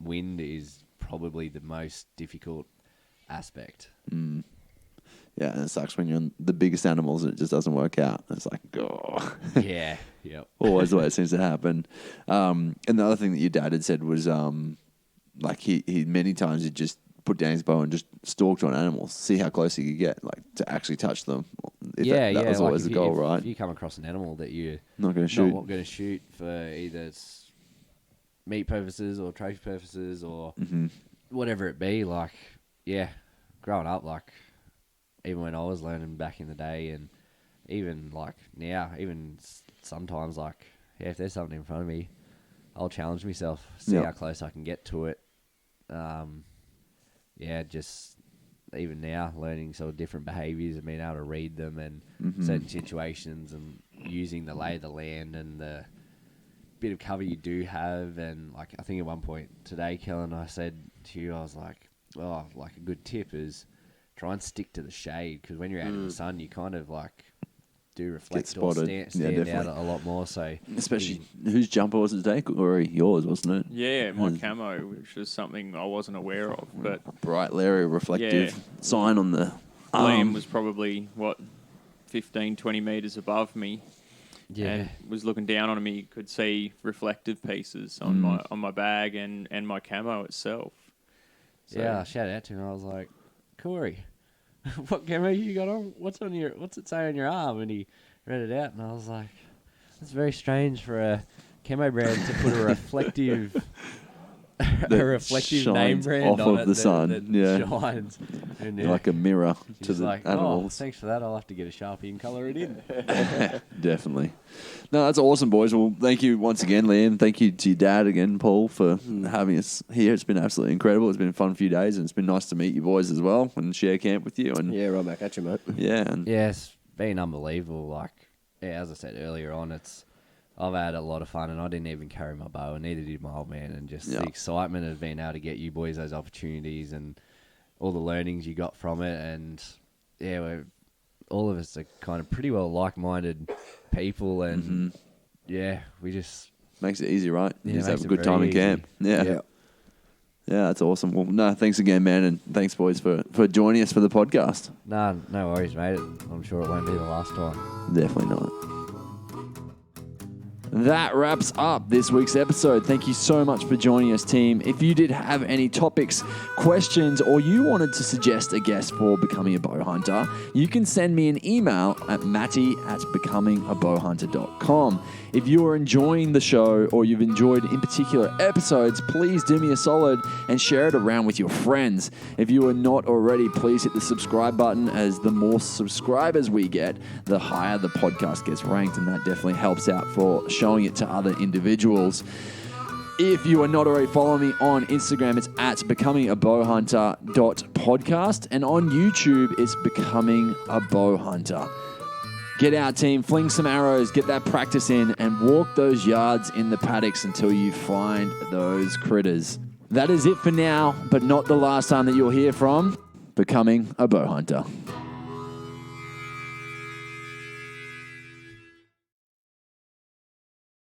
wind is probably the most difficult aspect. Yeah, and it sucks when you're on the biggest animals and it just doesn't work out. It's like, oh. Yeah, yep. Always the way it seems to happen. And the other thing that your dad had said was, he many times he'd just put down his bow and just stalked on animals, see how close he could get, to actually touch them. That was always the goal, right? If you come across an animal that you're not going to shoot, not going to shoot for either meat purposes or trophy purposes or whatever it be, growing up, even when I was learning back in the day, and even now, even sometimes, if there's something in front of me, I'll challenge myself, see how close I can get to it. Just even now, learning sort of different behaviours and being able to read them and certain situations, and using the lay of the land and the bit of cover you do have. And like, I think at one point today, Kellan, I said to you, I was like, oh, like a good tip is try and stick to the shade, because when you're out in the sun, you kind of like do reflect or stand out a lot more. So especially whose jumper was it today? Or yours, wasn't it? Yeah, my camo, which was something I wasn't aware of. But bright, Larry, reflective sign on the Liam was probably 15, 20 meters above me. Yeah. And was looking down on me. You could see reflective pieces on my bag and my camo itself. So, yeah, I shouted out to him. I was like, Corey, what camo you got on? What's it say on your arm? And he read it out, and I was like, that's very strange for a camo brand to put a reflective name brand off on of the sun. That shines. And, like a mirror to she's the like, animals. Oh, thanks for that. I'll have to get a Sharpie and colour it in. Definitely. No, that's awesome, boys. Well, thank you once again, Liam. Thank you to your dad again, Paul, for having us here. It's been absolutely incredible. It's been a fun few days, and it's been nice to meet you boys as well and share camp with you. And Yeah, right back at you, mate. yeah, and Yeah, it's been unbelievable. Like, yeah, as I said earlier on, I've had a lot of fun, and I didn't even carry my bow, and neither did my old man. And just the excitement of being able to get you boys those opportunities and all the learnings you got from it. And yeah, all of us are kind of pretty well like-minded people, and yeah, we just makes it easy, right? You Yeah, just have makes a it good very time in easy. camp. Yeah, that's awesome. Well, no, thanks again, man, and thanks, boys, for joining us for the podcast. no worries, mate. I'm sure it won't be the last time. Definitely not. That wraps up this week's episode. Thank you so much for joining us, team. If you did have any topics, questions, or you wanted to suggest a guest for Becoming a Bowhunter, you can send me an email at matty@becomingabowhunter.com. If you are enjoying the show or you've enjoyed in particular episodes, please do me a solid and share it around with your friends. If you are not already, please hit the subscribe button, as the more subscribers we get, the higher the podcast gets ranked, and that definitely helps out for showing it to other individuals. If you are not already following me on Instagram, it's at becomingabowhunter.podcast, and on YouTube, it's Becoming a Bowhunter. Get out, team, fling some arrows, get that practice in, and walk those yards in the paddocks until you find those critters. That is it for now, but not the last time that you'll hear from Becoming a Bowhunter.